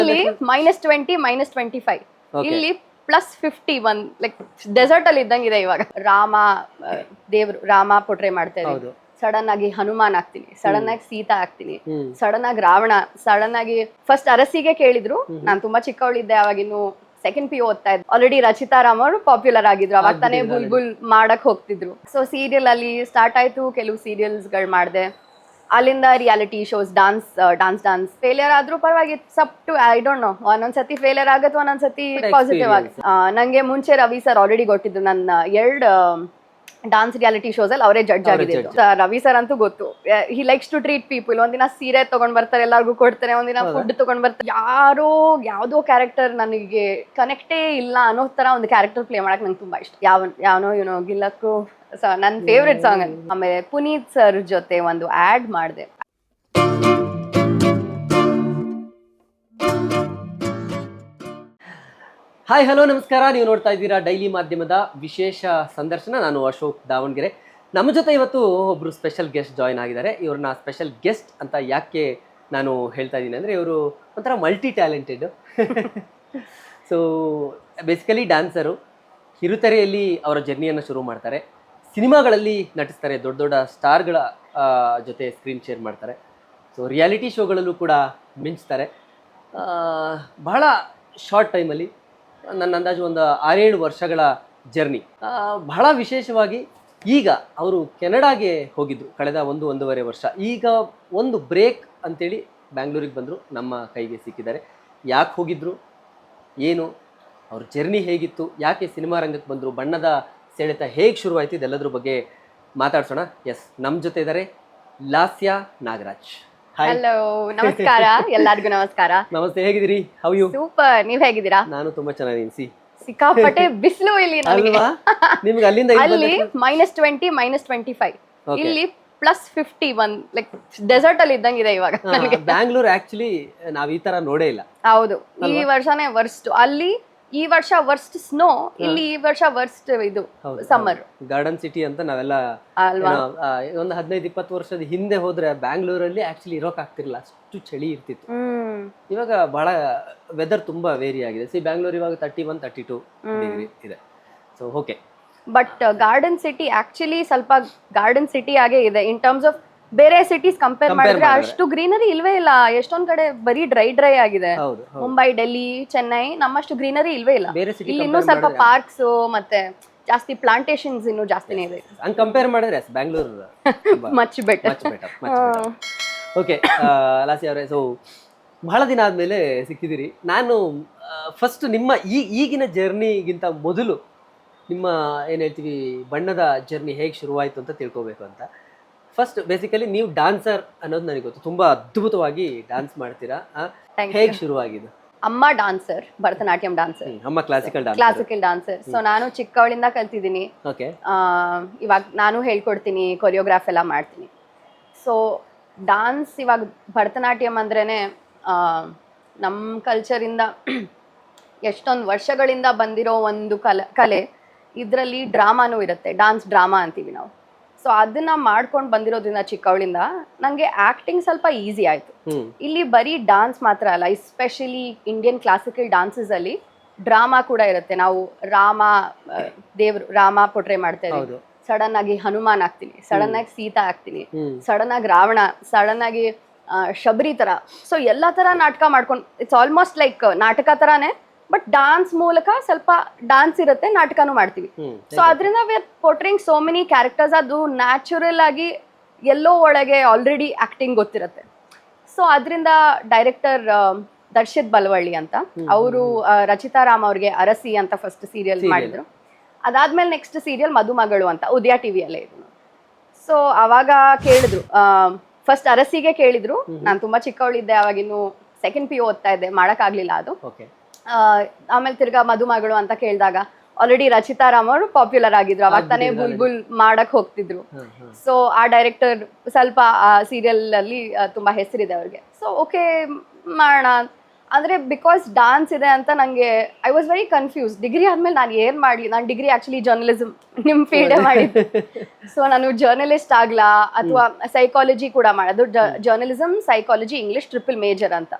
ಇಲ್ಲಿ -20 -25 ಇಲ್ಲಿ +51 like dessert ಅಲ್ಲಿ ಇದ್ದಂಗಿದೆ ಇವಾಗ. ರಾಮ ದೇವ್ರು ರಾಮ ಪೋಟ್ರೆ ಮಾಡ್ತಾ ಇದ್ದೀನಿ, ಸಡನ್ ಆಗಿ ಹನುಮಾನ್ ಆಗ್ತೀನಿ, ಸಡನ್ ಆಗಿ ಸೀತಾ ಆಗ್ತೀನಿ, ಸಡನ್ ಆಗಿ ರಾವಣ, ಸಡನ್ ಆಗಿ ಫಸ್ಟ್ ಅರಸಿಗೆ ಕೇಳಿದ್ರು. ನಾನ್ ತುಂಬಾ ಚಿಕ್ಕವಳಿದ್ದೆ, ಅವಾಗಿನ್ನು ಸೆಕೆಂಡ್ PU ಓದ್ತಾ ಇದ್ದೆ. ಆಲ್ರೆಡಿ ರಚಿತಾ ರಾಮ್ ಅವರು ಪಾಪ್ಯುಲರ್ ಆಗಿದ್ರು, ಅವಾಗ ತಾನೇ ಬುಲ್ಬುಲ್ ಮಾಡಕ್ ಹೋಗ್ತಿದ್ರು. ಸೊ ಸೀರಿಯಲ್ ಅಲ್ಲಿ ಸ್ಟಾರ್ಟ್ ಆಯ್ತು, ಕೆಲವು ಸೀರಿಯಲ್ಸ್ ಗಳು ಮಾಡಿದೆ. ಅಲ್ಲಿಂದ ರಿಯಾಲಿಟಿ ಶೋಸ್, ಡಾನ್ಸ್ ಫೇಲಿಯರ್ ಆದ್ರೂ ಪರವಾಗಿ up to I don't know, ಒಂದೊಂದ್ಸತಿ ಫೇಲಿಯರ್ ಆಗತ್ತೆ, ಒಂದೊಂದ್ಸತಿ ಪಾಸಿಟಿವ್ ಆಗುತ್ತೆ. ನಂಗೆ ಮುಂಚೆ ರವಿ ಸರ್ ಆಲ್ರೆಡಿ ಗೊತ್ತಿದ್ದು, ನನ್ನ 2 ಡಾನ್ಸ್ ರಿಯಾಲಿಟಿ ಶೋಸ್ ಅಲ್ಲಿ ಅವರೇ ಜಡ್ಜ್ ಆಗಿದ್ದು. ರವಿ ಸರ್ ಅಂತೂ ಗೊತ್ತು, he likes to treat people. ಒಂದಿನ ಸೀರೆ ತಗೊಂಡ್ ಬರ್ತಾರೆ, ಎಲ್ಲರಿಗೂ ಕೊಡ್ತಾರೆ, ಒಂದಿನ ಫುಡ್ ತಗೊಂಡ್ ಬರ್ತಾರೆ. ಯಾವ್ದೋ ಕ್ಯಾರೆಕ್ಟರ್ ನನಗೆ ಕನೆಕ್ಟೇ ಇಲ್ಲ ಅನ್ನೋ ತರ ಒಂದು ಕ್ಯಾರೆಕ್ಟರ್ ಪ್ಲೇ ಮಾಡಕ್ ನಂಗೆ ತುಂಬಾ ಇಷ್ಟ. ಯಾವನೋ ಗಿಲ್ಲಕ್ಕೂ ನನ್ನ ಫೇವ್ರೆಟ್ ಸಾಂಗ್. ಆಮೇಲೆ ಪುನೀತ್ ಸರ್ ಜೊತೆ ಒಂದು ಆಡ್ ಮಾಡಿದೆ. ಹಾಯ್ ಹಲೋ ನಮಸ್ಕಾರ, ನೀವು ನೋಡ್ತಾ ಇದ್ದೀರಾ ಡೈಲಿ ಮಾಧ್ಯಮದ ವಿಶೇಷ ಸಂದರ್ಶನ. ನಾನು ಅಶೋಕ್ ದಾವಣಗೆರೆ. ನಮ್ಮ ಜೊತೆ ಇವತ್ತು ಒಬ್ಬರು ಸ್ಪೆಷಲ್ ಗೆಸ್ಟ್ ಜಾಯ್ನ್ ಆಗಿದ್ದಾರೆ. ಇವ್ರನ್ನ ಸ್ಪೆಷಲ್ ಗೆಸ್ಟ್ ಅಂತ ಯಾಕೆ ನಾನು ಹೇಳ್ತಾ ಇದ್ದೀನಿ ಅಂದರೆ, ಇವರು ಒಂಥರ multi talented. So basically dancer. ಕಿರುತೆರೆಯಲ್ಲಿ ಅವರ ಜರ್ನಿಯನ್ನು ಶುರು ಮಾಡ್ತಾರೆ, ಸಿನಿಮಾಗಳಲ್ಲಿ ನಟಿಸ್ತಾರೆ, ದೊಡ್ಡ ದೊಡ್ಡ ಸ್ಟಾರ್ಗಳ ಜೊತೆ ಸ್ಕ್ರೀನ್ ಶೇರ್ ಮಾಡ್ತಾರೆ. ಸೊ ರಿಯಾಲಿಟಿ ಶೋಗಳಲ್ಲೂ ಕೂಡ ಮಿಂಚ್ತಾರೆ. ಬಹಳ ಶಾರ್ಟ್ ಟೈಮಲ್ಲಿ, ನನ್ನ ಅಂದಾಜು ಒಂದು 6-7 ವರ್ಷಗಳ ಜರ್ನಿ. ಬಹಳ ವಿಶೇಷವಾಗಿ ಈಗ ಅವರು ಕೆನಡಾಗೆ ಹೋಗಿದ್ರು ಕಳೆದ 1-1.5 ವರ್ಷ. ಈಗ ಒಂದು ಬ್ರೇಕ್ ಅಂತೇಳಿ ಬ್ಯಾಂಗ್ಳೂರಿಗೆ ಬಂದರು, ನಮ್ಮ ಕೈಗೆ ಸಿಕ್ಕಿದ್ದಾರೆ. ಯಾಕೆ ಹೋಗಿದ್ರು, ಏನು ಅವ್ರ ಜರ್ನಿ ಹೇಗಿತ್ತು, ಯಾಕೆ ಸಿನಿಮಾ ರಂಗಕ್ಕೆ ಬಂದರು, ಬಣ್ಣದ ಸೆಳೆತ ಹೇಗೆ ಶುರುವಾಯಿತು, ಇದೆಲ್ಲದ್ರ ಬಗ್ಗೆ ಮಾತಾಡ್ಸೋಣ. ಎಸ್, ನಮ್ಮ ಜೊತೆ ಇದ್ದಾರೆ ಲಾಸ್ಯ ನಾಗರಾಜ್. ಹಲೋ, ನಮಸ್ಕಾರ ಎಲ್ಲರಿಗೂ. ನಮಸ್ಕಾರ. ನಮಸ್ತೆ, ಹೇಗಿದ್ದೀರಿ? How you? ಸೂಪರ್, ನೀವ್ ಹೇಗಿದ್ದೀರಾ? ನಾನು ತುಂಬಾ ಚೆನ್ನಾಗಿದ್ದೀನಿ. ಸಿಕ್ಕಾಪಟ್ಟೆ ಬಿಸಿಲು ಇಲ್ಲಿ ಅಲ್ವಾ? ನಿಮ್ಗೆ ಅಲ್ಲಿಂದ ಅಲ್ಲಿ -20 -25 ಇಲ್ಲಿ +51 ಲೈಕ್ ಡೆಸರ್ಟ್ ಅಲ್ಲಿ ಇದ್ದಂಗಿದೆ ಇವಾಗ. ಬ್ಯಾಂಗ್ಳೂರ್ ಆಕ್ಚುಲಿ ನಾವ್ ಈ ತರ ನೋಡೇ ಇಲ್ಲ. ಹೌದು, ಈ ವರ್ಷನೇ ವರ್ಸ್ಟ್. ಅಲ್ಲಿ ಈ ವರ್ಷ ವರ್ಸ್ಟ್ ಸ್ನೋ, ಇಲ್ಲಿ ಈ ವರ್ಷ ವರ್ಸ್ಟ್ ಇದು ಸಮ್ಮರ್. ಗಾರ್ಡನ್ ಸಿಟಿ ಅಂತ ನಾವೆಲ್ಲ ಒಂದು 15-20 ವರ್ಷದ ಹಿಂದೆ ಹೋದ್ರೆ ಬ್ಯಾಂಗ್ಳೂರಲ್ಲಿ ಆಕ್ಚುಲಿ ಇರೋಕ್ ಆಗ್ತಿರ್ಲಿಲ್ಲ, ಅಷ್ಟು ಚಳಿ ಇರ್ತಿತ್ತು. ಇವಾಗ ಬಹಳ ವೆದರ್ ತುಂಬಾ ವೇರಿ ಆಗಿದೆ. ಬ್ಯಾಂಗ್ಳೂರ್ ಇವಾಗ 31-32 ಡಿಗ್ರಿ ಇದೆ. So okay, but garden city actually ಸ್ವಲ್ಪ ಗಾರ್ಡನ್ ಸಿಟಿ ಆಗೇ ಇದೆ ಇನ್ ಟರ್ಮ್ಸ್ ಆಫ್ ಬೇರೆ ಸಿಟೀಸ್ ಕಂಪೇರ್ ಮಾಡಿದ್ರೆ. ಅಷ್ಟು ಗ್ರೀನರಿ ಇಲ್ವೇ ಇಲ್ಲ, ಎಷ್ಟೊಂದ್ ಕಡೆ ಬರೀ ಡ್ರೈ ಆಗಿದೆ. ಮುಂಬೈ, ಡೆಲ್ಲಿ, ಚೆನ್ನೈ ನಮ್ಮಷ್ಟು ಗ್ರೀನರಿ ಇಲ್ವೇ ಇಲ್ಲ. ಇಲ್ಲಿ ಇನ್ನೂ ಸ್ವಲ್ಪ ಪಾರ್ಕ್ಸ್ ಮತ್ತೆ ಜಾಸ್ತಿ ಪ್ಲಾಂಟೇಶನ್ಸ್ ಇನ್ನೂ ಜಾಸ್ತಿನೇ ಇದೆ. ಹಂಗ್ ಕಂಪೇರ್ ಮಾಡಿದ್ರೆ ಬ್ಯಾಂಗ್ಳೂರ್ ಮಚ್ ಬೆಟರ್. ಓಕೆ ಲಾಸಿ ಅವರೇ, ಸೊ ಬಹಳ ದಿನ ಆದ್ಮೇಲೆ ಸಿಕ್ಕಿದಿರಿ. ನಾನು ಫಸ್ಟ್ ನಿಮ್ಮ ಈಗಿನ ಜರ್ನಿಗಿಂತ ಮೊದಲು ನಿಮ್ಮ ಏನ್ ಹೇಳ್ತೀವಿ ಬಣ್ಣದ ಜರ್ನಿ ಹೇಗೆ ಶುರುವಾಯಿತು ಅಂತ ತಿಳ್ಕೊಬೇಕು ಅಂತ. ಫಸ್ಟ್ ಬೇಸಿಕಲಿ ನೀವು ಡಾನ್ಸರ್ ಅನ್ನೋದು ನನಗೆ ಗೊತ್ತು, ತುಂಬಾ ಅದ್ಭುತವಾಗಿ ಡ್ಯಾನ್ಸ್ ಮಾಡ್ತೀರಾ. ಹೇಗೆ ಶುರುವಾಗಿದ್ದು? ಅಮ್ಮ ಡಾನ್ಸರ್, ಭರತನಾಟ್ಯಂ ಡಾನ್ಸರ್. ಅಮ್ಮ ಕ್ಲಾಸಿಕಲ್ ಡಾನ್ಸರ್. ಸೊ ನಾನು ಚಿಕ್ಕವಳಿಂದ ಕಲ್ತಿದ್ದೀನಿ. ಇವಾಗ ನಾನು ಹೇಳ್ಕೊಡ್ತೀನಿ, ಕೊರಿಯೋಗ್ರಾಫ್ ಎಲ್ಲ ಮಾಡ್ತೀನಿ. ಸೊ ಡಾನ್ಸ್ ಇವಾಗ ಭರತನಾಟ್ಯಂ ಅಂದ್ರೇನೆ ನಮ್ಮ ಕಲ್ಚರಿಂದ ಎಷ್ಟೊಂದು ವರ್ಷಗಳಿಂದ ಬಂದಿರೋ ಒಂದು ಕಲೆ. ಇದರಲ್ಲಿ ಡ್ರಾಮಾನೂ ಇರುತ್ತೆ, ಡಾನ್ಸ್ ಡ್ರಾಮಾ ಅಂತೀವಿ ನಾವು. ಸೊ ಅದನ್ನ ಮಾಡ್ಕೊಂಡು ಬಂದಿರೋದ್ರಿಂದ ಚಿಕ್ಕವಳಿಂದ ನಂಗೆ ಆಕ್ಟಿಂಗ್ ಸ್ವಲ್ಪ ಈಸಿ ಆಯ್ತು. ಇಲ್ಲಿ ಬರೀ ಡಾನ್ಸ್ ಮಾತ್ರ ಅಲ್ಲ, ಎಸ್ಪೆಷಲಿ ಇಂಡಿಯನ್ ಕ್ಲಾಸಿಕಲ್ ಡಾನ್ಸಸ್ ಅಲ್ಲಿ ಡ್ರಾಮಾ ಕೂಡ ಇರುತ್ತೆ. ನಾವು ದೇವ್ರು ರಾಮ ಪೋಟ್ರೆ ಮಾಡ್ತಾ ಇದ್ದೀವಿ, ಸಡನ್ ಆಗಿ ಹನುಮಾನ್ ಆಗ್ತೀನಿ, ಸಡನ್ ಆಗಿ ಸೀತಾ ಆಗ್ತೀನಿ, ಸಡನ್ ಆಗಿ ರಾವಣ, ಸಡನ್ ಆಗಿ ಶಬರಿ ತರ. ಸೊ ಎಲ್ಲಾ ತರ ನಾಟಕ ಮಾಡ್ಕೊಂಡು, ಇಟ್ಸ್ ಆಲ್ಮೋಸ್ಟ್ ಲೈಕ್ ನಾಟಕ ತರಾನೇ, ಬಟ್ ಡಾನ್ಸ್ ಮೂಲಕ ಸ್ವಲ್ಪ ಡಾನ್ಸ್ ಇರುತ್ತೆ, ನಾಟಕನೂ ಮಾಡ್ತೀವಿ. ಸೊ ಅದರಿಂದ we are portraying so many characters. ಅದು ನ್ಯಾಚುರಲ್ ಆಗಿ ಎಲ್ಲೋ ಒಳಗೆ ಆಲ್ರೆಡಿ ಆಕ್ಟಿಂಗ್ ಗೊತ್ತಿರುತ್ತೆ. ಸೊ ಅದರಿಂದ ಡೈರೆಕ್ಟರ್ ದರ್ಶಿತ್ ಬಲ್ವಳ್ಳಿ ಅಂತ, ಅವರು ರಚಿತಾ ರಾಮ್ ಅವ್ರಿಗೆ ಅರಸಿ ಅಂತ ಫಸ್ಟ್ ಸೀರಿಯಲ್ ಮಾಡಿದ್ರು. ಅದಾದ್ಮೇಲೆ ನೆಕ್ಸ್ಟ್ ಸೀರಿಯಲ್ ಮದುಮಗಳು ಅಂತ ಉದಯ ಟಿವಿಯಲ್ಲೇ ಇದ್ರು. ಸೊ ಅವಾಗ ಕೇಳಿದ್ರು, ಫಸ್ಟ್ ಅರಸಿಗೆ ಕೇಳಿದ್ರು. ನಾನು ತುಂಬಾ ಚಿಕ್ಕವಳಿದ್ದೆ, ಅವಾಗಿನ್ನು ಸೆಕೆಂಡ್ PU ಓದ್ತಾ ಇದ್ದೆ, ಮಾಡಕ್ಕಾಗ್ಲಿಲ್ಲ ಅದು. ಆಮೇಲೆ ತಿರ್ಗಾ ಮದುಮಗಳು ಅಂತ ಕೇಳಿದಾಗ ಆಲ್ರೆಡಿ ರಚಿತಾ ರಾಮ್ ಅವರು ಪಾಪ್ಯುಲರ್ ಆಗಿದ್ರು, ಅವಾಗ ತಾನೇ ಬುಲ್ಬುಲ್ ಮಾಡಕ್ ಹೋಗ್ತಿದ್ರು. ಸೊ ಆ ಡೈರೆಕ್ಟರ್ ಸ್ವಲ್ಪ ಆ ಸೀರಿಯಲ್ ಅಲ್ಲಿ ತುಂಬಾ ಹೆಸರಿದೆ ಅವ್ರಿಗೆ. ಸೊ ಓಕೆ ಮಾಡೋಣ ಅಂದ್ರೆ, ಬಿಕಾಸ್ ಡಾನ್ಸ್ ಇದೆ ಅಂತ ನಂಗೆ I was very confuse. Degree ಆದ್ಮೇಲೆ ನಾನು ಏನ್ ಮಾಡ್ಲಿ, ನಾನು ಡಿಗ್ರಿ ಆಕ್ಚುಲಿ ಜರ್ನಲಿಸಮ್ ನಿಮ್ ಫೀಲ್ಡೇ ಮಾಡಿದ್ದೆ. ಸೊ ನಾನು ಜರ್ನಲಿಸ್ಟ್ ಆಗ್ಲಾ ಅಥವಾ ಸೈಕಾಲಜಿ ಕೂಡ ಮಾಡೋದು, journalism, psychology, English triple major ಅಂತ.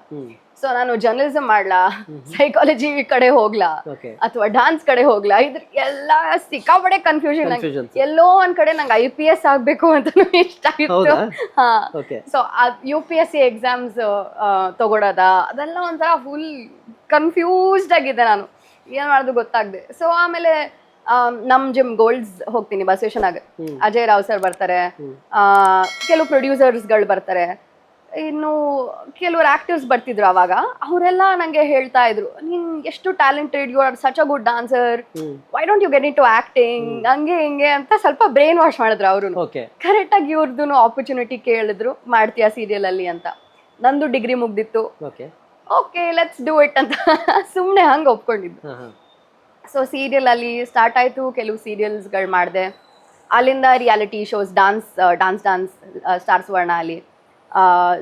ಸೊ ನಾನು ಜರ್ನಲಿಸಮ್ ಮಾಡ್ಲಾ, ಸೈಕಾಲಜಿ ಕಡೆ ಹೋಗ್ಲಾ, ಓಕೆ ಅಥವಾ ಡಾನ್ಸ್ ಕಡೆ ಹೋಗ್ಲಾ, ಇದ್ರ ಎಲ್ಲ ಸಿಕ್ಕಾಪಡೆ ಕನ್ಫ್ಯೂಷನ್. ಎಲ್ಲೋ ಒಂದ್ ಕಡೆ ನಂಗೆ IPS ಆಗ್ಬೇಕು ಅಂತ ಇಷ್ಟ ಇತ್ತು. ಹಾ, ಓಕೆ ಸೊ UPSC ಎಕ್ಸಾಮ್ಸ್ ತಗೊಳೋದ ಅದೆಲ್ಲ ಒಂಥರ ಫುಲ್ ಕನ್ಫ್ಯೂಸ್ಡ್ ಆಗಿದ್ದೆ ನಾನು, ಏನ್ ಮಾಡೋದು ಗೊತ್ತಾಗ್ದೆ. ಸೊ ಆಮೇಲೆ ನಮ್ ಜಿಮ್ ಗೋಲ್ಡ್ಸ್ ಹೋಗ್ತೀನಿ ಬಸವೇಶ್ವರನಾಗ, ಅಜಯ್ ರಾವ್ ಸರ್ ಬರ್ತಾರೆ, ಕೆಲವು ಪ್ರೊಡ್ಯೂಸರ್ಸ್ಗಳು ಬರ್ತಾರೆ, ಇನ್ನು ಕೆಲವರು ಆಕ್ಟರ್ಸ್ ಬರ್ತಿದ್ರು. ಅವಾಗ ಅವರೆಲ್ಲ ನಂಗೆ ಹೇಳ್ತಾ ಇದ್ರು, ನೀನ್ ಎಷ್ಟು talented, you are such a good dancer, why don't you get into acting, ಹಂಗೆ ಹಿಂಗೆ ಅಂತ ಸ್ವಲ್ಪ ಬ್ರೈನ್ ವಾಶ್ ಮಾಡಿದ್ರು ಅವರು. ಕರೆಕ್ಟ್ ಆಗಿ ಇವ್ರದ್ದು ಆಪರ್ಚುನಿಟಿ ಕೇಳಿದ್ರು, ಮಾಡ್ತೀಯಾ ಸೀರಿಯಲ್ ಅಲ್ಲಿ ಅಂತ. ನಂದು ಡಿಗ್ರಿ ಮುಗ್ದಿತ್ತು, ಓಕೆ ಲೆಟ್ಸ್ ಡೂ ಇಟ್ ಅಂತ ಸುಮ್ಮನೆ ಹಂಗೆ ಒಪ್ಕೊಂಡಿದ್ದು. ಸೊ ಸೀರಿಯಲ್ ಅಲ್ಲಿ ಸ್ಟಾರ್ಟ್ ಆಯ್ತು, ಕೆಲವು ಸೀರಿಯಲ್ಸ್ಗಳು ಮಾಡಿದೆ. ಅಲ್ಲಿಂದ reality shows, dance star Suvarna ಅಲ್ಲಿ,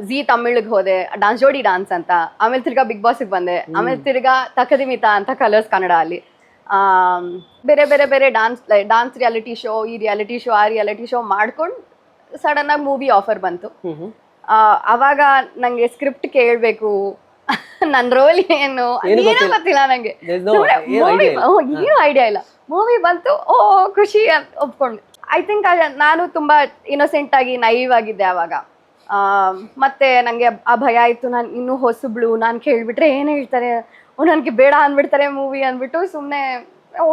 ಜಿ ತಮಿಳಿಗೆ ಹೋದೆ, ಡಾನ್ಸ್ ಜೋಡಿ ಡಾನ್ಸ್ ಅಂತ. ಆಮೇಲೆ ತಿರ್ಗಾ ಬಿಗ್ ಬಾಸ್ಗೆ ಬಂದೆ. ಆಮೇಲೆ ತಿರ್ಗಾ ತಕದಿಮಿತಾ ಅಂತ ಕಲರ್ಸ್ ಕನ್ನಡ ಅಲ್ಲಿ. ಬೇರೆ ಬೇರೆ ಬೇರೆ ಡಾನ್ಸ್ ರಿಯಾಲಿಟಿ ಶೋ, ಈ ರಿಯಾಲಿಟಿ ಶೋ ಆ ರಿಯಾಲಿಟಿ ಶೋ ಮಾಡ್ಕೊಂಡು ಸಡನ್ ಆಗಿ ಮೂವಿ ಆಫರ್ ಬಂತು. ಅವಾಗ ನಂಗೆ ಸ್ಕ್ರಿಪ್ಟ್ ಕೇಳಬೇಕು, ನನ್ನ ರೋಲ್ ಏನು ಏನೋ ಗೊತ್ತಿಲ್ಲ ನಂಗೆ, ಏನು ಐಡಿಯಾ ಇಲ್ಲ. ಮೂವಿ ಬಂತು, ಓ ಖುಷಿ ಅಂತ ಒಪ್ಕೊಂಡು. ಐ ಥಿಂಕ್ ನಾನು ತುಂಬಾ ಇನ್ನೋಸೆಂಟ್ ಆಗಿ ನೈವ್ ಆಗಿದ್ದೆ ಅವಾಗ. ಮತ್ತೆ ನಂಗೆ ಆ ಭಯ ಆಯ್ತು, ನಾನು ಇನ್ನೂ ಹೊಸಬ್ಳು, ನಾನು ಕೇಳ್ಬಿಟ್ರೆ ಏನು ಹೇಳ್ತಾರೆ, ನನಗೆ ಬೇಡ ಅಂದ್ಬಿಡ್ತಾರೆ ಮೂವಿ ಅಂದ್ಬಿಟ್ಟು ಸುಮ್ಮನೆ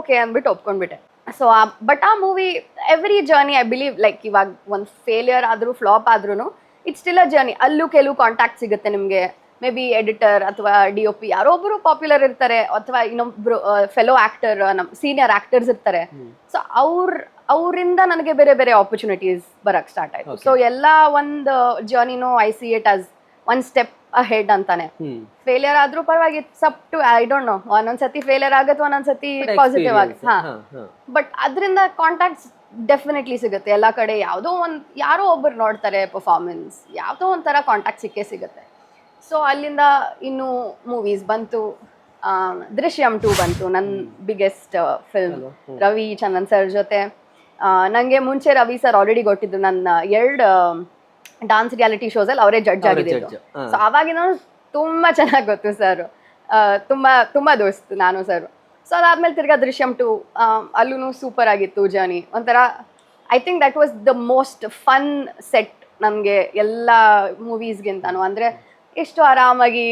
ಓಕೆ ಅಂದ್ಬಿಟ್ಟು ಒಪ್ಕೊಂಡ್ಬಿಟ್ಟೆ. ಸೊ ಬಟ್ ಆ movie every journey I believe, like ಇವಾಗ ಒಂದು ಫೇಲಿಯರ್ ಆದರೂ ಫ್ಲಾಪ್ ಆದ್ರೂ ಇಟ್ಸ್ ಸ್ಟಿಲ್ ಅ ಜರ್ನಿ. ಅಲ್ಲೂ ಕೆಲವು ಕಾಂಟ್ಯಾಕ್ಟ್ ಸಿಗುತ್ತೆ ನಿಮಗೆ, ಮೇ ಬಿ ಎಡಿಟರ್ ಅಥವಾ DOP ಯಾರೋ ಒಬ್ಬರು ಪಾಪ್ಯುಲರ್ ಇರ್ತಾರೆ, ಅಥವಾ ಇನ್ನೊಬ್ರು ಫೆಲೋ ಆಕ್ಟರ್, ನಮ್ಮ ಸೀನಿಯರ್ ಆಕ್ಟರ್ಸ್ ಇರ್ತಾರೆ. ಸೊ ಅವರಿಂದ ನನಗೆ ಬೇರೆ ಬೇರೆ ಆಪರ್ಚುನಿಟೀಸ್ ಬರಕ್ ಸ್ಟಾರ್ಟ್ ಆಯ್ತು. ಸೊ ಎಲ್ಲ ಒಂದು ಜರ್ನಿನೂ I see it as one step ahead ಅಂತಾನೆ. ಫೇಲಿಯರ್ ಆದ್ರೂ ಪರವಾಗಿ, it's up to, I don't know, ಒಂದೊಂದ್ಸತಿ ಫೇಲಿಯರ್ ಆಗತ್ತೆ, ಒಂದೊಂದ್ಸತಿ ಪಾಸಿಟಿವ್ ಆಗುತ್ತೆ. ಹಾ, ಬಟ್ ಅದರಿಂದ ಕಾಂಟ್ಯಾಕ್ಟ್ಸ್ ಡೆಫಿನೆಟ್ಲಿ ಸಿಗುತ್ತೆ ಎಲ್ಲ ಕಡೆ. ಯಾರೋ ಒಬ್ಬರು ನೋಡ್ತಾರೆ ಪರ್ಫಾರ್ಮೆನ್ಸ್, ಯಾವುದೋ ಒಂಥರ ಕಾಂಟ್ಯಾಕ್ಟ್ ಸಿಗುತ್ತೆ. ಸೊ ಅಲ್ಲಿಂದ ಇನ್ನು ಮೂವೀಸ್ ಬಂತು. ದೃಶ್ಯಂ 2 ಬಂತು, ನನ್ನ biggest film, Ravi Chandan sir ಜೊತೆ. ನನಗೆ ಮುಂಚೆ ರವಿ ಸರ್ ಆಲ್ರೆಡಿ ಕೊಟ್ಟಿದ್ದು ನನ್ನ 2 ಡಾನ್ಸ್ ರಿಯಾಲಿಟಿ ಶೋಸ್ ಅಲ್ಲಿ ಅವರೇ ಜಡ್ಜ್ ಆಗಿದ್ದು. ಸೊ ಅವಾಗಿನ ತುಂಬಾ ಚೆನ್ನಾಗಿ ಗೊತ್ತು ಸರ್, ತುಂಬಾ ದೋಸ್ತು ನಾನು ಸರ್. ಸೊ ಅದಾದ್ಮೇಲೆ ತಿರ್ಗಾ ದೃಶ್ಯಂ 2, ಅಲ್ಲೂ ಸೂಪರ್ ಆಗಿತ್ತು ಜರ್ನಿ. ಒಂಥರ I think that was the most fun set ನನಗೆ ಎಲ್ಲ ಮೂವೀಸ್ಗಿಂತಾನು. ಅಂದರೆ ಎಷ್ಟು ಆರಾಮಾಗಿ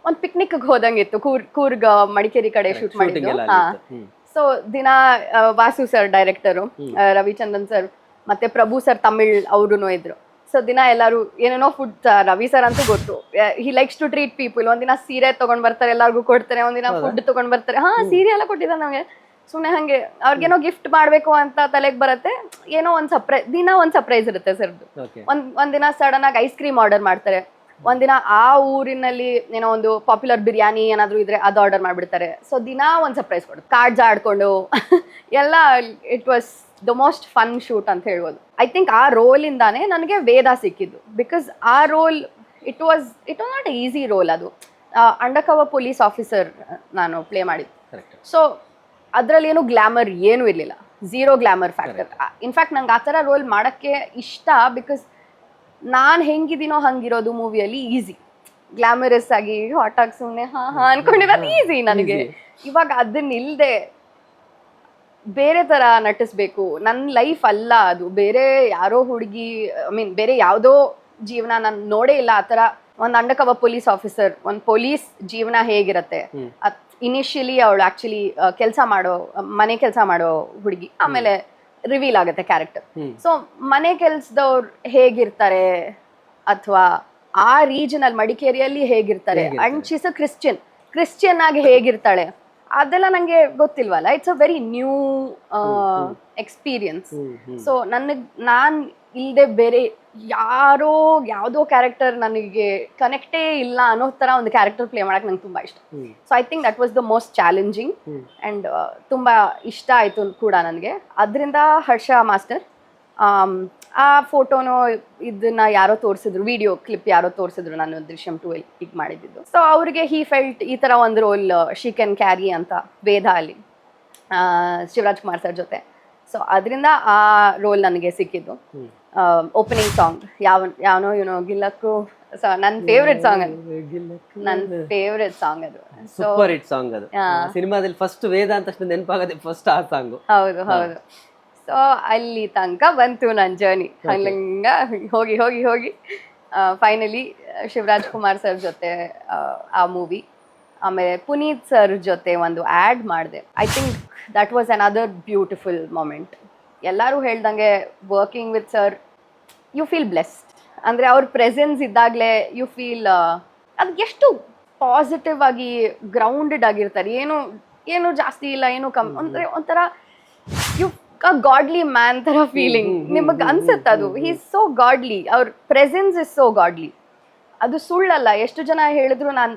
ಒಂದು ಪಿಕ್ನಿಕ್ಗೆ ಹೋದಂಗಿತ್ತು. ಕೂರ್ಗ್ ಮಡಿಕೇರಿ ಕಡೆ ಶೂಟ್ ಮಾಡಿದ್ದು. ಹಾ, ಸೊ ದಿನ Vasu sir director, Ravichandran sir ಮತ್ತೆ ಪ್ರಭು ಸರ್ ತಮಿಳ್ ಅವ್ರೂ ಇದ್ರು. ಸೊ ದಿನ ಎಲ್ಲರೂ ಏನೇನೋ ಫುಡ್, ರವಿ ಸರ್ ಅಂತೂ ಗೊತ್ತು, he likes to treat people. ಒಂದಿನ ಸೀರೆ ತಗೊಂಡ್ ಬರ್ತಾರೆ, ಎಲ್ಲರಿಗೂ ಕೊಡ್ತಾರೆ, ಒಂದಿನ ಫುಡ್ ತಗೊಂಡ್ ಬರ್ತಾರೆ. ಹಾ, ಸೀರೆ ಎಲ್ಲ ಕೊಟ್ಟಿದ್ದಾರೆ ನಮಗೆ. ಸುಮ್ಮನೆ ಹಂಗೆ ಅವ್ರಿಗೇನೋ ಗಿಫ್ಟ್ ಮಾಡ್ಬೇಕು ಅಂತ ತಲೆಗೆ ಬರುತ್ತೆ, ಏನೋ ಒಂದು ಸರ್ಪ್ರೈಸ್ ಇರುತ್ತೆ ಸರ್ದು. ಒಂದಿನ ಸಡನ್ ಆಗಿ ಐಸ್ ಕ್ರೀಮ್ ಆರ್ಡರ್ ಮಾಡ್ತಾರೆ, ಒಂದಿನ ಆ ಊರಿನಲ್ಲಿ ಏನೋ ಒಂದು ಪಾಪ್ಯುಲರ್ ಬಿರಿಯಾನಿ ಏನಾದ್ರು ಇದ್ರೆ ಅದು ಆರ್ಡರ್ ಮಾಡ್ಬಿಡ್ತಾರೆ. ಸೊ ದಿನ ಒಂದು ಸರ್ಪ್ರೈಸ್ ಕೊಡ್ತಾರೆ, ಕಾರ್ಡ್ಸ್ ಆಡ್ಕೊಂಡು ಎಲ್ಲ. It was the most fun shoot ಅಂತ ಹೇಳ್ಬೋದು. ಐ ಥಿಂಕ್ ಆ ರೋಲಿಂದಾನೇ ನನಗೆ ವೇದ ಸಿಕ್ಕಿದ್ದು. ಬಿಕಾಸ್ ಆ role it was not easy role. ಅದು ಅಂಡರ್ ಕವರ್ ಪೊಲೀಸ್ ಆಫೀಸರ್ ನಾನು ಪ್ಲೇ ಮಾಡಿದ್ದು. ಸೊ ಅದರಲ್ಲಿ ಏನು ಗ್ಲಾಮರ್ ಏನೂ ಇರಲಿಲ್ಲ, ಝೀರೋ ಗ್ಲಾಮರ್ ಫ್ಯಾಕ್ಟರ್. ಇನ್ಫ್ಯಾಕ್ಟ್ ನಂಗೆ ಆ ಥರ ರೋಲ್ ಮಾಡೋಕ್ಕೆ ಇಷ್ಟ. ಬಿಕಾಸ್ ನಾನು ಹೆಂಗಿದ್ದೀನೋ ಹಂಗಿರೋದು ಮೂವಿಯಲ್ಲಿ ಈಸಿ, ಗ್ಲಾಮರಸ್ ಆಗಿ ಹಾಟ್ ಆಗಿ ಸುಮ್ಮನೆ ಹಾ ಅನ್ಕೊಂಡಿರೋದು ಈಸಿ ನನಗೆ. ಇವಾಗ ಅದನ್ನ ಇಲ್ಲದೆ ಬೇರೆ ಥರ ನಟಿಸ್ಬೇಕು, ನನ್ನ ಲೈಫ್ ಅಲ್ಲ ಅದು, ಬೇರೆ ಯಾರೋ ಹುಡುಗಿ, ಐ ಮೀನ್ ಬೇರೆ ಯಾವುದೋ ಜೀವನ ನಾನು ನೋಡೇ ಇಲ್ಲ. ಆ ಥರ ಒಂದು ಅಂಡರ್ ಕವರ್ ಪೊಲೀಸ್ ಆಫೀಸರ್, ಒಂದು ಪೊಲೀಸ್ ಜೀವನ ಹೇಗಿರುತ್ತೆ. ಇನಿಷಿಯಲಿ ಅವಳು ಆಕ್ಚುಲಿ ಮನೆ ಕೆಲಸ ಮಾಡೋ ಹುಡುಗಿ, ಆಮೇಲೆ ರಿವೀಲ್ ಆಗುತ್ತೆ ಕ್ಯಾರೆಕ್ಟರ್. ಸೊ ಮನೆ ಕೆಲ್ಸದವ್ರು ಹೇಗಿರ್ತಾರೆ, ಅಥವಾ ಆ ರೀಜನ್ ಅಲ್ಲಿ ಮಡಿಕೇರಿಯಲ್ಲಿ ಹೇಗಿರ್ತಾರೆ, ಅಂಡ್ ಶೀಸ್ ಅ ಕ್ರಿಶ್ಚಿಯನ್ ಆಗಿ ಹೇಗಿರ್ತಾಳೆ, ಅದೆಲ್ಲ ನಂಗೆ ಗೊತ್ತಿಲ್ವಲ್ಲ. It's a very new experience. So ನಾನ್ ಇಲ್ಲದೆ ಬೇರೆ ಯಾವುದೋ ಕ್ಯಾರೆಕ್ಟರ್ ನನಗೆ ಕನೆಕ್ಟೇ ಇಲ್ಲ ಅನ್ನೋ ಥರ ಒಂದು ಕ್ಯಾರೆಕ್ಟರ್ ಪ್ಲೇ ಮಾಡಕ್ಕೆ ನಂಗೆ ತುಂಬ ಇಷ್ಟ. So I think that was the most challenging and ತುಂಬ ಇಷ್ಟ ಆಯಿತು ಕೂಡ ನನಗೆ. ಅದರಿಂದ ಹರ್ಷ ಮಾಸ್ಟರ್ ಆ ಫೋಟೋನೋ ಇದನ್ನ ಯಾರೋ ತೋರಿಸಿದ್ರು, ವಿಡಿಯೋ ಕ್ಲಿಪ್ ಯಾರೋ ತೋರಿಸಿದ್ರು, ನಾನು ದೃಶ್ಯಂ 2 ಈಗ ಮಾಡಿದ್ದು. ಸೊ ಅವ್ರಿಗೆ ಹಿ ಫೆಲ್ಟ್ ಈ ಥರ ಒಂದು ರೋಲ್ ಶಿ ಕ್ಯಾನ್ ಕ್ಯಾರಿ ಅಂತ, ವೇದ ಅಲ್ಲಿ ಶಿವರಾಜ್ ಕುಮಾರ್ ಸರ್ ಜೊತೆ. ಸೊ ಅದರಿಂದ ಆ ರೋಲ್ ನನಗೆ ಸಿಕ್ಕಿದ್ದು. ಓಪನಿಂಗ್ ಸಾಂಗ್ ಯಾವನೋ ಗಿಲ್ಲಕ್ಕೂ ಸೊ ನನ್ನ ಫೇವ್ರೆಟ್ ಸಾಂಗ್ ಅದು, ನನ್ನ ಫೇವ್ರೆಟ್ ಸಾಂಗ್ ಅದು. ಸೊ ಸೂಪರ್ ಹಿಟ್ ಸಾಂಗ್ ಅದು. ಸಿನಿಮಾದಲ್ಲಿ ಫಸ್ಟ್ ವೇದ ಅಂತ ತಕ್ಷಣ ನೆನಪಾಗದೆ ಫಸ್ಟ್ ಆ ಸಾಂಗು. ಹೌದು ಹೌದು. ಸೊ ಅಲ್ಲಿ ತನಕ ಬಂತು ನನ್ನ ಜರ್ನಿ. ಹಂಗ ಹೋಗಿ ಹೋಗಿ ಹೋಗಿ ಫೈನಲಿ ಶಿವರಾಜ್ ಕುಮಾರ್ ಸರ್ ಜೊತೆ ಆ ಮೂವಿ, ಆಮೇಲೆ ಪುನೀತ್ ಸರ್ ಜೊತೆ ಒಂದು ಆ್ಯಡ್ ಮಾಡಿದೆ. I think that was another beautiful moment. ಎಲ್ಲರೂ ಹೇಳ್ದಂಗೆ working with sir you feel blessed. ಅಂದರೆ ಅವ್ರ ಪ್ರೆಸೆನ್ಸ್ ಇದ್ದಾಗಲೇ ಯು ಫೀಲ್ ಅದು ಎಷ್ಟು ಪಾಸಿಟಿವ್ ಆಗಿ ಗ್ರೌಂಡೆಡ್ ಆಗಿರ್ತಾರೆ. ಏನು ಜಾಸ್ತಿ ಇಲ್ಲ, ಏನು ಅಂದರೆ ಒಂಥರ ಯು ಗಾಡ್ಲಿ ಮ್ಯಾನ್ ಥರ ಫೀಲಿಂಗ್ ನಿಮಗೆ ಅನ್ಸುತ್ತೆ. ಅದು ಹಿ ಇಸ್ ಸೋ ಗಾಡ್ಲಿ, ಅವ್ರ ಪ್ರೆಸೆನ್ಸ್ ಇಸ್ ಸೋ ಗಾಡ್ಲಿ. ಅದು ಸುಳ್ಳಲ್ಲ. ಎಷ್ಟು ಜನ ಹೇಳಿದ್ರು, ನಾನು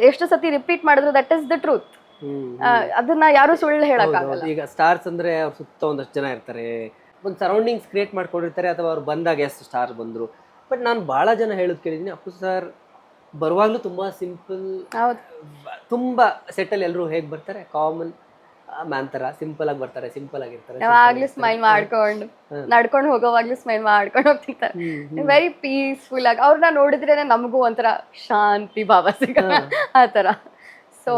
ಎಷ್ಟು ಸತಿ ರಿಪೀಟ್ ಮಾಡಿದ್ರು ದಟ್ ಇಸ್ ದ ಟ್ರೂತ್. ಅದನ್ನ ಯಾರು ಸುಳ್ಳು ಹೇಳಕ್ಕಾಗಲ್ಲ. ಈಗ ಸ್ಟಾರ್ಸ್ ಅಂದ್ರೆ ಅವ್ರ ಸುತ್ತ ಒಂದಷ್ಟು ಜನ ಇರ್ತಾರೆ, ಒಂದು ಸರೌಂಡಿಂಗ್ಸ್ ಕ್ರಿಯೇಟ್ ಮಾಡ್ಕೊಂಡಿರ್ತಾರೆ, ಅಥವಾ ಅವ್ರು ಬಂದಾಗ ಎಷ್ಟು ಸ್ಟಾರ್ ಬಂದ್ರು. ಬಟ್ ನಾನು ಬಹಳ ಜನ ಹೇಳೋದು ಕೇಳಿದ್ದೀನಿ, ಅಪ್ಪು ಸರ್ ಬರುವಾಗ್ಲೂ ತುಂಬಾ ಸಿಂಪಲ್, ತುಂಬಾ ಸೆಟ್ಟಲ್ಲಿ ಎಲ್ಲರೂ ಹೇಗೆ ಬರ್ತಾರೆ, ಕಾಮನ್ ಮ್ಯಾನ್ ತರ ಸಿಂಪಲ್ ಆಗಿ ಬರ್ತಾರೆ, ಸಿಂಪಲ್ ಆಗಿರ್ತಾರೆ. ಯಾವಾಗ್ಲೂ ಸ್ಮೈಲ್ ಮಾಡ್ಕೊಂಡು ನಡ್ಕೊಂಡು ಹೋಗೋವಾಗ್ಲೂ ಸ್ಮೈಲ್ ಮಾಡ್ಕೊಂಡು ಹೋಗ್ತಿರ್ತಾರೆ. ವೆರಿ ಪೀಸ್ಫುಲ್ ಆಗಿ ಅವ್ರನ್ನ ನೋಡಿದ್ರೇನೆ ನಮಗೂ ಒಂಥರ ಶಾಂತಿ ಭಾವ ಸಿಗ ಆ ಥರ. ಸೊ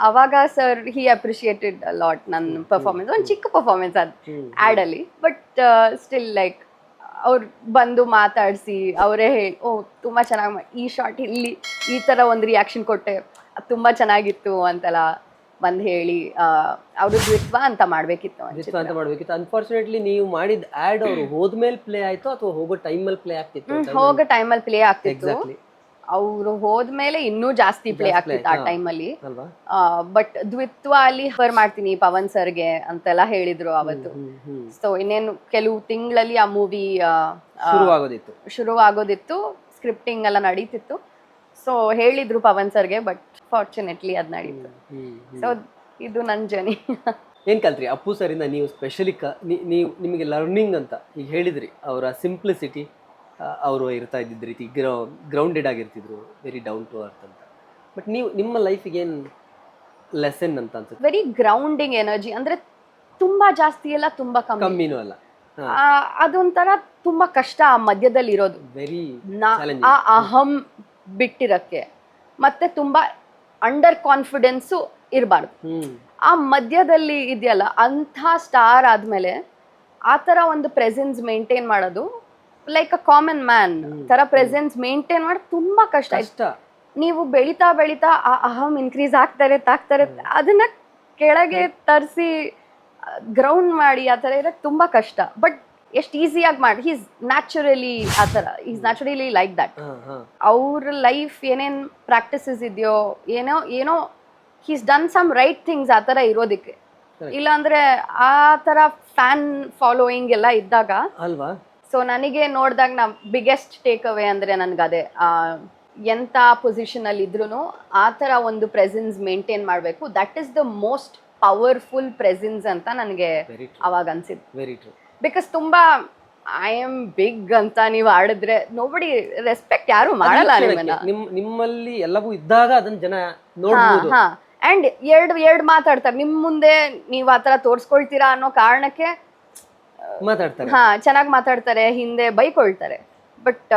ಅವಾಗ ಸರ್ ಹಿ ಅಪ್ರಿಷಿಯೇಟೆಡ್ ಲಾಟ್ ನನ್ನ ಪರ್ಫಾರ್ಮೆನ್ಸ್. ಒಂದು ಚಿಕ್ಕ ಪರ್ಫಾರ್ಮೆನ್ಸ್ ಅದು ಆ್ಯಡಲ್ಲಿ, ಬಟ್ ಸ್ಟಿಲ್ ಲೈಕ್ ಅವ್ರು ಬಂದು ಮಾತಾಡಿಸಿ ಅವರೇ ಹೇಳಿ, ಓ ತುಂಬ ಚೆನ್ನಾಗಿ ಈ ಶಾರ್ಟ್ ಇಲ್ಲಿ ಈ ಥರ ಒಂದು ರಿಯಾಕ್ಷನ್ ಕೊಟ್ಟೆ, ಅದು ತುಂಬ ಚೆನ್ನಾಗಿತ್ತು ಅಂತೆಲ್ಲ ಬಂದು ಹೇಳಿ ಅವರು ದ್ವಿತ್ವ ಅಂತ ಮಾಡಬೇಕಿತ್ತು. ಅನ್ಫಾರ್ಚುನೇಟ್ಲಿ ನೀವು ಮಾಡಿದ ಆ್ಯಡ್ ಅವರು ಹೋದ್ಮೇಲೆ ಪ್ಲೇ ಆಯ್ತು ಅಥವಾ ಹೋಗೋ ಟೈಮಲ್ಲಿ ಪ್ಲೇ ಆಗ್ತಿತ್ತು? ಹೋಗೋ ಟೈಮಲ್ಲಿ ಪ್ಲೇ ಆಗ್ತಿತ್ತು. ಅವರು ಹೋದ್ಮೇಲೆ ಇನ್ನೂ ಜಾಸ್ತಿ ಪ್ಲೇ ಆಗ್ತಿತ್ತು ಆ ಟೈಮಲ್ಲಿ. ಬಟ್ ದ್ವಿತ್ವ ಅಲ್ಲಿ ಫರ್ ಮಾಡ್ತೀನಿ ಪವನ್ ಸರ್ಗೆ ಅಂತೆಲ್ಲ ಹೇಳಿದ್ರು ಅವತ್ತು. ಸೊ ಇನ್ನೇನು ಕೆಲವು ತಿಂಗಳಲ್ಲಿ ಆ ಮೂವಿ ಶುರುವಾಗೋದಿತ್ತು, ಸ್ಕ್ರಿಪ್ಟಿಂಗ್ ಎಲ್ಲ ನಡೀತಿತ್ತು. ಸೊ ಹೇಳಿದ್ರು ಪವನ್ ಸರ್ಗೆ, ಬಟ್ ಫಾರ್ಚುನೇಟ್ಲಿ ಅದು ನಡೀತು. ಸೊ ಇದು ನನ್ನ ಜರ್ನಿ. ಏನು ಕಲ್ತ್ರಿ ಅಪ್ಪು ಸರಿಂದ ನೀವು ಸ್ಪೆಷಲಿ? ನೀವು ನಿಮಗೆ ಲರ್ನಿಂಗ್ ಅಂತ ಈಗ ಹೇಳಿದ್ರಿ, ಅವರ ಸಿಂಪ್ಲಿಸಿಟಿ, ಅವರು ಇರ್ತಾ ಇದ್ದಿದ್ದ ರೀತಿ ಗ್ರೌಂಡೆಡ್ ಆಗಿರ್ತಿದ್ರು, ವೆರಿ ಡೌನ್ ಟು ಅರ್ತ್ ಅಂತ. ಬಟ್ ನೀವು ನಿಮ್ಮ ಲೈಫಿಗೆ ಏನು ಲೆಸನ್ ಅಂತ ಅನ್ಸುತ್ತೆ? Very grounding energy. ಅಂದರೆ ತುಂಬಾ ಜಾಸ್ತಿ ಅಲ್ಲ, ತುಂಬಾ ಕಮ್ಮಿನೂ ಅಲ್ಲ. ಅದೊಂಥರ ತುಂಬಾ ಕಷ್ಟ ಆ ಮಧ್ಯದಲ್ಲಿ ಇರೋದು. ವೆರಿ ಆ ಅಹಂ ಬಿಟ್ಟಿರಕ್ಕೆ, ಮತ್ತೆ ತುಂಬಾ ಅಂಡರ್ ಕಾನ್ಫಿಡೆನ್ಸು ಇರಬಾರ್ದು. ಆ ಮಧ್ಯದಲ್ಲಿ ಇದೆಯಲ್ಲ, ಅಂಥ ಸ್ಟಾರ್ ಆದ್ಮೇಲೆ ಆ ಥರ ಒಂದು ಪ್ರೆಸೆನ್ಸ್ ಮೇಂಟೈನ್ ಮಾಡೋದು, ಲೈಕ್ ಅ ಕಾಮನ್ ಮ್ಯಾನ್ ತರ ಪ್ರೆಸೆನ್ಸ್ ಮೇಂಟೈನ್ ಮಾಡೋದು ತುಂಬಾ ಕಷ್ಟ. ನೀವು ಬೆಳಿತಾ ಬೆಳಿತಾ ಆ ಅಹಂ ಇನ್ಕ್ರೀಸ್ ಆಗ್ತಾರೆ, ಅದನ್ನ ಕೆಳಗೆ ತರಿಸಿ ಗ್ರೌಂಡ್ ಮಾಡಿ ಆ ಥರ ಇರೋದು ತುಂಬಾ ಕಷ್ಟ. ಬಟ್ ಎಷ್ಟು ಈಸಿಯಾಗಿ ಮಾಡಿ, ಹೀಸ್ ನ್ಯಾಚುರಲಿ ಆ ಥರ, ಈಸ್ ನ್ಯಾಚುರಲಿ ಲೈಕ್ ದಟ್. ಅವ್ರ ಲೈಫ್ ಏನೇನು ಪ್ರಾಕ್ಟೀಸಸ್ ಇದೆಯೋ, ಏನೋ he's done some right things ಆ ಥರ ಇರೋದಕ್ಕೆ. ಇಲ್ಲಾಂದ್ರೆ ಆ ಥರ ಫ್ಯಾನ್ ಫಾಲೋಯಿಂಗ್ ಎಲ್ಲ ಇದ್ದಾಗ ಅಲ್ವಾ. ಸೊ ನನಗೆ ನೋಡಿದಾಗ ಬಿಗ್ಗೆಸ್ಟ್ ಟೇಕ್ ಅವೇ ಅಂದರೆ ನನಗದೇ, ಎಂಥ ಪೊಸಿಷನಲ್ಲಿ ಇದ್ರೂ ಆ ಥರ ಒಂದು ಪ್ರೆಸೆನ್ಸ್ ಮೇಂಟೈನ್ ಮಾಡಬೇಕು. That is the most powerful presence ಅಂತ ನನಗೆ ಅವಾಗ ಅನ್ಸಿದ್ದು. Very true. ಬಿಕಾಸ್ ತುಂಬಾ ಐ ಆಮ್ ಬಿಗ್ ಅಂತ ನೀವು ಆಡಿದ್ರೆ ನೋಬಡಿ ರೆಸ್ಪೆಕ್ಟ್ ಯಾರು ಮಾಡಲ್ಲ ನಿಮ್ಮನ್ನ. ನಿಮ್ಮಲ್ಲಿ ಎಲ್ಲವೂ ಇದ್ದಾಗ ಅದನ್ನ ಜನ ನೋಡ್ಬೋದು. ಅಂಡ್ ಎರಡು ಮಾತಾಡ್ತಾರೆ ನಿಮ್ಮ ಮುಂದೆ, ನೀವು ಆ ಥರ ತೋರಿಸ್ಕೊಳ್ತೀರಾ ಅನ್ನೋ ಕಾರಣಕ್ಕೆ ಮಾತಾಡ್ತಾರೆ. ಚೆನ್ನಾಗಿ ಮಾತಾಡ್ತಾರೆ, ಹಿಂದೆ ಬೈಕೊಳ್ತಾರೆ. ಬಟ್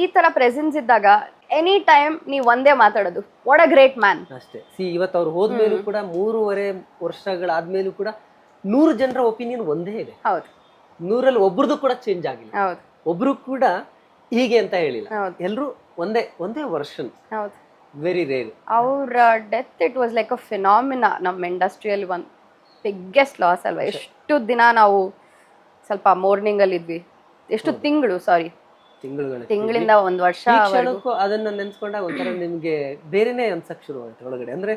ಈ ತರ ಪ್ರೆಸೆನ್ಸ್ ಇದ್ದಾಗ ಎನಿ ಟೈಮ್ ನೀವು ಒಂದೇ ಮಾತಾಡೋದು, ವಾಟ್ ಅ ಗ್ರೇಟ್ ಮ್ಯಾನ್ ಅಷ್ಟೇ. ಇವತ್ತು ಅವ್ರು ಹೋದ್ಮೇಲೂ ಕೂಡ 3.5 ವರ್ಷಗಳಾದ್ಮೇಲೂ ಕೂಡ 100 ಜನರ ಒಪಿನಿಯನ್ ಒಂದೇ ಇದೆ. ಹೌದು. 100ರಲ್ಲಿ ಒಬ್ರದ್ದು ಕೂಡ ಚೇಂಜ್ ಆಗಿಲ್ಲ. ಹೌದು. ಒಬ್ರು ಕೂಡ ಹೀಗೆ ಅಂತ ಹೇಳಿಲ್ಲ. ಎಲ್ರು ಒಂದೇ ವರ್ಷನ್. ಹೌದು. Very rare. ಅವ್ರ death it was like a phenomena. ನಮ್ಮ ಇಂಡಸ್ಟ್ರಿಯಲ್ಲಿ ಒಂದು ಬಿಗ್ಗೆಸ್ಟ್ ಲಾಸ್ ಅಲ್ವಾ. ಎಷ್ಟು ದಿನ ನಾವು ಸ್ವಲ್ಪ ಮಾರ್ನಿಂಗ್ ಅಲ್ಲಿ ಇದ್ವಿ, ಎಷ್ಟು ತಿಂಗಳಿಂದ ಒಂದು ವರ್ಷ. ಅದನ್ನ ನೆನ್ಸ್ಕೊಂಡಾಗ ಒಂಥರ ನಿಮ್ಗೆ ಬೇರೆನೆ ಅನ್ಸಕ್ ಶುರು ಆಯ್ತು ಒಳಗಡೆ. ಅಂದ್ರೆ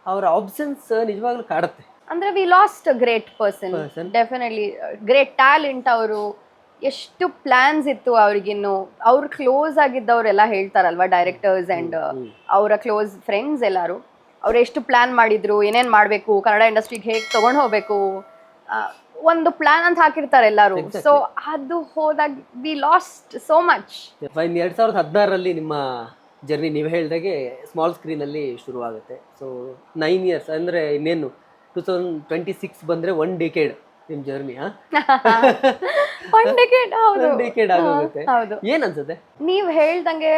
ಅವರ ಆಬ್ಸೆನ್ಸ್ ನಿಜವಾಗ್ಲೂ ಕಾಡುತ್ತೆ. ಅಂದ್ರೆ V last a great person, definitely great talent. ಅವರು ಎಷ್ಟು ಪ್ಲಾನ್ಸ್ ಇತ್ತು ಅವ್ರಿಗಿನ್ನು. ಅವ್ರು ಕ್ಲೋಸ್ ಆಗಿದ್ದವರೆಲ್ಲ ಹೇಳ್ತಾರಲ್ವಾ, ಡೈರೆಕ್ಟರ್ಸ್ ಅಂಡ್ ಅವರ ಕ್ಲೋಸ್ ಫ್ರೆಂಡ್ಸ್ ಎಲ್ಲರೂ, ಅವ್ರು ಎಷ್ಟು ಪ್ಲಾನ್ ಮಾಡಿದ್ರು, ಏನೇನ್ ಮಾಡ್ಬೇಕು, ಕನ್ನಡ ಇಂಡಸ್ಟ್ರಿಗೆ ಹೇಗೆ ತಗೊಂಡು ಹೋಗ್ಬೇಕು, ಒಂದು ಪ್ಲಾನ್ ಅಂತ ಹಾಕಿರ್ತಾರೆ ಎಲ್ಲರೂ. ಸೊ ಅದು ಹೋದಾಗ ವಿ ಲಾಸ್ಟ್ ಸೋ ಮಚ್. 2016ರಲ್ಲಿ ನಿಮ್ಮ ಜರ್ನಿ ನೀವು ಹೇಳ್ದಾಗೆ ಸ್ಮಾಲ್ ಸ್ಕ್ರೀನ್ ಅಲ್ಲಿ ಶುರುವಾಗುತ್ತೆ. ಸೊ 9 years ಅಂದ್ರೆ ಇನ್ನೇನು 2026 ಬಂದ್ರೆ 1 decade ನಿಮ್ ಜರ್ನಿ. ಒನ್ ಡೆಕೇಡ್ ಹೌದು ಡಿಕೆಡ್ ಆಗೋಗುತ್ತೆ. ಹೌದು. ಏನ್ ಅನ್ಸುತ್ತೆ? ನೀವ್ ಹೇಳ್ದಂಗೆ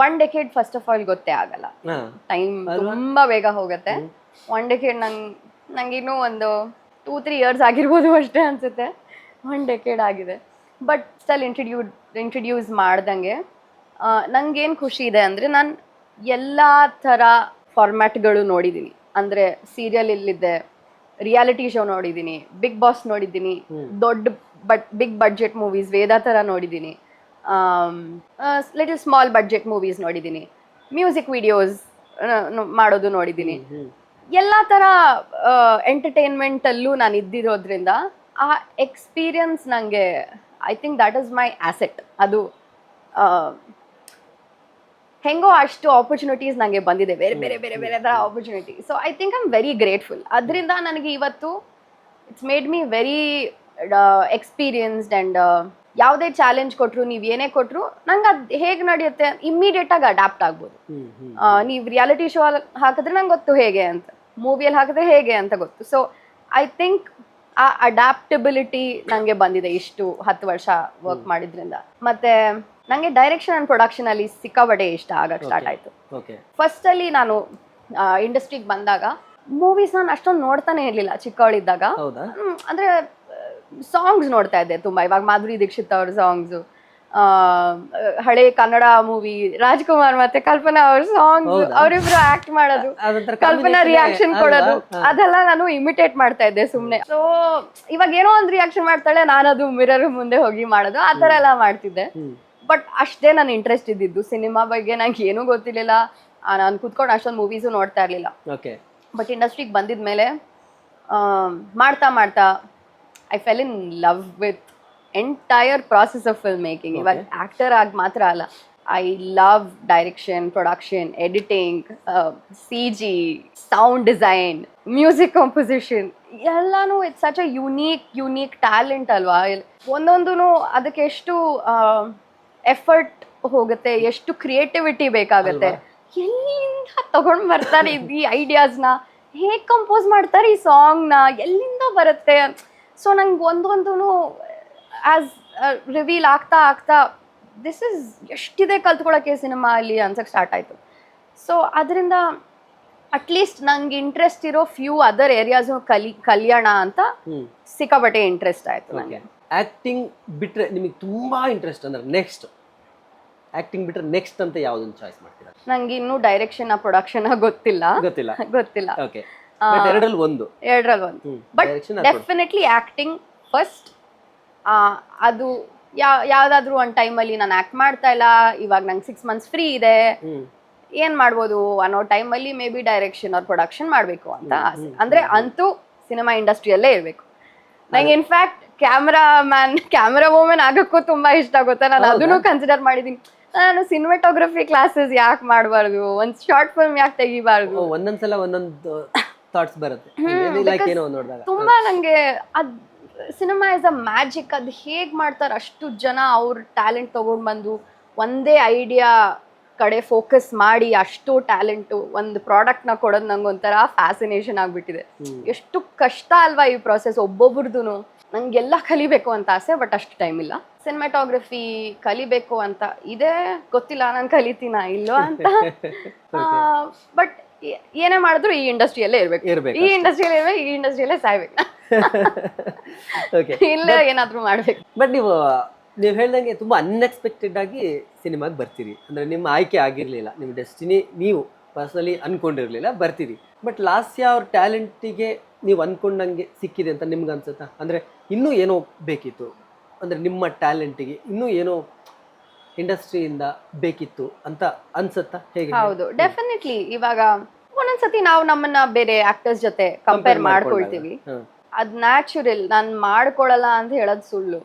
one decade first of all ಗೊತ್ತೇ ಆಗಲ್ಲ, ಹಾ ಟೈಮ್ ತುಂಬಾ ಬೇಗ ಹೋಗುತ್ತೆ. ಒನ್ ಡೆಕೇಡ್ ನಂಗಿನ್ನೂ ಒಂದು 2-3 ಇಯರ್ಸ್ ಆಗಿರ್ಬೋದು ಅಷ್ಟೇ ಅನ್ಸುತ್ತೆ. ಒನ್ ಡೆಕೇಡ್ ಆಗಿದೆ. ಬಟ್ ಸ್ಟಿಲ್ ಇಂಟ್ರಡ್ಯೂಸ್ ಮಾಡ್ದಂಗೆ ನಂಗೇನು ಖುಷಿ ಇದೆ ಅಂದರೆ ನಾನು ಎಲ್ಲ ಥರ ಫಾರ್ಮ್ಯಾಟ್ಗಳು ನೋಡಿದ್ದೀನಿ. ಅಂದರೆ ಸೀರಿಯಲ್ ಇಲ್ಲಿದ್ದೆ, ರಿಯಾಲಿಟಿ ಶೋ ನೋಡಿದ್ದೀನಿ, ಬಿಗ್ ಬಾಸ್ ನೋಡಿದ್ದೀನಿ, ದೊಡ್ಡ ಬಿಗ್ ಬಡ್ಜೆಟ್ ಮೂವೀಸ್ ವೇದ ಥರ ನೋಡಿದ್ದೀನಿ, ಲಿಟಲ್ ಸ್ಮಾಲ್ ಬಡ್ಜೆಟ್ ಮೂವೀಸ್ ನೋಡಿದ್ದೀನಿ, ಮ್ಯೂಸಿಕ್ ವಿಡಿಯೋಸ್ ಮಾಡೋದು ನೋಡಿದ್ದೀನಿ. ಎಲ್ಲ ಥರ ಎಂಟರ್ಟೈನ್ಮೆಂಟಲ್ಲೂ ನಾನು ಇದ್ದಿರೋದ್ರಿಂದ ಆ ಎಕ್ಸ್ಪೀರಿಯನ್ಸ್ ನನಗೆ I think that is my asset. ಅದು ಹೆಂಗೋ ಅಷ್ಟು ಆಪರ್ಚುನಿಟೀಸ್ ನನಗೆ ಬಂದಿದೆ, ಬೇರೆ ಬೇರೆ ಬೇರೆ ಬೇರೆ ಥರ opportunity. So I think I am very grateful. ಅದರಿಂದ ನನಗೆ ಇವತ್ತು it's made me very experienced. And ಯಾವುದೇ ಚಾಲೆಂಜ್ ಕೊಟ್ಟರು, ನೀವು ಏನೇ ಕೊಟ್ಟರು, ನಂಗೆ ಅದು ಹೇಗೆ ನಡೆಯುತ್ತೆ ಇಮ್ಮಿಡಿಯೇಟಾಗಿ ಅಡ್ಯಾಪ್ಟ್ ಆಗ್ಬೋದು. ನೀವು ರಿಯಾಲಿಟಿ ಶೋ ಹಾಕಿದ್ರೆ ನಂಗೆ ಗೊತ್ತು ಹೇಗೆ ಅಂತ, ಮೂವಿಯಲ್ಲಿ ಹಾಕಿದ್ರೆ ಹೇಗೆ ಅಂತ ಗೊತ್ತು. ಸೊ ಐ ಥಿಂಕ್ ಆ ಅಡ್ಯಾಪ್ಟಬಿಲಿಟಿ ನನಗೆ ಬಂದಿದೆ ಇಷ್ಟು 10 ವರ್ಷ ವರ್ಕ್ ಮಾಡಿದ್ರಿಂದ. ಮತ್ತೆ ನನಗೆ ಡೈರೆಕ್ಷನ್ ಆ್ಯಂಡ್ ಪ್ರೊಡಕ್ಷನ್ ಅಲ್ಲಿ ಸಿಕ್ಕಾಪಟ್ಟೆ ಇಷ್ಟ ಆಗಕ್ಕೆ ಸ್ಟಾರ್ಟ್ ಆಯಿತು. ಫಸ್ಟ್ ಅಲ್ಲಿ ನಾನು ಇಂಡಸ್ಟ್ರಿಗೆ ಬಂದಾಗ ಮೂವೀಸ್ ನಾನು ಅಷ್ಟೊಂದು ನೋಡ್ತಾನೆ ಇರಲಿಲ್ಲ ಚಿಕ್ಕವಳಿದ್ದಾಗ. ಅಂದರೆ ಸಾಂಗ್ಸ್ ನೋಡ್ತಾ ಇದ್ದೆ ತುಂಬ. ಇವಾಗ ಮಾಧುರಿ ದೀಕ್ಷಿತ್ ಅವ್ರ ಸಾಂಗ್ಸು, ಹಳೆ ಕನ್ನಡ ಮೂವಿ ರಾಜ್ಕುಮಾರ್ ಮತ್ತೆ ಕಲ್ಪನಾ ಅವ್ರ ಸಾಂಗ್ಸ್, ಅವರಿಬ್ರು ಆಕ್ಟ್ ಮಾಡೋದು, ಕಲ್ಪನಾ ರಿಯಾಕ್ಷನ್ ಕೊಡೋದು, ಅದೆಲ್ಲ ನಾನು ಇಮಿಟೇಟ್ ಮಾಡ್ತಾ ಇದ್ದೆ ಸುಮ್ಮನೆ. ಸೊ ಇವಾಗ ಏನೋ ಒಂದು ರಿಯಾಕ್ಷನ್ ಮಾಡ್ತಾಳೆ, ನಾನು ಅದು ಮಿರರ್ ಮುಂದೆ ಹೋಗಿ ಮಾಡೋದು, ಆ ಥರ ಎಲ್ಲ ಮಾಡ್ತಿದ್ದೆ. ಬಟ್ ಅಷ್ಟೇ ನಾನು ಇಂಟ್ರೆಸ್ಟ್ ಇದ್ದಿದ್ದು. ಸಿನಿಮಾ ಬಗ್ಗೆ ನಂಗೆ ಏನೂ ಗೊತ್ತಿರಲಿಲ್ಲ, ನಾನು ಕೂತ್ಕೊಂಡು ಅಷ್ಟೊಂದು ಮೂವೀಸು ನೋಡ್ತಾ ಇರಲಿಲ್ಲ. ಬಟ್ ಇಂಡಸ್ಟ್ರಿಗೆ ಬಂದಿದ್ಮೇಲೆ ಮಾಡ್ತಾ ಮಾಡ್ತಾ I fell in love with entire process of film making. ಇವಾಗ ಆ್ಯಕ್ಟರ್ ಆಗಿ ಮಾತ್ರ ಅಲ್ಲ, I love direction, production, editing, CG, sound design, music composition ಎಲ್ಲಾನು. It's such a unique talent ಅಲ್ವಾ. ಒಂದೊಂದು ಅದಕ್ಕೆ ಎಷ್ಟು ಎಫರ್ಟ್ ಹೋಗುತ್ತೆ, ಎಷ್ಟು ಕ್ರಿಯೇಟಿವಿಟಿ ಬೇಕಾಗುತ್ತೆ, ಎಲ್ಲಿಂದ ತಗೊಂಡು ಬರ್ತಾರೆ ಈ ಐಡಿಯಾಸ್ನ, ಹೇಗೆ ಕಂಪೋಸ್ ಮಾಡ್ತಾರೆ ಈ ಸಾಂಗ್ನ, ಎಲ್ಲಿಂದ ಬರುತ್ತೆ. ಸೊ ನಂಗೆ ಒಂದೊಂದು ಆ್ಯಸ್ ರಿವೀಲ್ ಆಗ್ತಾ ಆಗ್ತಾ ದಿಸ್ ಇಸ್ ಎಷ್ಟಿದೆ ಕಲ್ತ್ಕೊಳ್ಳೋಕ್ಕೆ ಸಿನಿಮಾ ಅಲ್ಲಿ ಅನ್ಸಕ್ಕೆ ಸ್ಟಾರ್ಟ್ ಆಯಿತು. ಸೊ ಅದರಿಂದ ಅಟ್ಲೀಸ್ಟ್ ನಂಗೆ ಇಂಟ್ರೆಸ್ಟ್ ಇರೋ ಫ್ಯೂ ಅದರ್ ಏರಿಯಾಸು ಕಲಿಯೋಣ ಅಂತ ಸಿಕ್ಕಾಪಟ್ಟೆ ಇಂಟ್ರೆಸ್ಟ್ ಆಯಿತು ನನಗೆ. ಆ್ಯಕ್ಟಿಂಗ್ ಬಿಟ್ಟರೆ ನಿಮಗೆ ತುಂಬ ಇಂಟ್ರೆಸ್ಟ್ ಅಂದ್ರೆ ನೆಕ್ಸ್ಟ್ ಆ್ಯಕ್ಟಿಂಗ್ ಬಿಟ್ಟರೆ ನೆಕ್ಸ್ಟ್ ಅಂತ ಯಾವುದನ್ನು ಚಾಯ್ಸ್ ಮಾಡ್ತೀರಾ? ನಂಗೆ ಇನ್ನೂ ಡೈರೆಕ್ಷನ್ ಪ್ರೊಡಕ್ಷನ್ ಗೊತ್ತಿಲ್ಲ. ಓಕೆ, ಎರಡರಲ್ಲಿ ಒಂದು. But definitely acting first. ಅದು ಯಾವುದಾದ್ರೂ ಒಂದು ಟೈಮಲ್ಲಿ ನಾನು ಆ್ಯಕ್ಟ್ ಮಾಡ್ತಾ ಇಲ್ಲ, ಇವಾಗ ನಂಗೆ 6 months ಫ್ರೀ ಇದೆ, ಏನು ಮಾಡ್ಬೋದು ಅನ್ನೋ ಟೈಮಲ್ಲಿ maybe direction or production ಮಾಡಬೇಕು ಅಂತ ಆಸೆ. ಅಂದರೆ ಅಂತೂ ಸಿನಿಮಾ ಇಂಡಸ್ಟ್ರಿಯಲ್ಲೇ ಇರಬೇಕು. ನಂಗೆ ಇನ್ಫ್ಯಾಕ್ಟ್ ಕ್ಯಾಮ್ರಾ ವುಮೆನ್ ಆಗೋಕ್ಕೂ ತುಂಬ ಇಷ್ಟ ಆಗುತ್ತೆ. ನಾನು ಅದನ್ನು ಕನ್ಸಿಡರ್ ಮಾಡಿದ್ದೀನಿ. ನಾನು ಸಿನಿಮಾಟೋಗ್ರಫಿ ಕ್ಲಾಸಸ್ ಯಾಕೆ ಮಾಡಬಾರ್ದು, ಒಂದು ಶಾರ್ಟ್ ಫಿಲ್ಮ್ ಯಾಕೆ ತೆಗಿಬಾರ್ದು. ಒಂದೊಂದ್ಸಲ ಒಂದೊಂದು ಥಾಟ್ಸ್ ಬರುತ್ತೆ ತುಂಬ. ನನಗೆ ಅದು ಸಿನಿಮಾ ಇಸ್ ಅ ಮ್ಯಾಜಿಕ್. ಅದು ಹೇಗೆ ಮಾಡ್ತಾರೆ, ಅಷ್ಟು ಜನ ಅವ್ರ ಟ್ಯಾಲೆಂಟ್ ತೊಗೊಂಡು ಬಂದು ಒಂದೇ ಐಡಿಯಾ ಕಡೆ ಫೋಕಸ್ ಮಾಡಿ ಅಷ್ಟು ಟ್ಯಾಲೆಂಟು ಒಂದು ಪ್ರಾಡಕ್ಟ್ನ ಕೊಡೋದು ನಂಗೆ ಒಂಥರ ಫ್ಯಾಸಿನೇಷನ್ ಆಗಿಬಿಟ್ಟಿದೆ. ಎಷ್ಟು ಕಷ್ಟ ಅಲ್ವಾ ಈ ಪ್ರಾಸೆಸ್ ಒಬ್ಬೊಬ್ರದ್ದು. ನಂಗೆಲ್ಲ ಕಲಿಬೇಕು ಅಂತ ಆಸೆ, ಬಟ್ ಅಷ್ಟು ಟೈಮ್ ಇಲ್ಲ. ಸಿನಿಮಾಟೋಗ್ರಫಿ ಕಲಿಬೇಕು ಅಂತ ಇದೆ, ಗೊತ್ತಿಲ್ಲ ನಾನು ಕಲಿತೀನ ಇಲ್ಲೋ ಅಂತ. ಬಟ್ ಏನೇ ಮಾಡಿದ್ರು ಈ ಇಂಡಸ್ಟ್ರಿಯಲ್ಲೇ ಇರ್ಬೇಕು, ಈ ಇಂಡಸ್ಟ್ರಿಯಲ್ಲೇ ಸಾಯ್ಬೇಕು, ಇಲ್ಲ ಏನಾದರೂ ಮಾಡ್ಬೇಕು. ಬಟ್ ನೀವು ಹೇಳ್ದಂಗೆ ತುಂಬ ಅನ್ಎಕ್ಸ್ಪೆಕ್ಟೆಡ್ ಆಗಿ ಸಿನಿಮಾಗೆ ಬರ್ತೀರಿ. ಅಂದರೆ ನಿಮ್ಮ ಆಯ್ಕೆ ಆಗಿರಲಿಲ್ಲ, ನಿಮ್ಮ ಡೆಸ್ಟಿನಿ ನೀವು ಪರ್ಸ್ನಲಿ ಅಂದ್ಕೊಂಡಿರಲಿಲ್ಲ, ಬರ್ತೀರಿ. ಬಟ್ ಲಾಸ್ಯ ಅವ್ರ ಟ್ಯಾಲೆಂಟಿಗೆ ನೀವು ಅಂದ್ಕೊಂಡಂಗೆ ಸಿಕ್ಕಿದೆ ಅಂತ ನಿಮ್ಗೆ ಅನ್ಸುತ್ತಾ? ಅಂದರೆ ಇನ್ನೂ ಏನೋ ಬೇಕಿತ್ತು, ಅಂದರೆ ನಿಮ್ಮ ಟ್ಯಾಲೆಂಟಿಗೆ ಇನ್ನೂ ಏನೋ ಇಂಡಸ್ಟ್ರಿಯಿಂದ ಬೇಕಿತ್ತು ಅಂತ ಅನ್ಸುತ್ತಾ? ಹೇಗೆ? ಹೌದು, ಡೆಫಿನೆಟ್ಲಿ. ಇವಾಗ ಒಂದೊಂದ್ಸತಿ ನಾವು ನಮ್ಮನ್ನ ಬೇರೆ ಆಕ್ಟರ್ಸ್ ಜೊತೆ ಕಂಪೇರ್ ಮಾಡ್ಕೊಳ್ತೀವಿ. ಅದ್ ನ್ಯಾಚುರಲ್. ನಾನು ಮಾಡ್ಕೊಳಲ್ಲ ಅಂತ ಹೇಳೋದು ಸುಳ್ಳು,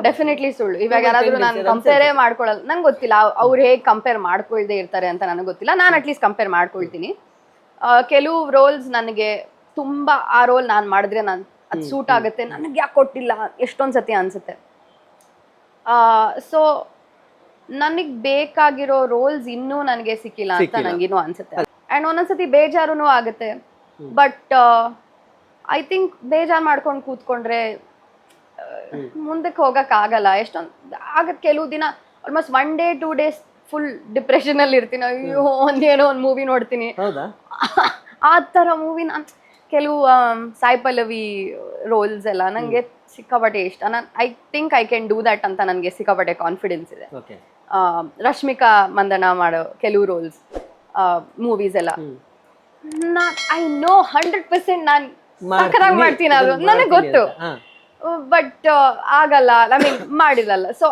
ಡೆಫಿನೆಟ್ಲಿ ಸುಳ್ಳು. ಇವಾಗ ಯಾರಾದ್ರೂ ನಾನು ಕಂಪೇರೇ ಮಾಡ್ಕೊಳಲ್ಲ, ನಂಗೆ ಗೊತ್ತಿಲ್ಲ ಅವ್ರು ಹೇಗೆ ಕಂಪೇರ್ ಮಾಡ್ಕೊಳ್ದೇ ಇರ್ತಾರೆ ಅಂತ ನನಗೆ ಗೊತ್ತಿಲ್ಲ. ನಾನು ಅಟ್ಲೀಸ್ಟ್ ಕಂಪೇರ್ ಮಾಡ್ಕೊಳ್ತೀನಿ. ಕೆಲವು ರೋಲ್ಸ್ ನನಗೆ ತುಂಬಾ ಆ ರೋಲ್ ನಾನು ಮಾಡಿದ್ರೆ ನಾನು ಅದು ಸೂಟ್ ಆಗುತ್ತೆ, ನನಗೆ ಯಾಕೆ ಕೊಟ್ಟಿಲ್ಲ ಎಷ್ಟೊಂದು ಸತಿ ಅನ್ಸುತ್ತೆ. ಸೊ ನನಗೆ ಬೇಕಾಗಿರೋ ರೋಲ್ಸ್ ಇನ್ನೂ ನನಗೆ ಸಿಕ್ಕಿಲ್ಲ ಅಂತ ನನಗಿನ್ನೂ ಅನ್ಸುತ್ತೆ. ಆ್ಯಂಡ್ ಒಂದೊಂದ್ಸತಿ ಬೇಜಾರೂ ಆಗುತ್ತೆ. ಬಟ್ ಐ ಥಿಂಕ್ ಬೇಜಾರು ಮಾಡ್ಕೊಂಡು ಕೂತ್ಕೊಂಡ್ರೆ ಮುಂದಕ್ಕೆ ಹೋಗಕ್ ಆಗಲ್ಲ. ಎಷ್ಟೊಂದು ಆಗತ್ ಕೆಲವು ದಿನ almost 1 day 2 days full depression ಅಲ್ಲಿ ಇರ್ತೀನಿ. ಅಯ್ಯೋ ಒಂದೇನೋ ಒಂದು ಮೂವಿ ನೋಡ್ತೀನಿ. ಹೌದಾ? ಆ ತರ ಮೂವಿ ಕೆಲವು ಸಾಯಿ ಪಲ್ಲವಿ ರೋಲ್ಸ್ ಎಲ್ಲ ನಂಗೆ ಸಿಕ್ಕಾಪಟ್ಟೆ ಇಷ್ಟ. I think I can do that ಅಂತ ನನಗೆ ಸಿಕ್ಕಾಪಟ್ಟೆ ಕಾನ್ಫಿಡೆನ್ಸ್ ಇದೆ. ರಶ್ಮಿಕಾ ಮಂದಣ್ಣ ಮಾಡೋ ಕೆಲವು ರೋಲ್ಸ್ ಮೂವೀಸ್ ಎಲ್ಲ ಐ ನೋ 100% ನಾನು ಸಖತ್ತಾಗಿ ಮಾಡ್ತೀನಿ, ಅದು ನನಗೆ ಗೊತ್ತು. ಬಟ್ ಆಗಲ್ಲ, ಐ ಮೀನ್ ಮಾಡಿರಲ್ಲ. ಸೊ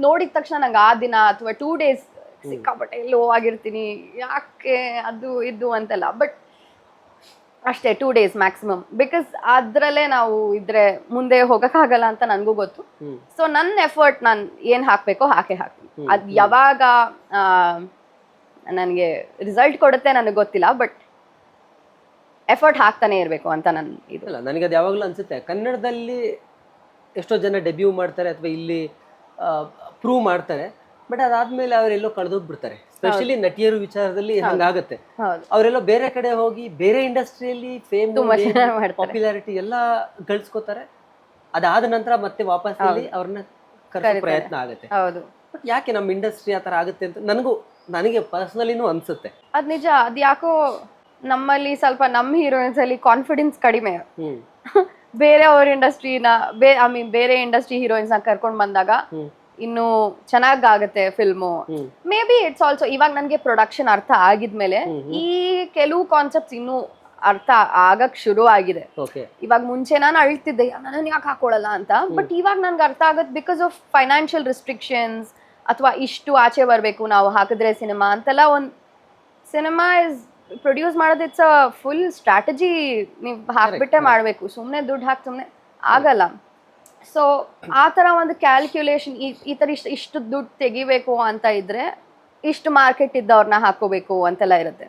ನೋಡಿದ ತಕ್ಷಣ ನಂಗೆ ಆ ದಿನ ಅಥವಾ 2 days ಸಿಕ್ಕಾಪಟ್ಟೆ ಲೋ ಆಗಿರ್ತೀನಿ, ಯಾಕೆ ಅದು ಇದು ಅಂತೆಲ್ಲ. ಬಟ್ ಅಷ್ಟೇ 2 days ಮ್ಯಾಕ್ಸಿಮಮ್, ಬಿಕಾಸ್ ಅದ್ರಲ್ಲೇ ನಾವು ಇದ್ರೆ ಮುಂದೆ ಹೋಗಕ್ಕಾಗಲ್ಲ ಅಂತ ನನಗೂ ಗೊತ್ತು. ಸೊ ನನ್ನ ಎಫರ್ಟ್ ನಾನು ಏನು ಹಾಕಬೇಕೋ ಹಾಕೇ ಹಾಕ್ತೀನಿ. ಅದು ಯಾವಾಗ ನನಗೆ ರಿಸಲ್ಟ್ ಕೊಡುತ್ತೆ ನನಗೆ ಗೊತ್ತಿಲ್ಲ, ಬಟ್ ಎಫರ್ಟ್ ಹಾಕ್ತಾನೆ ಇರಬೇಕು ಅಂತ ನನ್ನ ಇದು. ನನಗೆ ಅದು ಯಾವಾಗಲೂ ಅನ್ಸುತ್ತೆ, ಕನ್ನಡದಲ್ಲಿ ಎಷ್ಟೋ ಜನ ಡೆಬ್ಯೂ ಮಾಡ್ತಾರೆ ಅಥವಾ ಇಲ್ಲಿ ಪ್ರೂವ್ ಮಾಡ್ತಾರೆ, ಬಟ್ ಅದಾದ್ಮೇಲೆ ಅವರೆಲ್ಲೋ ಕಳೆದೋಗ್ಬಿಡ್ತಾರೆ. ಸ್ಪೆಷಲಿ ನಟಿಯರು ವಿಚಾರದಲ್ಲಿ ಹಂಗಾಗತ್ತೆ. ಅವರೆಲ್ಲೋ ಬೇರೆ ಕಡೆ ಹೋಗಿ ಬೇರೆ ಇಂಡಸ್ಟ್ರಿಯಲ್ಲಿ ಫೇಮ್, ಪಾಪ್ಯುಲಾರಿಟಿ ಎಲ್ಲ ಗಳಿಸ್ಕೋತಾರೆ. ಅದಾದ ನಂತರ ಮತ್ತೆ ವಾಪಸ್ ಇಲ್ಲಿ ಅವ್ರನ್ನ ಕರೆಸೋ ಪ್ರಯತ್ನ ಆಗುತ್ತೆ. ಬಟ್ ಯಾಕೆ ನಮ್ಮ ಇಂಡಸ್ಟ್ರಿ ಆ ಥರ ಆಗುತ್ತೆ ಅಂತ ನನಗೆ ಪರ್ಸನಲಿನೂ ಅನ್ಸುತ್ತೆ. ಅದ್ ನಿಜ. ಅದ್ ಯಾಕೋ ನಮ್ಮಲ್ಲಿ ಸ್ವಲ್ಪ ನಮ್ಮ ಹೀರೋಯಿನ್ಸ್ ಅಲ್ಲಿ ಕಾನ್ಫಿಡೆನ್ಸ್ ಕಡಿಮೆ. ಬೇರೆ ಅವ್ರ ಇಂಡಸ್ಟ್ರಿನ ಬೇರೆ ಇಂಡಸ್ಟ್ರಿ ಹೀರೋಯಿನ್ಸ್ ನ ಕರ್ಕೊಂಡ್ ಬಂದಾಗ ಇನ್ನು ಚೆನ್ನಾಗಾಗತ್ತೆ film. May be it's also ಇವಾಗ ನನ್ಗೆ ಪ್ರೊಡಕ್ಷನ್ ಅರ್ಥ ಆಗಿದ್ಮೇಲೆ ಈ ಕೆಲವು ಕಾನ್ಸೆಪ್ಟ್ಸ್ ಇನ್ನು ಅರ್ಥ ಆಗಕ್ ಶುರು ಆಗಿದೆ. ಇವಾಗ ಮುಂಚೆ ನಾನು ಅಳ್ತಿದ್ದೆ ನಾನು ಯಾಕೆ ಹಾಕೊಳಲ್ಲ ಅಂತ, ಬಟ್ ಇವಾಗ ನನ್ಗೆ ಅರ್ಥ ಆಗತ್ತೆ ಬಿಕಾಸ್ ಆಫ್ ಫೈನಾನ್ಷಿಯಲ್ ರಿಸ್ಟ್ರಿಕ್ಷನ್ಸ್ ಅಥವಾ ಇಷ್ಟು ಆಚೆ ಬರ್ಬೇಕು ನಾವು ಹಾಕಿದ್ರೆ ಸಿನಿಮಾ ಅಂತೆಲ್ಲ. ಒಂದು ಸಿನಿಮಾ ಇಸ್ ಪ್ರೊಡ್ಯೂಸ್ ಮಾಡೋದು ಇಟ್ಸ್ ಅ ಫುಲ್ ಸ್ಟ್ರಾಟಜಿ. ನೀವು ಹಾಕ್ಬಿಟ್ಟೆ ಮಾಡ್ಬೇಕು, ಸುಮ್ನೆ ದುಡ್ಡು ಹಾಕಿ ಸುಮ್ನೆ ಆಗಲ್ಲ. ಸೊ ಆ ತರ ಒಂದು ಕ್ಯಾಲ್ಕ್ಯುಲೇಷನ್, ಈ ತರ ಇಷ್ಟು ದುಡ್ಡು ತೆಗಿಬೇಕು ಅಂತ ಇದ್ರೆ ಇಷ್ಟು ಮಾರ್ಕೆಟ್ ಇದ್ದವ್ರನ್ನ ಹಾಕೋಬೇಕು ಅಂತೆಲ್ಲ ಇರುತ್ತೆ.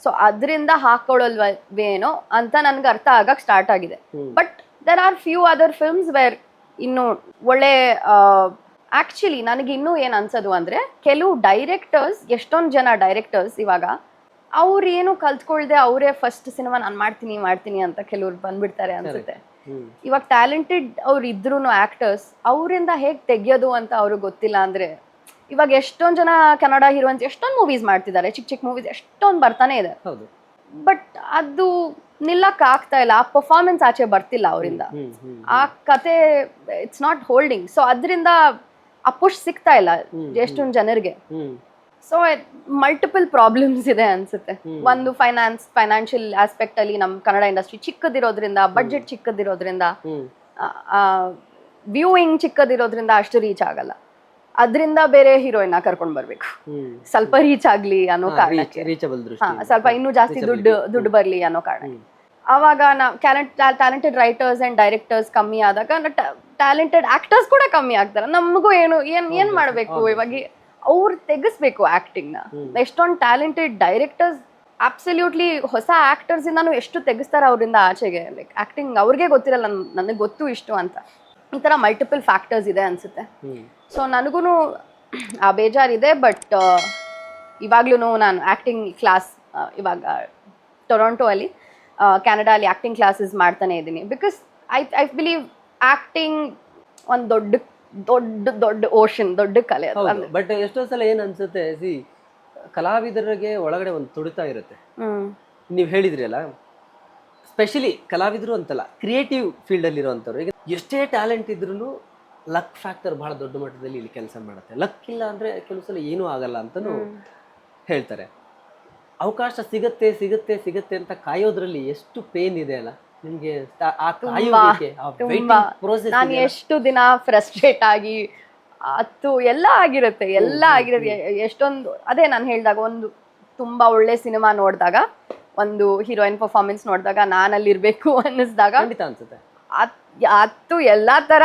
ಸೊ ಅದರಿಂದ ಹಾಕೊಳ್ಳಲ್ವೇನೋ ಅಂತ ನನ್ಗೆ ಅರ್ಥ ಆಗಕ್ ಸ್ಟಾರ್ಟ್ ಆಗಿದೆ. But there are few other films where ಇನ್ನು ಒಳ್ಳೆ ಆಕ್ಚುಲಿ ನನಗೆ ಇನ್ನೂ ಏನ್ ಅನ್ಸೋದು ಅಂದ್ರೆ, ಕೆಲವು ಡೈರೆಕ್ಟರ್ಸ್, ಎಷ್ಟೊಂದು ಜನ ಡೈರೆಕ್ಟರ್ಸ್ ಇವಾಗ ಅವ್ರು ಏನು ಕಲ್ತ್ಕೊಳ್ದೆ ಅವರೇ ಫಸ್ಟ್ ಸಿನಿಮಾ ನಾನು ಮಾಡ್ತೀನಿ ಅಂತ ಕೆಲವ್ರು ಬಂದ್ಬಿಡ್ತಾರೆ ಅನ್ಸುತ್ತೆ. ಇವಾಗ ಟ್ಯಾಲೆಂಟೆಡ್ ಅವ್ರು ಇದ್ರು ಆಕ್ಟರ್ಸ್, ಅವರಿಂದ ಹೇಗ್ ತೆಗಿಯೋದು ಅಂತ ಅವ್ರಿಗೆ ಗೊತ್ತಿಲ್ಲ. ಅಂದ್ರೆ ಇವಾಗ ಎಷ್ಟೊಂದ್ ಜನ ಕನ್ನಡ ಹೀರೋಯಿನ್ಸ್ ಎಷ್ಟೊಂದು ಮೂವೀಸ್ ಮಾಡ್ತಿದ್ದಾರೆ, ಚಿಕ್ಕ ಮೂವೀಸ್ ಎಷ್ಟೊಂದು ಬರ್ತಾನೆ ಇದೆ. ಬಟ್ ಅದು ನಿಲ್ಲಕ್ ಆಗ್ತಾ ಇಲ್ಲ, ಆ ಪರ್ಫಾರ್ಮೆನ್ಸ್ ಆಚೆ ಬರ್ತಿಲ್ಲ ಅವರಿಂದ, ಆ ಕತೆ ಇಟ್ಸ್ ನಾಟ್ ಹೋಲ್ಡಿಂಗ್. ಸೊ ಅದರಿಂದ ಆ ಪುಷ್ ಸಿಗ್ತಾ ಇಲ್ಲ ಎಷ್ಟೊಂದು ಜನರಿಗೆ. ಸೊ ಮಲ್ಟಿಪಲ್ ಪ್ರಾಬ್ಲಮ್ಸ್ ಇದೆ ಅನ್ಸುತ್ತೆ. ಒಂದು ಫೈನಾನ್ಷಿಯಲ್ ಆಸ್ಪೆಕ್ಟ್ ಅಲ್ಲಿ ನಮ್ ಕನ್ನಡ ಇಂಡಸ್ಟ್ರಿ ಚಿಕ್ಕದಿರೋದ್ರಿಂದ, ಬಡ್ಜೆಟ್ ಚಿಕ್ಕದಿರೋದ್ರಿಂದ, ವ್ಯೂಯಿಂಗ್ ಚಿಕ್ಕದಿರೋದ್ರಿಂದ ಅಷ್ಟು ರೀಚ್ ಆಗಲ್ಲ. ಅದರಿಂದ ಬೇರೆ ಹೀರೋಯಿನ್ ಕರ್ಕೊಂಡ್ ಬರ್ಬೇಕು, ಸ್ವಲ್ಪ ರೀಚ್ ಆಗ್ಲಿ ಅನ್ನೋ ಕಾರಣಕ್ಕೆ, ಸ್ವಲ್ಪ ಇನ್ನೂ ಜಾಸ್ತಿ ದುಡ್ಡು ಬರ್ಲಿ ಅನ್ನೋ ಕಾರಣ. ಅವಾಗ ಟ್ಯಾಲೆಂಟೆಡ್ ರೈಟರ್ಸ್ ಅಂಡ್ ಡೈರೆಕ್ಟರ್ಸ್ ಕಮ್ಮಿ ಆದಾಗ ಟ್ಯಾಲೆಂಟೆಡ್ ಆಕ್ಟರ್ಸ್ ಕೂಡ ಕಮ್ಮಿ ಆಗ್ತಾರೆ. ನಮಗೂ ಏನ್ ಮಾಡ್ಬೇಕು ಇವಾಗ, ಅವ್ರು ತೆಗಿಸ್ಬೇಕು ಆಕ್ಟಿಂಗ್ ನ. ಎಷ್ಟೊಂದು ಟ್ಯಾಲೆಂಟೆಡ್ ಡೈರೆಕ್ಟರ್ಸ್ ಅಬ್ಸಲ್ಯೂಟ್ಲಿ ಹೊಸ ಆಕ್ಟರ್ಸ್ ಇಂದಾನು ಎಷ್ಟು ತೆಗಿಸ್ತಾರೆ ಅವರಿಂದ ಆಚೆಗೆ. ಲೈಕ್ ಆಕ್ಟಿಂಗ್ ಅವ್ರಿಗೆ ಗೊತ್ತಿರಲ್ಲ, ನನಗೆ ಗೊತ್ತು ಇಷ್ಟು ಅಂತ. ಈ ತರ ಮಲ್ಟಿಪಲ್ ಫ್ಯಾಕ್ಟರ್ಸ್ ಇದೆ ಅನ್ಸುತ್ತೆ. ಸೊ ನನಗೂ ಆ ಬೇಜಾರಿದೆ. ಬಟ್ ಇವಾಗ್ಲೂ ನಾನು ಆಕ್ಟಿಂಗ್ ಕ್ಲಾಸ್ ಇವಾಗ ಟೊರೊಂಟೊ ಅಲ್ಲಿ ಕೆನಡಾ ಅಲ್ಲಿ ಆಕ್ಟಿಂಗ್ ಕ್ಲಾಸಸ್ ಮಾಡ್ತಾನೆ ಇದ್ದೀನಿ. ಬಿಕಾಸ್ ಐ ಬಿಲೀವ್ ಆಕ್ಟಿಂಗ್ ಒಂದು ದೊಡ್ಡ ಓಷನ್, ದೊಡ್ಡ ಕಲೆ. ಬಟ್ ಎಷ್ಟೋ ಸಲ ಏನ್ ಅನ್ಸುತ್ತೆ, ಕಲಾವಿದರಿಗೆ ಒಳಗಡೆ ಒಂದು ತುಡಿತಾ ಇರುತ್ತೆ. ನೀವ್ ಹೇಳಿದ್ರಿ ಅಲ್ಲ, ಸ್ಪೆಷಲಿ ಕಲಾವಿದರು ಅಂತಲ್ಲ, ಕ್ರಿಯೇಟಿವ್ ಫೀಲ್ಡ್ ಅಲ್ಲಿ ಇರುವಂತವ್ರು, ಈಗ ಎಷ್ಟೇ ಟ್ಯಾಲೆಂಟ್ ಇದ್ರೂ ಲಕ್ ಫ್ಯಾಕ್ಟರ್ ಬಹಳ ದೊಡ್ಡ ಮಟ್ಟದಲ್ಲಿ ಇಲ್ಲಿ ಕೆಲಸ ಮಾಡುತ್ತೆ. ಲಕ್ ಇಲ್ಲ ಅಂದ್ರೆ ಕೆಲವು ಸಲ ಏನೂ ಆಗಲ್ಲ ಅಂತಾನು ಹೇಳ್ತಾರೆ. ಅವಕಾಶ ಸಿಗತ್ತೆ ಅಂತ ಕಾಯೋದ್ರಲ್ಲಿ ಎಷ್ಟು ಪೇನ್ ಇದೆ ಅಲ್ಲ ನಿಮ್ಗೆ. ನಾನು ಎಷ್ಟು ದಿನ ಫ್ರಸ್ಟ್ರೇಟ್ ಆಗಿ ಎಲ್ಲ ಆಗಿರುತ್ತೆ. ಎಷ್ಟೊಂದು ಅದೇ ನಾನು ಹೇಳಿದಾಗ, ಒಂದು ತುಂಬಾ ಒಳ್ಳೆ ಸಿನಿಮಾ ನೋಡಿದಾಗ, ಒಂದು ಹೀರೋಯಿನ್ ಪರ್ಫಾರ್ಮೆನ್ಸ್ ನೋಡಿದಾಗ ನಾನಲ್ಲಿರ್ಬೇಕು ಅನ್ನಿಸ್ದಾಗ ಅನ್ಸುತ್ತೆ. ಅತ್ತು ಎಲ್ಲಾ ತರ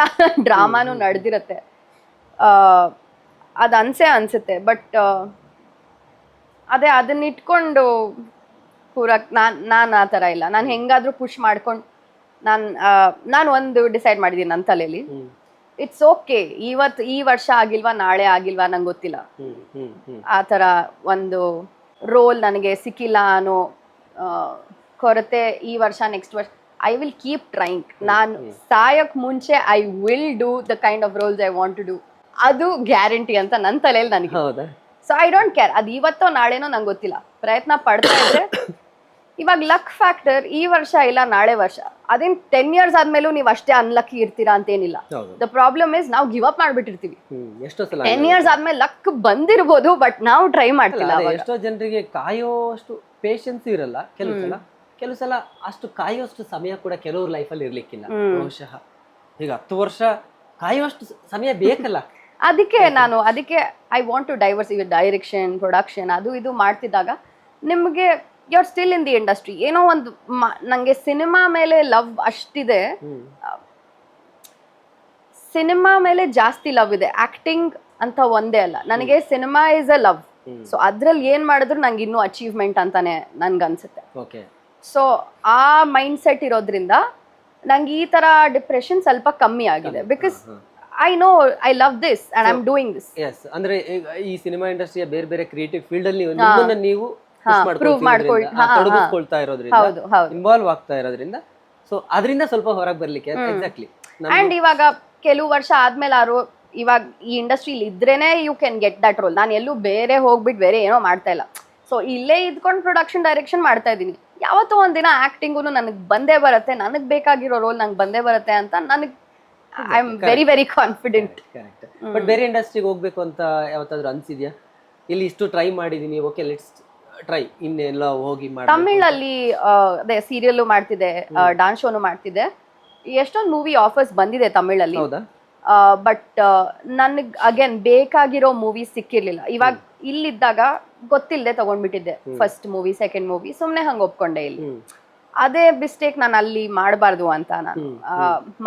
ಡ್ರಾಮಾನು ನಡೆದಿರತ್ತೆ, ಅದ್ ಅನ್ಸುತ್ತೆ. ಬಟ್ ಅದೇ ಅದನ್ನ ಇಟ್ಕೊಂಡು ಕೂರಕ್ ನಾನು ಆ ಥರ ಇಲ್ಲ. ನಾನು ಹೆಂಗಾದ್ರೂ ಪುಷ್ ಮಾಡ್ಕೊಂಡು ನಾನು ಒಂದು ಡಿಸೈಡ್ ಮಾಡಿದ್ದೀನಿ ನನ್ನ ತಲೆಯಲ್ಲಿ, ಇಟ್ಸ್ ಓಕೆ, ಈ ವರ್ಷ ಆಗಿಲ್ವಾ ನಾಳೆ ಆಗಿಲ್ವಾ ನಂಗೆ ಗೊತ್ತಿಲ್ಲ, ಆ ಥರ ಒಂದು ರೋಲ್ ನನಗೆ ಸಿಕ್ಕಿಲ್ಲ ಅನ್ನೋ ಕೊರತೆ ಈ ವರ್ಷ ನೆಕ್ಸ್ಟ್ ವರ್ಷ ಐ ವಿಲ್ ಕೀಪ್ ಟ್ರೈಂಗ್. ನಾನು ಸಾಯಕ್ ಮುಂಚೆ I will do the kind of roles I want to do. ಅದು ಗ್ಯಾರಂಟಿ ಅಂತ ನನ್ನ ತಲೆಯಲ್ಲಿ ನನಗೆ. ಹೌದಾ? ಸೊ ಐ ಡೋಂಟ್ ಕೇರ್ ಅದು ಇವತ್ತೋ ನಾಳೆನೋ ನಂಗೆ ಗೊತ್ತಿಲ್ಲ. ಪ್ರಯತ್ನ ಪಡ್ತಾ ಇದ್ರೆ ಇವಾಗ ಲಕ್ ಫ್ಯಾಕ್ಟರ್ ಈ ವರ್ಷ ಇಲ್ಲ ನಾಳೆ ವರ್ಷ, ಅದೇನ್ 10 years ಆದ್ಮೇಲೂ ನೀವು ಅಷ್ಟೇ ಅನ್ಲಕ್ಕಿ ಇರ್ತೀರಾ ಅಂತೇನಿಲ್ಲ. ದ ಪ್ರಾಬ್ಲಮ್ ಇಸ್ ನಾವು ಗಿವ್ ಅಪ್ ಮಾಡ್ಬಿಟ್ಟಿರ್ತೀವಿ. ಎಷ್ಟೋ ಸಲ 10 years ಆದ್ಮೇಲೆ ಲಕ್ ಬಂದಿರ್ಬೋದು, ಬಟ್ ನಾವು ಟ್ರೈ ಮಾಡ್ತಿಲ್ಲ. ಎಷ್ಟೋ ಜನರಿಗೆ ಕಾಯೋಷ್ಟು ಪೇಷನ್ಸ್ ಇರಲ್ಲ ಕೆಲವು ಸಲ ಅಷ್ಟು ಕಾಯೋಷ್ಟು ಸಮಯ ಕೂಡ ಕೆಲವ್ರ ಲೈಫಲ್ಲಿ ಇರ್ಲಿಕ್ಕಿಲ್ಲ. ಬಹುಶಃ ಈಗ 10 ವರ್ಷ ಕಾಯುವಷ್ಟು ಸಮಯ ಬೇಕಲ್ಲ. ಅದಕ್ಕೆ ಐ ವಾಂಟ್ ಟು ಡೈವರ್ಸ್ ಈಗ ಡೈರೆಕ್ಷನ್ ಪ್ರೊಡಕ್ಷನ್ ಅದು ಇದು ಮಾಡ್ತಿದ್ದಾಗ ನಿಮಗೆ you are still in the industry. ಏನೋ ಒಂದು ನಂಗೆ ಸಿನಿಮಾ ಮೇಲೆ ಲವ್ ಅಷ್ಟಿದೆ, ಸಿನಿಮಾ ಮೇಲೆ ಜಾಸ್ತಿ ಲವ್ ಇದೆ. ಆಕ್ಟಿಂಗ್ ಅಂತ ಒಂದೇ ಅಲ್ಲ, ನನಗೆ cinema is a love. So ಅದ್ರಲ್ಲಿ ಏನ್ ಮಾಡಿದ್ರು ನಂಗೆ ಇನ್ನೂ ಅಚೀವ್ಮೆಂಟ್ ಅಂತಾನೆ ನನ್ಗನ್ಸುತ್ತೆ. ಸೊ ಆ ಮೈಂಡ್ ಸೆಟ್ ಇರೋದ್ರಿಂದ ನಂಗೆ ಈ ತರ ಡಿಪ್ರೆಷನ್ ಸ್ವಲ್ಪ ಕಮ್ಮಿ ಆಗಿದೆ. Because I know I love this and I am doing this. ಅಂದ್ರೆ ಈ ಸಿನಿಮಾ ಇಂಡಸ್ಟ್ರಿಯ ಬೇರೆ ಬೇರೆ ಕ್ರಿಯೇಟಿವ್ ಫೀಲ್ಡ್ ಅಲ್ಲಿ ನೀವು ತೊಡಗಿಸ್ಕೊಳ್ತಾ ಇರೋದ್ರಿಂದ, ಇನ್ವಾಲ್ವ್ ಆಗ್ತಾ ಇರೋದ್ರಿಂದ, ಸೊ ಅದರಿಂದ ಸ್ವಲ್ಪ ಹೊರಗೆ ಬರ್ಲಿಕ್ಕೆ ಎಕ್ಸಾಕ್ಟ್ಲಿ. ಅಂಡ್ ಇವಾಗ ಕೆಲವು ವರ್ಷ ಆದ್ಮೇಲೆ ಇವಾಗ ಈ ಇಂಡಸ್ಟ್ರಿಲಿ ಇದ್ರೇನೆ you can get that role. ನಾನು ಎಲ್ಲೂ ಬೇರೆ ಹೋಗ್ಬಿಟ್ಟು ಬೇರೆ ಏನೋ ಮಾಡ್ತಾ ಇಲ್ಲ. ಸೊ ಇಲ್ಲೇ ಇದ್ಕೊಂಡು ಪ್ರೊಡಕ್ಷನ್ ಡೈರೆಕ್ಷನ್ ಮಾಡ್ತಾ ಇದ್ದೀನಿ. ಯಾವತ್ತೋ ಒಂದಿನ ಆಕ್ಟಿಂಗು ನನಗೆ ಬಂದೇ ಬರುತ್ತೆ, ನನಗೆ ಬೇಕಾಗಿರೋ ರೋಲ್ ನಂಗೆ ಬಂದೇ ಬರುತ್ತೆ ಅಂತ ನನಗೆ I am very very confident. But ಬೇರೆ ಇಂಡಸ್ಟ್ರಿಗೆ ಹೋಗ್ಬೇಕು ಅಂತ ಯಾವತ್ತಾದ್ರೂ ಅನ್ಸಿದ್ಯಾ? ಇಲ್ಲಿ ಇಷ್ಟು ಟ್ರೈ ಮಾಡಿದೀನಿ, ಓಕೆ ಲೆಟ್ಸ್ ಟ್ರೈ ಇನ್ನೆಲ್ಲ ಹೋಗಿ ಮಾಡಿ. ತಮಿಳಲ್ಲಿ ಅದೇ ಸೀರಿಯಲ್ ಮಾಡ್ತಿದ್ದೆ, ಡಾನ್ಸ್ ಶೋನು ಮಾಡ್ತಿದ್ದೆ. ಎಷ್ಟೊಂದು ಮೂವಿ ಆಫರ್ಸ್ ಬಂದಿದೆ ತಮಿಳಲ್ಲಿ. ಬಟ್ ನನಗೆ ಅಗೇನ್ ಬೇಕಾಗಿರೋ ಮೂವಿ ಸಿಕ್ಕಿರ್ಲಿಲ್ಲ. ಇವಾಗ ಇಲ್ಲಿದ್ದಾಗ ಗೊತ್ತಿಲ್ಲದೆ ತಗೊಂಡ್ಬಿಟ್ಟಿದ್ದೆ ಫಸ್ಟ್ ಮೂವಿ ಸೆಕೆಂಡ್ ಮೂವಿ, ಸುಮ್ನೆ ಹಂಗೆ ಒಪ್ಕೊಂಡೆ. ಇಲ್ಲಿ ಅದೇ ಮಿಸ್ಟೇಕ್ ನಾನು ಅಲ್ಲಿ ಮಾಡಬಾರ್ದು ಅಂತ ನಾನು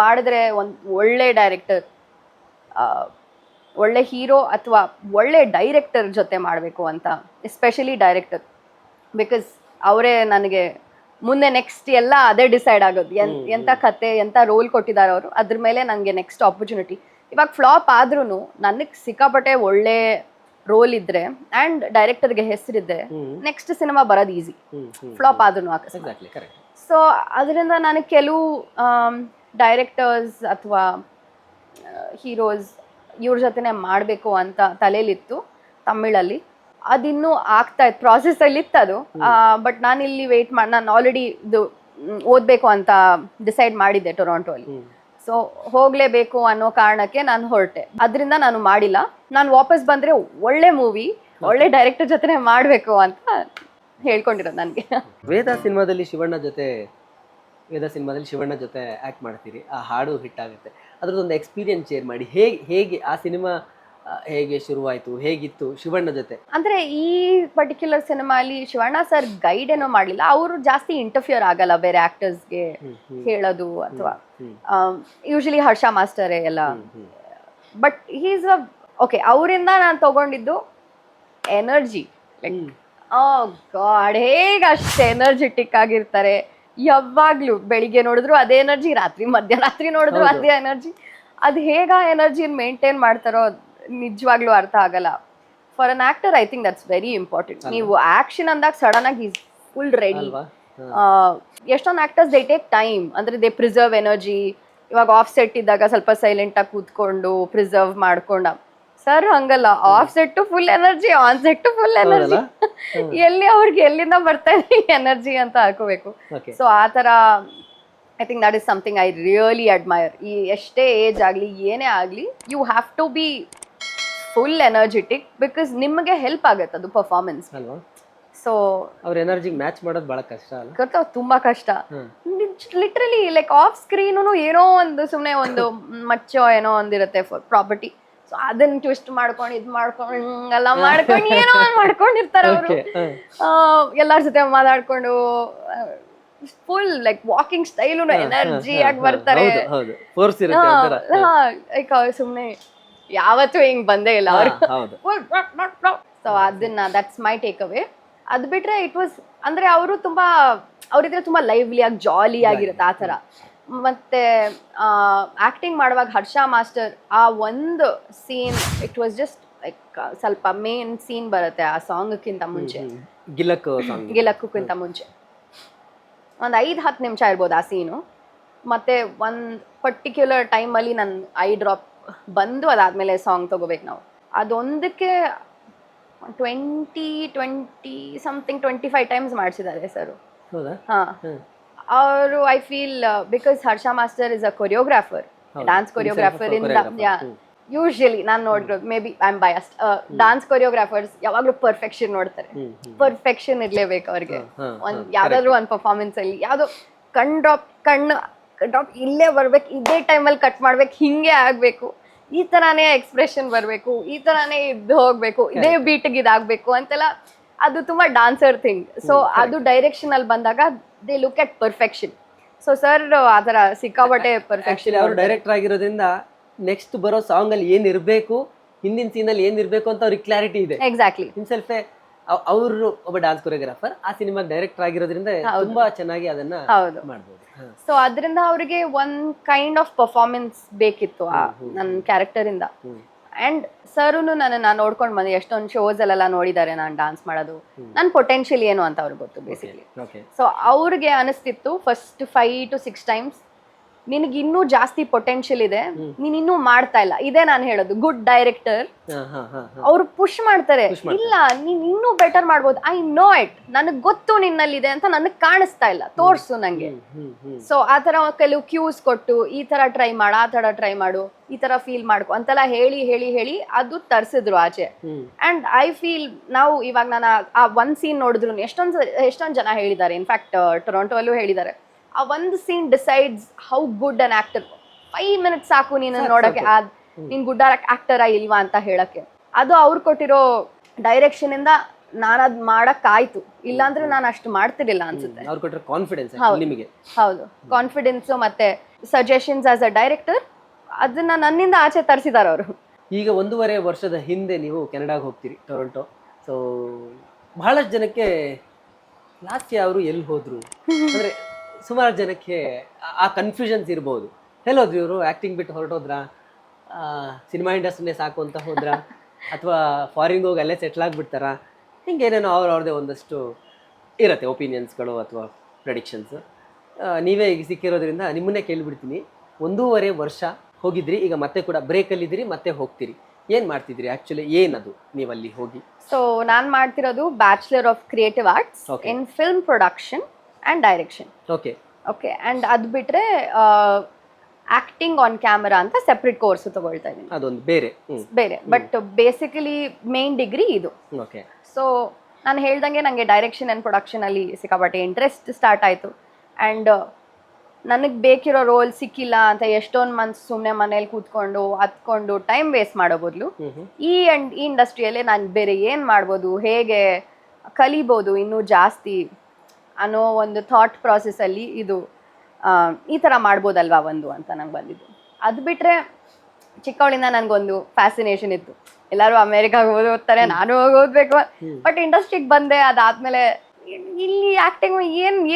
ಮಾಡಿದ್ರೆ ಒಂದು ಒಳ್ಳೆ ಡೈರೆಕ್ಟರ್, ಒಳ್ಳೆ ಹೀರೋ ಅಥವಾ ಒಳ್ಳೆ ಡೈರೆಕ್ಟರ್ ಜೊತೆ ಮಾಡಬೇಕು ಅಂತ. ಎಸ್ಪೆಷಲಿ ಡೈರೆಕ್ಟರ್, ಬಿಕಾಸ್ ಅವರೇ ನನಗೆ ಮುಂದೆ ನೆಕ್ಸ್ಟ್ ಎಲ್ಲ ಅದೇ ಡಿಸೈಡ್ ಆಗೋದು. ಎಂಥ ಕತೆ ಎಂಥ ರೋಲ್ ಕೊಟ್ಟಿದ್ದಾರೆ ಅವರು, ಅದ್ರ ಮೇಲೆ ನನಗೆ ನೆಕ್ಸ್ಟ್ ಆಪರ್ಚುನಿಟಿ. ಇವಾಗ ಫ್ಲಾಪ್ ಆದ್ರೂ ನನಗೆ ಸಿಕ್ಕಾಪಟ್ಟೆ ಒಳ್ಳೆ ರೋಲ್ ಇದ್ರೆ ಆ್ಯಂಡ್ ಡೈರೆಕ್ಟರ್ಗೆ ಹೆಸರಿದ್ರೆ ನೆಕ್ಸ್ಟ್ ಸಿನಿಮಾ ಬರೋದು ಈಸಿ, ಫ್ಲಾಪ್ ಆದ್ರೂ ಅಕಸ್ಮಾತ್. ಸೊ ಅದರಿಂದ ನನಗೆ ಕೆಲವು ಡೈರೆಕ್ಟರ್ಸ್ ಅಥವಾ ಹೀರೋಸ್ ಇವ್ರ ಜೊತೆನೆ ಮಾಡಬೇಕು ಅಂತ ತಲೆಯಲ್ಲಿತ್ತು ತಮಿಳಲ್ಲಿ. ಅದಿನ್ನೂ ಆಗ್ತಾ ಇತ್ತು, ಪ್ರಾಸೆಸ್ಸಲ್ಲಿ ಇತ್ತು ಅದು. ಬಟ್ ನಾನು ಇಲ್ಲಿ ವೆಯ್ಟ್ ಮಾಡಿ, ನಾನು ಆಲ್ರೆಡಿ ಇದು ಓದಬೇಕು ಅಂತ ಡಿಸೈಡ್ ಮಾಡಿದ್ದೆ ಟೊರೊಂಟೊಲ್ಲಿ. ಸೊ ಹೋಗಲೇಬೇಕು ಅನ್ನೋ ಕಾರಣಕ್ಕೆ ನಾನು ಹೊರಟೆ. ಅದರಿಂದ ನಾನು ಮಾಡಿಲ್ಲ. ನಾನು ವಾಪಸ್ ಬಂದರೆ ಒಳ್ಳೆ ಮೂವಿ ಒಳ್ಳೆ ಡೈರೆಕ್ಟರ್ ಜೊತೆ ಮಾಡಬೇಕು ಅಂತ ಹೇಳ್ಕೊಂಡಿರೋದು ನನಗೆ. ವೇದ ಸಿನಿಮಾದಲ್ಲಿ ಶಿವಣ್ಣ ಜೊತೆ ಆ್ಯಕ್ಟ್ ಮಾಡ್ತೀರಿ, ಆ ಹಾಡು ಹಿಟ್ ಆಗುತ್ತೆ. ಅದ್ರದ್ದೊಂದು ಎಕ್ಸ್ಪೀರಿಯನ್ಸ್ ಶೇರ್ ಮಾಡಿ. ಹೇಗೆ ಆ ಸಿನಿಮಾ ಹೇಗೆ ಶುರುವಾಯಿತು, ಹೇಗಿತ್ತು ಶಿವಣ್ಣ ಜೊತೆ? ಅಂದರೆ ಈ ಪರ್ಟಿಕ್ಯುಲರ್ ಸಿನಿಮಾಲಿ ಶಿವಣ್ಣ ಸರ್ ಗೈಡ್ ಏನೋ ಮಾಡಲಿಲ್ಲ. ಅವರು ಜಾಸ್ತಿ ಇಂಟರ್ಫಿಯರ್ ಆಗಲ್ಲ ಬೇರೆ ಆ್ಯಕ್ಟರ್ಸ್ಗೆ ಹೇಳೋದು ಅಥವಾ ಯೂಶಲಿ ಹರ್ಷ ಮಾಸ್ಟರೇ ಎಲ್ಲ. ಬಟ್ ಹೀಸ್ ಓಕೆ, ಅವರಿಂದ ನಾನು ತಗೊಂಡಿದ್ದು ಎನರ್ಜಿ. ಲೈಕ್ ಗಾಡ್, ಹೇಗೆ ಅಷ್ಟು ಎನರ್ಜೆಟಿಕ್ ಆಗಿರ್ತಾರೆ ಯಾವಾಗ್ಲೂ. ಬೆಳಿಗ್ಗೆ ನೋಡಿದ್ರು ಅದೇ ಎನರ್ಜಿ, ಮಧ್ಯರಾತ್ರಿ ನೋಡಿದ್ರು ಅದೇ ಎನರ್ಜಿ. ಅದು ಹೇಗ ಎನರ್ಜಿ ಮೇಂಟೈನ್ ಮಾಡ್ತಾರೋ ನಿಜವಾಗ್ಲೂ ಅರ್ಥ ಆಗಲ್ಲ. For an actor I think that's very important. ನೀವು ಆಕ್ಷನ್ ಅಂದಾಗ ಸಡನ್ ಆಗಿ ಫುಲ್ ರೆಡಿ. ಎಷ್ಟೊಂದು ಆಕ್ಟರ್ಸ್ ದೇ ಟೇಕ್ ಟೈಮ್, ಅಂದ್ರೆ ದೇ ಪ್ರಿಸರ್ವ್ ಎನರ್ಜಿ. ಇವಾಗ ಆಫ್ ಸೆಟ್ ಇದ್ದಾಗ ಸ್ವಲ್ಪ ಸೈಲೆಂಟ್ ಆಗಿ ಕೂತ್ಕೊಂಡು ಪ್ರಿಸರ್ವ್ ಮಾಡ್ಕೊಂಡ. ಸರ್ ಹಂಗಲ್ಲ, of set full energy, on set full energy. ಎಲ್ಲಿ ಅವ್ರಿಗೆ ಎಲ್ಲಿಂದ ಬರ್ತಾ ಇದೆ ಎನರ್ಜಿ ಅಂತ ಹಾಕೋಬೇಕು. ಸೊ ಆ ತರ I think that is something I really admire. ಈ ಎಷ್ಟೇ ಏಜ್ ಆಗಲಿ ಏನೇ ಆಗಲಿ, you have to be full energetic, because ನಿಮಗೆ ಹೆಲ್ಪ್ ಆಗುತ್ತೆ ಅದು ಪರ್ಫಾರ್ಮೆನ್ಸ್. ಸೊ ಅವ್ರ ಎನರ್ಜಿ ಮ್ಯಾಚ್ ಮಾಡೋದು ಬಹಳ ಕಷ್ಟ ಅಲ್ಲ? ಗೊತ್ತಾವ್, ತುಂಬಾ ಕಷ್ಟ. ಲಿಟ್ರಲಿ ಲೈಕ್ ಆಫ್ ಸ್ಕ್ರೀನು ಏನೋ ಒಂದು ಸುಮ್ಮನೆ ಒಂದು ಮಚ್ಚೋ ಏನೋ ಒಂದಿರುತ್ತೆ ಪ್ರಾಪರ್ಟಿ. ಸೊ ಅದನ್ನ ಟ್ವಿಸ್ಟ್ ಮಾಡ್ಕೊಂಡು ಇದ್ ಮಾಡ್ಕೊಂಡು ಎಲ್ಲ ಮಾಡ್ಕೊಂಡು ಏನೋ ಒಂದು ಮಾಡ್ಕೊಂಡಿರ್ತಾರೆ ಅವರು. ಎಲ್ಲಾರ ಜೊತೆ ಮಾತಾಡ್ಕೊಂಡು full like walking style energy ಆಗಿ ಬರ್ತಾರೆ. ಲೈಕ್ ಅವ್ರು ಸುಮ್ಮನೆ ಯಾವತ್ತೂ ಹಿಂಗ್ ಬಂದೇ ಇಲ್ಲ ಅವರು. ಸೊ ಅದನ್ನ ದಟ್ಸ್ ಮೈ ಟೇಕ್ ಅವೇ. ಅದು ಬಿಟ್ರೆ ಇಟ್ ವಾಸ್ ಅಂದ್ರೆ ಅವರು ತುಂಬಾ ಅವರಿದ್ರೆ ತುಂಬಾ ಲೈವ್ಲಿ ಆಗಿ ಜಾಲಿ ಆಗಿರುತ್ತೆ ಆ ಥರ. ಮತ್ತೆ ಆಕ್ಟಿಂಗ್ ಮಾಡುವಾಗ ಹರ್ಷ ಮಾಸ್ಟರ್ ಆ ಒಂದು scene, it was just like ಸ್ವಲ್ಪ ಮೇನ್ ಸೀನ್ ಬರುತ್ತೆ ಆ ಸಾಂಗ್ಕ್ಕಿಂತ ಮುಂಚೆ, ಗಿಲಕ್ಕಕ್ಕಿಂತ ಮುಂಚೆ. ಒಂದು 5-10 ನಿಮಿಷ ಇರ್ಬೋದು ಆ ಸೀನು. ಮತ್ತು ಒಂದು ಪರ್ಟಿಕ್ಯುಲರ್ ಟೈಮಲ್ಲಿ ನನ್ನ ಐ ಡ್ರಾಪ್ ಬಂದು ಅದಾದಮೇಲೆ ಸಾಂಗ್ ತೊಗೋಬೇಕು ನಾವು. ಅದೊಂದಕ್ಕೆ 25 ಟೈಮ್ಸ್ ಮಾಡಿಸಿದ್ದಾರೆ ಸರ್. ಹೌದಾ? ಹಾಂ, ಅವರು I feel because Harsha master is a choreographer, dance choreographer ಇಂದ ಯೂಶಲಿ ನಾನು ನೋಡಿರೋದು, maybe I am biased, dance choreographers ಯಾವಾಗಲೂ ಪರ್ಫೆಕ್ಷನ್ ನೋಡ್ತಾರೆ. ಪರ್ಫೆಕ್ಷನ್ ಇರಲೇಬೇಕು ಅವ್ರಿಗೆ. ಒಂದು ಯಾವುದಾದ್ರೂ ಒಂದು ಪರ್ಫಾರ್ಮೆನ್ಸ್ ಅಲ್ಲಿ ಯಾವುದೋ ಕಣ್ಣು ಡ್ರಾಪ್ ಇಲ್ಲೇ ಬರ್ಬೇಕು, ಇದೇ ಟೈಮಲ್ಲಿ ಕಟ್ ಮಾಡ್ಬೇಕು, ಹಿಂಗೆ ಆಗಬೇಕು, ಈ ಥರನೇ ಎಕ್ಸ್ಪ್ರೆಷನ್ ಬರಬೇಕು, ಈ ಥರನೇ ಇದ್ದು ಹೋಗಬೇಕು, ಇದೇ ಬೀಟಿಗೆ ಇದಾಗಬೇಕು ಅಂತೆಲ್ಲ. ಅದು ತುಂಬ ಡಾನ್ಸರ್ ಥಿಂಗ್. ಸೊ ಅದು ಡೈರೆಕ್ಷನ್ ಅಲ್ಲಿ ಬಂದಾಗ they look at perfection. So sir ಆ ಥರ ಸಿಕ್ಕಾಪಟ್ಟೆ ಪರ್ಫೆಕ್ಷನ್. ಅವರು ಡೈರೆಕ್ಟರ್ ಆಗಿರೋದ್ರಿಂದ ನೆಕ್ಸ್ಟ್ ಬರೋ ಸಾಂಗ್ ಅಲ್ಲಿ ಏನಿರಬೇಕು, ಹಿಂದಿನ ಸೀನಲ್ಲಿ ಏನಿರಬೇಕು ಅಂತ ಅವ್ರಿಗೆ ಕ್ಲಾರಿಟಿ ಇದೆ. ಎಕ್ಸಾಕ್ಟ್ಲಿ. ಹಿಮ್ಸೆಲ್ಫೇ ಅವರು ಒಬ್ಬ ಡಾನ್ಸ್ ಕೊರಿಯೋಗ್ರಾಫರ್, ಆ ಸಿನಿಮಾ ಡೈರೆಕ್ಟರ್ ಆಗಿರೋದ್ರಿಂದ ತುಂಬಾ ಚೆನ್ನಾಗಿ ಅದನ್ನ ಮಾಡ್ಬೋದು. ಸೊ ಅದರಿಂದ ಅವ್ರಿಗೆ ಒಂದ್ ಕೈಂಡ್ ಆಫ್ ಪರ್ಫಾರ್ಮೆನ್ಸ್ ಬೇಕಿತ್ತು ನನ್ನ ಕ್ಯಾರೆಕ್ಟರ್ ಇಂದ. ಅಂಡ್ ಸರುನು ನನ್ನನ್ನು ನೋಡ್ಕೊಂಡು ಬಂದು ಎಷ್ಟೊಂದು ಶೋಸ್ ಅಲ್ಲೆಲ್ಲ ನೋಡಿದ್ದಾರೆ ನಾನು ಡ್ಯಾನ್ಸ್ ಮಾಡೋದು, ನನ್ನ ಪೊಟೆನ್ಷಿಯಲ್ ಏನು ಅಂತ ಅವ್ರಿಗೆ ಗೊತ್ತು ಬೇಸಿಕ್ಲಿ. ಸೊ ಅವ್ರಿಗೆ ಅನಿಸ್ತಿತ್ತು ಫಸ್ಟ್ 5 to 6 ಟೈಮ್ಸ್ ನಿನಗೆ ಇನ್ನೂ ಜಾಸ್ತಿ ಪೊಟೆನ್ಷಿಯಲ್ ಇದೆ, ನೀನ್ ಇನ್ನೂ ಮಾಡ್ತಾ ಇಲ್ಲ. ಇದೇ ನಾನು ಹೇಳೋದು, ಗುಡ್ ಡೈರೆಕ್ಟರ್ ಅವ್ರು ಪುಷ್ ಮಾಡ್ತಾರೆ, ಇಲ್ಲ ನೀನ್ ಇನ್ನೂ ಬೆಟರ್ ಮಾಡ್ಬೋದು, ಐ ನೋ ಇಟ್, ನನಗ್ ಗೊತ್ತು ನಿನ್ನಲ್ಲಿದೆ ಅಂತ ನನಗ್ ಕಾಣಿಸ್ತಾ ಇಲ್ಲ, ತೋರ್ಸು ನಂಗೆ. ಸೊ ಆ ತರ ಕೆಲವು ಕ್ಯೂಸ್ ಕೊಟ್ಟು ಈ ತರ ಟ್ರೈ ಮಾಡು, ಆ ತರ ಟ್ರೈ ಮಾಡು, ಈ ತರ ಫೀಲ್ ಮಾಡ್ಕೊ ಅಂತೆಲ್ಲ ಹೇಳಿ ಹೇಳಿ ಹೇಳಿ ಅದು ತರ್ಸಿದ್ರು ಆಚೆ. ಅಂಡ್ ಐ ಫೀಲ್ ನಾವು ಇವಾಗ ನಾನು ಆ ಒಂದ್ ಸೀನ್ ನೋಡಿದ್ರು ಎಷ್ಟೊಂದ್ ಜನ ಹೇಳಿದ್ದಾರೆ, ಇನ್ಫ್ಯಾಕ್ಟ್ ಟೊರೊಂಟೊ ಅಲ್ಲೂ ಹೇಳಿದ್ದಾರೆ, ಆ ಒಂದು scene decides how good an actor. 5 minutes ಸಾಕು ನೀನು ನೋಡಕ್ಕೆ ನೀನ್ ಗುಡ್ ಆಕ್ಟರಾ ಇಲ್ವಾ ಅಂತ ಹೇಳಕ್ಕೆ. ಅದು ಅವ್ರು ಕೊಟ್ಟಿರೋ ಡೈರೆಕ್ಷನ್ ಇಂದ ನಾನು ಅದ್ ಮಾಡಕ್ ಆಯ್ತು, ಇಲ್ಲಾಂದ್ರೆ ನಾನು ಅಷ್ಟು ಮಾಡ್ತಿರ್ಲಿಲ್ಲ ಅನ್ಸುತ್ತೆ. ಅವ್ರು ಕೊಟ್ಟಿರೋ ಕಾನ್ಫಿಡೆನ್ಸ್ ನಿಮಗೆ. ಹೌದು, ಕಾನ್ಫಿಡೆನ್ಸ್ ಮತ್ತೆ ಸಜೆಷನ್ಸ್ ಆಸ್ ಅ ಡೈರೆಕ್ಟರ್, ಅದನ್ನ ನನ್ನಿಂದ ಆಚೆ ತರಿಸಿದಾರೆ ಅವರು. ಈಗ 1.5 ವರ್ಷದ ಹಿಂದೆ ನೀವು ಕೆನಡಾಗೆ ಹೋಗ್ತೀರಿ, ಟೊರೊಂಟೊ. ಸೊ ಬಹಳಷ್ಟು ಜನಕ್ಕೆ ಲಾಸ್ಟ್ ಅವರು ಎಲ್ಲಿ ಹೋದ್ರು ಅಂದ್ರೆ ಸುಮಾರು ಜನಕ್ಕೆ ಆ ಕನ್ಫ್ಯೂಷನ್ಸ್ ಇರ್ಬೋದು. ಎಲ್ಲೋದ್ರು ಇವರು, ಆ್ಯಕ್ಟಿಂಗ್ ಬಿಟ್ಟು ಹೊರಟೋದ್ರಾ, ಸಿನಿಮಾ ಇಂಡಸ್ಟ್ರಿನೇ ಸಾಕು ಅಂತ ಹೋದ್ರಾ, ಅಥವಾ ಫಾರಿನ್ಗೆ ಹೋಗಿ ಅಲ್ಲೇ ಸೆಟ್ಲ್ ಆಗಿಬಿಡ್ತಾರಾ, ಹಿಂಗೇನೇನೋ ಅವ್ರದ್ದೇ ಒಂದಷ್ಟು ಇರುತ್ತೆ ಒಪಿನಿಯನ್ಸ್ಗಳು ಅಥವಾ ಪ್ರೆಡಿಕ್ಷನ್ಸ್. ನೀವೇ ಈಗ ಸಿಕ್ಕಿರೋದ್ರಿಂದ ನಿಮ್ಮನ್ನೇ ಕೇಳಿಬಿಡ್ತೀನಿ, 1.5 ವರ್ಷ ಹೋಗಿದ್ರಿ, ಈಗ ಮತ್ತೆ ಕೂಡ ಬ್ರೇಕಲ್ಲಿದ್ದೀರಿ, ಮತ್ತೆ ಹೋಗ್ತೀರಿ, ಏನು ಮಾಡ್ತಿದ್ರಿ ಆ್ಯಕ್ಚುಲಿ, ಏನದು ನೀವಲ್ಲಿ ಹೋಗಿ? ಸೊ ನಾನು ಮಾಡ್ತಿರೋದು bachelor of creative arts in film production and direction. Okay okay. And ಅದು ಬಿಟ್ಟರೆ ಆ್ಯಕ್ಟಿಂಗ್ ಆನ್ ಕ್ಯಾಮರಾ ಅಂತ ಸೆಪ್ರೇಟ್ ಕೋರ್ಸ್ ತಗೊಳ್ತಾ ಇದ್ದೀನಿ, ಅದೊಂದು ಬೇರೆ. ಬಟ್ ಬೇಸಿಕಲಿ ಮೇನ್ ಡಿಗ್ರಿ ಇದು. ಓಕೆ. ಸೊ ನಾನು ಹೇಳ್ದಂಗೆ ನನಗೆ ಡೈರೆಕ್ಷನ್ ಆ್ಯಂಡ್ ಪ್ರೊಡಕ್ಷನಲ್ಲಿ ಸಿಕ್ಕಾಪಟ್ಟೆ ಇಂಟ್ರೆಸ್ಟ್ ಸ್ಟಾರ್ಟ್ ಆಯಿತು. ಆ್ಯಂಡ್ ನನಗೆ ಬೇಕಿರೋ ರೋಲ್ ಸಿಕ್ಕಿಲ್ಲ ಅಂತ ಎಷ್ಟೊಂದು ಮಂತ್ ಸುಮ್ಮನೆ ಮನೇಲಿ ಕೂತ್ಕೊಂಡು ಹತ್ಕೊಂಡು ಟೈಮ್ ವೇಸ್ಟ್ ಮಾಡೋ ಬದಲು ಈ ಇಂಡಸ್ಟ್ರಿಯಲ್ಲೇ ನಾನು ಬೇರೆ ಏನು ಮಾಡ್ಬೋದು, ಹೇಗೆ ಕಲಿಬೋದು ಇನ್ನೂ ಜಾಸ್ತಿ ಅನ್ನೋ ಒಂದು ಥಾಟ್ ಪ್ರಾಸೆಸ್ಸಲ್ಲಿ ಇದು ಈ ಥರ ಮಾಡ್ಬೋದಲ್ವಾ ಒಂದು ಅಂತ ನಂಗೆ ಬಂದಿದ್ದು. ಅದು ಬಿಟ್ಟರೆ ಚಿಕ್ಕವಳಿಂದ ನನಗೊಂದು ಫ್ಯಾಸಿನೇಷನ್ ಇತ್ತು, ಎಲ್ಲರೂ ಅಮೇರಿಕಾಗೆ ಓದ್ತಾರೆ, ನಾನು ಓದಬೇಕು. ಬಟ್ ಇಂಡಸ್ಟ್ರಿಗೆ ಬಂದೆ, ಅದಾದಮೇಲೆ ಇಲ್ಲಿ ಆ್ಯಕ್ಟಿಂಗ್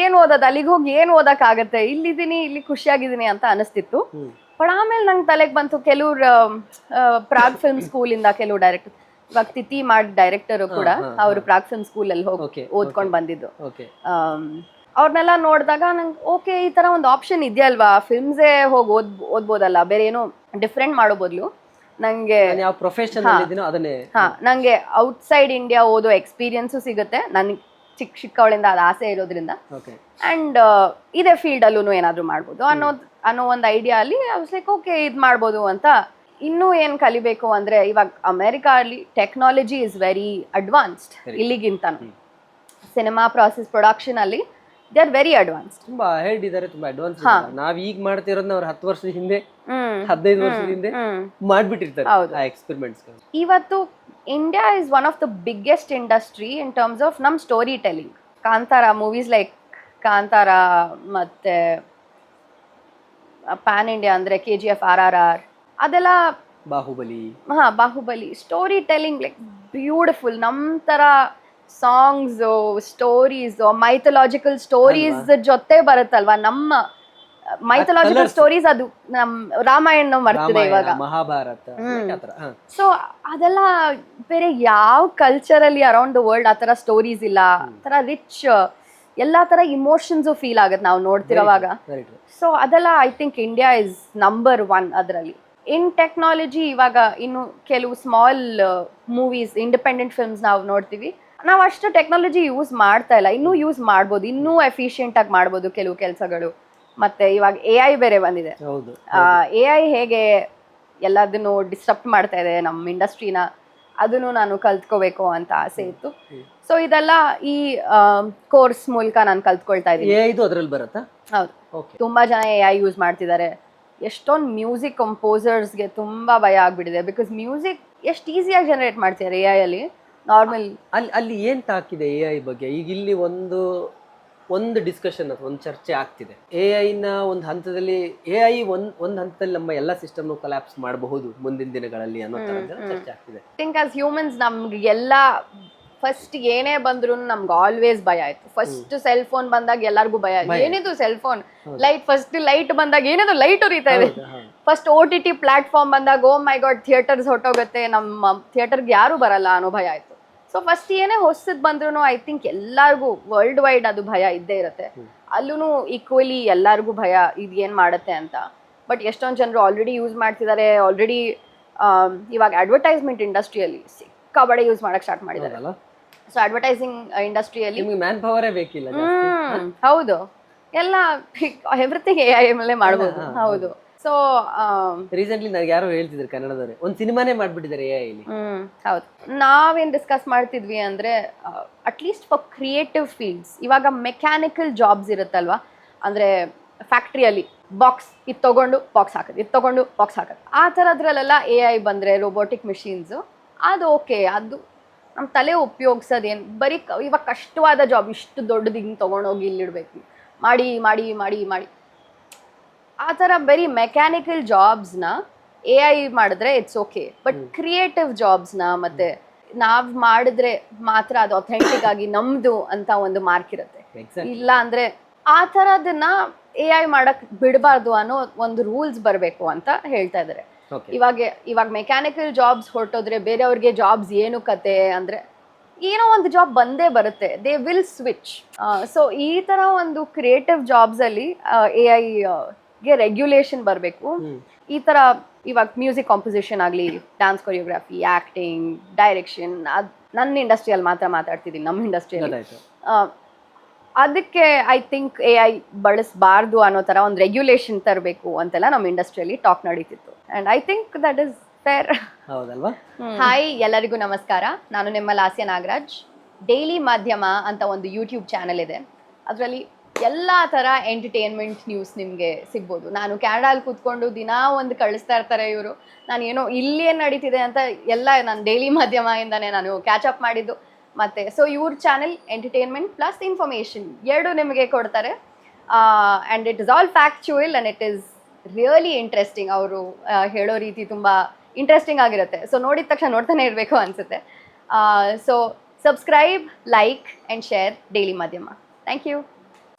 ಏನು ಓದೋದು, ಅಲ್ಲಿಗೆ ಹೋಗಿ ಏನು ಓದೋಕ್ಕಾಗತ್ತೆ, ಇಲ್ಲಿದ್ದೀನಿ, ಇಲ್ಲಿ ಖುಷಿಯಾಗಿದ್ದೀನಿ ಅಂತ ಅನಿಸ್ತಿತ್ತು. ಬಟ್ ಆಮೇಲೆ ನಂಗೆ ತಲೆಗೆ ಬಂತು, ಕೆಲವ್ರು ಪ್ರಾಗ್ ಫಿಲ್ಮ್ ಸ್ಕೂಲಿಂದ ಕೆಲವು ಡೈರೆಕ್ಟರ್, ಇವಾಗ ತಿಥಿ ಮಾಡಿ ಡೈರೆಕ್ಟರ್ ಕೂಡ ಅವರು ಪ್ರಾಗ್ ಫಿಲ್ಮ್ ಸ್ಕೂಲಲ್ಲಿ ಹೋಗಿ ಓದ್ಕೊಂಡು ಬಂದಿದ್ದು. ಅವ್ರನ್ನೆಲ್ಲ ನೋಡಿದಾಗ ನಂಗೆ ಓಕೆ, ಈ ಥರ ಒಂದು ಆಪ್ಷನ್ ಇದೆಯಲ್ವಾ, ಫಿಲ್ಮ್ಸೇ ಹೋಗಿ ಓದ್ಬೋದಲ್ಲ, ಬೇರೆ ಏನೋ ಡಿಫ್ರೆಂಟ್ ಮಾಡೋ ಬದಲು ನನಗೆ ನನಗೆ ಔಟ್ಸೈಡ್ ಇಂಡಿಯಾ ಓದೋ ಎಕ್ಸ್ಪೀರಿಯನ್ಸು ಸಿಗುತ್ತೆ, ನನಗೆ ಚಿಕ್ಕವಳಿಂದ ಅದು ಆಸೆ ಇರೋದ್ರಿಂದ. ಆ್ಯಂಡ್ ಇದೇ ಫೀಲ್ಡಲ್ಲೂ ಏನಾದರೂ ಮಾಡ್ಬೋದು ಅನ್ನೋ ಒಂದು ಐಡಿಯಾ ಅಲ್ಲಿ ಲೈಕ್ ಓಕೆ ಇದು ಮಾಡ್ಬೋದು ಅಂತ. ಇನ್ನೂ ಏನು ಕಲಿಬೇಕು ಅಂದರೆ, ಇವಾಗ ಅಮೆರಿಕಾ ಅಲ್ಲಿ ಟೆಕ್ನಾಲಜಿ ಇಸ್ ವೆರಿ ಅಡ್ವಾನ್ಸ್ಡ್ ಇಲ್ಲಿಗಿಂತ. ಸಿನಿಮಾ ಪ್ರಾಸೆಸ್ ಪ್ರೊಡಕ್ಷನ್ ಅಲ್ಲಿ ದೇ ಆರ್ ವೆರಿ ಅಡ್ವಾನ್ಸ್ಡ್, ತುಂಬಾ ಹೆಡ್ ಇದ್ದಾರೆ, ತುಂಬಾ ಅಡ್ವಾನ್ಸ್. ನಾವ್ ಈಗ ಮಾಡ್ತಿರೋದನ್ನ ಅವ್ರು 10 ವರ್ಷದ ಹಿಂದೆ 15 ವರ್ಷದ ಹಿಂದೆ ಮಾಡ್ಬಿಟ್ಟಿರ್ತಾರೆ ಆ ಎಕ್ಸ್ಪೆರಿಮೆಂಟ್ಸ್. ಇವತ್ತು India is one of the biggest industry in terms of ನಮ್ story telling. Kantara movies like Kantara ಮತ್ತೆ ಪ್ಯಾನ್ ಇಂಡಿಯಾ ಅಂದ್ರೆ KGF, RRR, ಅದೆಲ್ಲ Baahubali story telling like beautiful. ನಮ್ ತರ ಸಾಂಗ್ಸ್, ಸ್ಟೋರೀಸ್, ಮೈಥಲಾಜಿಕಲ್ ಸ್ಟೋರೀಸ್ ಜೊತೆ ಬರುತ್ತಲ್ವಾ, ನಮ್ಮ ಮೈಥಲಾಜಿಕಲ್ ಸ್ಟೋರೀಸ್, ಅದು ನಮ್ ರಾಮಾಯಣ ಮಾಡ್ತಿದೆ ಇವಾಗ, ಮಹಾಭಾರತ. ಸೊ ಅದೆಲ್ಲ ಬೇರೆ ಯಾವ ಕಲ್ಚರ್ ಅಲ್ಲಿ ಅರೌಂಡ್ ದ ವರ್ಲ್ಡ್ ಆತರ ಸ್ಟೋರೀಸ್ ಇಲ್ಲ, ಆತರ ರಿಚ್ ಎಲ್ಲಾ ತರ ಇಮೋಷನ್ಸು ಫೀಲ್ ಆಗುತ್ತೆ ನಾವು ನೋಡ್ತಿರೋವಾಗ. ಸೊ ಅದೆಲ್ಲ I think India is number 1 ಅದರಲ್ಲಿ. ಇನ್ ಟೆಕ್ನಾಲಜಿ ಇವಾಗ ಇನ್ನು ಕೆಲವು ಸ್ಮಾಲ್ ಮೂವೀಸ್, ಇಂಡಿಪೆಂಡೆಂಟ್ ಫಿಲ್ಮ್ಸ್ ನಾವು ನೋಡ್ತೀವಿ, ನಾವು ಅಷ್ಟು ಟೆಕ್ನಾಲಜಿ ಯೂಸ್ ಮಾಡ್ತಾ ಇಲ್ಲ. ಇನ್ನೂ ಯೂಸ್ ಮಾಡ್ಬೋದು, ಇನ್ನೂ ಎಫಿಷಿಯೆಂಟ್ ಆಗಿ ಮಾಡ್ಬೋದು ಕೆಲವು ಕೆಲಸಗಳು. ಮತ್ತೆ ಇವಾಗ AI ಬೇರೆ ಬಂದಿದೆ. AI ಹೇಗೆ ಎಲ್ಲದನ್ನು ಡಿಸ್ಟರ್ಬ್ ಮಾಡ್ತಾ ಇದೆ ನಮ್ಮ ಇಂಡಸ್ಟ್ರಿನ, ಅದನ್ನು ನಾನು ಕಲ್ತ್ಕೋಬೇಕು ಅಂತ ಆಸೆ ಇತ್ತು. ಸೊ ಇದೆಲ್ಲ ಈ ಕೋರ್ಸ್ ಮೂಲಕ ನಾನು ಕಲ್ತ್ಕೊಳ್ತಾ ಇದ್ದೀನಿ. ಅದ್ರಲ್ಲಿ ಬರುತ್ತಾ? ಹೌದು, ತುಂಬಾ ಜನ AI ಯೂಸ್ ಮಾಡ್ತಿದ್ದಾರೆ. ಎಷ್ಟೊಂದು ಮ್ಯೂಸಿಕ್ ಕಂಪೋಸರ್ಸ್ಗೆ ತುಂಬಾ ಭಯ ಆಗ್ಬಿಟ್ಟಿದೆ. ಬಿಕಾಸ್ ಮ್ಯೂಸಿಕ್ ಎಷ್ಟು ಈಸಿಯಾಗಿ ಜನರೇಟ್ ಮಾಡ್ತಿದ್ದಾರೆ AI ಅಲ್ಲಿ. ನಾರ್ಮಲ್ ಅಲ್ಲಿ ಏನ್ ತಾಕಿದೆ AI ಬಗ್ಗೆ? ಈಗ ಇಲ್ಲಿ ಒಂದು ಡಿಸ್ಕಷನ್ ಅಥವಾ ಒಂದು ಚರ್ಚೆ ಆಗ್ತಿದೆ. AI ಒಂದು ಹಂತದಲ್ಲಿ ಒಂದು ಹಂತದಲ್ಲಿ ನಮ್ಮ ಎಲ್ಲ ಸಿಸ್ಟಮ್ ಕೊಲ್ಯಾಪ್ಸ್ ಮಾಡಬಹುದು ಮುಂದಿನ ದಿನಗಳಲ್ಲಿ ಅನ್ನೋ ತರ ಚರ್ಚೆ ಆಗ್ತಿದೆ. ಥಿಂಕ್ ಆಸ್ ಹ್ಯೂಮನ್ಸ್ ನಮ್ಗೆ ಎಲ್ಲ ಫಸ್ಟ್ ಏನೇ ಬಂದ್ರು ನಮ್ಗೆ ಆಲ್ವೇಸ್ ಭಯ ಆಯ್ತು. ಫಸ್ಟ್ ಸೆಲ್ ಫೋನ್ ಬಂದಾಗ ಎಲ್ಲರಿಗೂ ಭಯ ಆಯ್ತು. ಏನಿದು ಸೆಲ್ ಫೋನ್, ಫಸ್ಟ್ ಲೈಟ್ ಬಂದಾಗ ಏನಿದು ಲೈಟ್ ಉರಿತಾ ಇದೆ. ಫಸ್ಟ್ OTT ಪ್ಲಾಟ್ಫಾರ್ಮ್ ಬಂದಾಗ ಓ ಮೈ ಗಾಡ್ ಥಿಯೇಟರ್ಸ್ ಹೊಟ್ಟೋಗುತ್ತೆ, ನಮ್ಮ ಥಿಯೇಟರ್ಗೆ ಯಾರು ಬರಲ್ಲ ಅನ್ನೋ ಭಯ ಆಯ್ತು. ಸೊ ಫಸ್ಟ್ ಏನೇ ಹೊಸದ್ ಬಂದ್ರು ಐ ಥಿಂಕ್ ಎಲ್ಲರಿಗೂ ವರ್ಲ್ಡ್ ವೈಡ್ ಅದು ಭಯ ಇದ್ದೇ ಇರುತ್ತೆ. ಅಲ್ಲೂ ಈಕ್ವಲಿ ಎಲ್ಲರಿಗೂ ಭಯ ಇದು ಏನ್ ಮಾಡುತ್ತೆ ಅಂತ. ಬಟ್ ಎಷ್ಟೊಂದು ಜನರು ಆಲ್ರೆಡಿ ಯೂಸ್ ಮಾಡ್ತಿದ್ದಾರೆ. ಆಲ್ರೆಡಿ ಇವಾಗ ಅಡ್ವರ್ಟೈಸ್ಮೆಂಟ್ ಇಂಡಸ್ಟ್ರಿಯಲ್ಲಿ ಸಿಕ್ಕಾಬಡೆ ಯೂಸ್ ಮಾಡಕ್ ಸ್ಟಾರ್ಟ್ ಮಾಡಿದ್ದಾರೆ. ಸೊ ಅಡ್ವರ್ಟೈಸಿಂಗ್ ಇಂಡಸ್ಟ್ರಿಯಲ್ಲಿ ಮ್ಯಾನ್ ಪವರೇ ಬೇಕಿಲ್ಲ. ಹೌದು, ಎಲ್ಲ ಎವ್ರಿಥಿಂಗ್ AI ಮೇಲೆ ಮಾಡ್ಬೋದು. ಹೌದು. ಸೊ ರೀಸೆಂಟ್ಲಿ ನನಗೆ ಯಾರೋ ಹೇಳ್ತಿದ್ರು ಕನ್ನಡದವರೇ ಒಂದು ಸಿನಿಮಾನೇ ಮಾಡ್ಬಿಟ್ಟಿದ್ದಾರೆ AI ಇಲ್ಲಿ. ಹೌದು, ನಾವೇನ್ ಡಿಸ್ಕಸ್ ಮಾಡ್ತಿದ್ವಿ ಅಂದ್ರೆ ಅಟ್ಲೀಸ್ಟ್ ಫಾರ್ ಕ್ರಿಯೇಟಿವ್ ಫೀಲ್ಡ್ಸ್ ಇವಾಗ ಮೆಕ್ಯಾನಿಕಲ್ ಜಾಬ್ಸ್ ಇರುತ್ತಲ್ವಾ, ಅಂದ್ರೆ ಫ್ಯಾಕ್ಟ್ರಿಯಲ್ಲಿ ಬಾಕ್ಸ್ ಇದು ತಗೊಂಡು ಬಾಕ್ಸ್ ಹಾಕೋದು, ಇದು ತಗೊಂಡು ಬಾಕ್ಸ್ ಹಾಕೋದು, ಆ ಥರದ್ರಲ್ಲೆಲ್ಲ AI ಬಂದ್ರೆ ರೋಬೋಟಿಕ್ ಮಿಷಿನ್ಸ್ ಅದು ಓಕೆ, ಅದು ನಮ್ಮ ತಲೆ ಉಪಯೋಗಿಸೋದೇನು ಬರೀ ಇವಾಗ ಕಷ್ಟವಾದ ಜಾಬ್, ಇಷ್ಟು ದೊಡ್ಡದು ಹಿಂಗೆ ತೊಗೊಂಡೋಗಿ ಇಲ್ಲಿಡ್ಬೇಕು, ಮಾಡಿ ಮಾಡಿ ಮಾಡಿ ಮಾಡಿ ಆ ಥರ ಬರೀ ಮೆಕ್ಯಾನಿಕಲ್ ಜಾಬ್ಸ್ನ AI ಮಾಡಿದ್ರೆ ಇಟ್ಸ್ ಓಕೆ. ಬಟ್ ಕ್ರಿಯೇಟಿವ್ ಜಾಬ್ಸ್ನ ಮತ್ತೆ ನಾವು ಮಾಡಿದ್ರೆ ಮಾತ್ರ ಅದು ಅಥೆಂಟಿಕ್ ಆಗಿ ನಮ್ದು ಅಂತ ಒಂದು ಮಾರ್ಕ್ ಇರುತ್ತೆ. ಇಲ್ಲ ಅಂದ್ರೆ ಆ ಥರದನ್ನ AI ಮಾಡಕ್ ಬಿಡಬಾರ್ದು ಅನ್ನೋ ಒಂದು ರೂಲ್ಸ್ ಬರಬೇಕು ಅಂತ ಹೇಳ್ತಾ ಇದ್ದಾರೆ. ಇವಾಗ ಮೆಕ್ಯಾನಿಕಲ್ ಜಾಬ್ಸ್ ಹೊರಟೋದ್ರೆ ಬೇರೆಯವ್ರಿಗೆ ಜಾಬ್ಸ್ ಏನು ಕತೆ ಅಂದ್ರೆ ಏನೋ ಒಂದು ಜಾಬ್ ಬಂದೇ ಬರುತ್ತೆ, ದೇ ವಿಲ್ ಸ್ವಿಚ್. ಸೊ ಈ ತರ ಒಂದು ಕ್ರಿಯೇಟಿವ್ ಜಾಬ್ಸ್ ಅಲ್ಲಿ AI ಗೆ ರೆಗ್ಯುಲೇಷನ್ ಬರಬೇಕು. ಈ ತರ ಇವಾಗ ಮ್ಯೂಸಿಕ್ ಕಾಂಪೋಸಿಷನ್ ಆಗಲಿ, ಡ್ಯಾನ್ಸ್ ಕೊರಿಯೋಗ್ರಫಿ, ಆಕ್ಟಿಂಗ್, ಡೈರೆಕ್ಷನ್, ನನ್ನ ಇಂಡಸ್ಟ್ರಿಯಲ್ಲಿ ಮಾತ್ರ ಮಾತಾಡ್ತಿದ್ದೀನಿ, ನಮ್ಮ ಇಂಡಸ್ಟ್ರಿಯಲ್ಲಿ ಅದಕ್ಕೆ ಐ ಥಿಂಕ್ AI ಬಳಸಬಾರ್ದು ಅನ್ನೋ ತರ ಒಂದು ರೆಗ್ಯುಲೇಷನ್ ತರಬೇಕು ಅಂತೆಲ್ಲ ನಮ್ಮ ಇಂಡಸ್ಟ್ರಿಯಲ್ಲಿ ಟಾಕ್ ನಡೀತಿತ್ತು. And I think that is fair. ಹೌದಲ್ವಾ? ಹಾಯ್, ಎಲ್ಲರಿಗೂ ನಮಸ್ಕಾರ. ನಾನು ನಿಮ್ಮ ಲಾಸ್ಯ ನಾಗರಾಜ್. ಡೈಲಿ ಮಾಧ್ಯಮ ಅಂತ ಒಂದು ಯೂಟ್ಯೂಬ್ ಚಾನೆಲ್ ಇದೆ. ಅದರಲ್ಲಿ ಎಲ್ಲ ಥರ ಎಂಟರ್ಟೈನ್ಮೆಂಟ್ ನ್ಯೂಸ್ ನಿಮಗೆ ಸಿಗ್ಬೋದು. ನಾನು ಕ್ಯಾನಡಾಲ್ಲಿ ಕೂತ್ಕೊಂಡು ದಿನ ಒಂದು ಕಳಿಸ್ತಾ ಇರ್ತಾರೆ ಇವರು. ನಾನು ಏನೋ ಇಲ್ಲಿ ಏನು ನಡೀತಿದೆ ಅಂತ ಎಲ್ಲ ನಾನು ಡೈಲಿ ಮಾಧ್ಯಮದಿಂದನೇ ನಾನು ಕ್ಯಾಚಪ್ ಮಾಡಿದ್ದು. ಮತ್ತು ಸೊ ಇವ್ರ ಚಾನೆಲ್ ಎಂಟರ್ಟೈನ್ಮೆಂಟ್ ಪ್ಲಸ್ ಇನ್ಫಾರ್ಮೇಷನ್ ಎರಡು ನಿಮಗೆ ಕೊಡ್ತಾರೆ. And it is all factual and it is really interesting. ಅವರು ಹೇಳೋ ರೀತಿ ತುಂಬ ಇಂಟ್ರೆಸ್ಟಿಂಗ್ ಆಗಿರುತ್ತೆ. ಸೊ ನೋಡಿದ ತಕ್ಷಣ ನೋಡ್ತಾನೆ ಇರಬೇಕು ಅನಿಸುತ್ತೆ. So subscribe, like and share daily Madhyama. Thank you.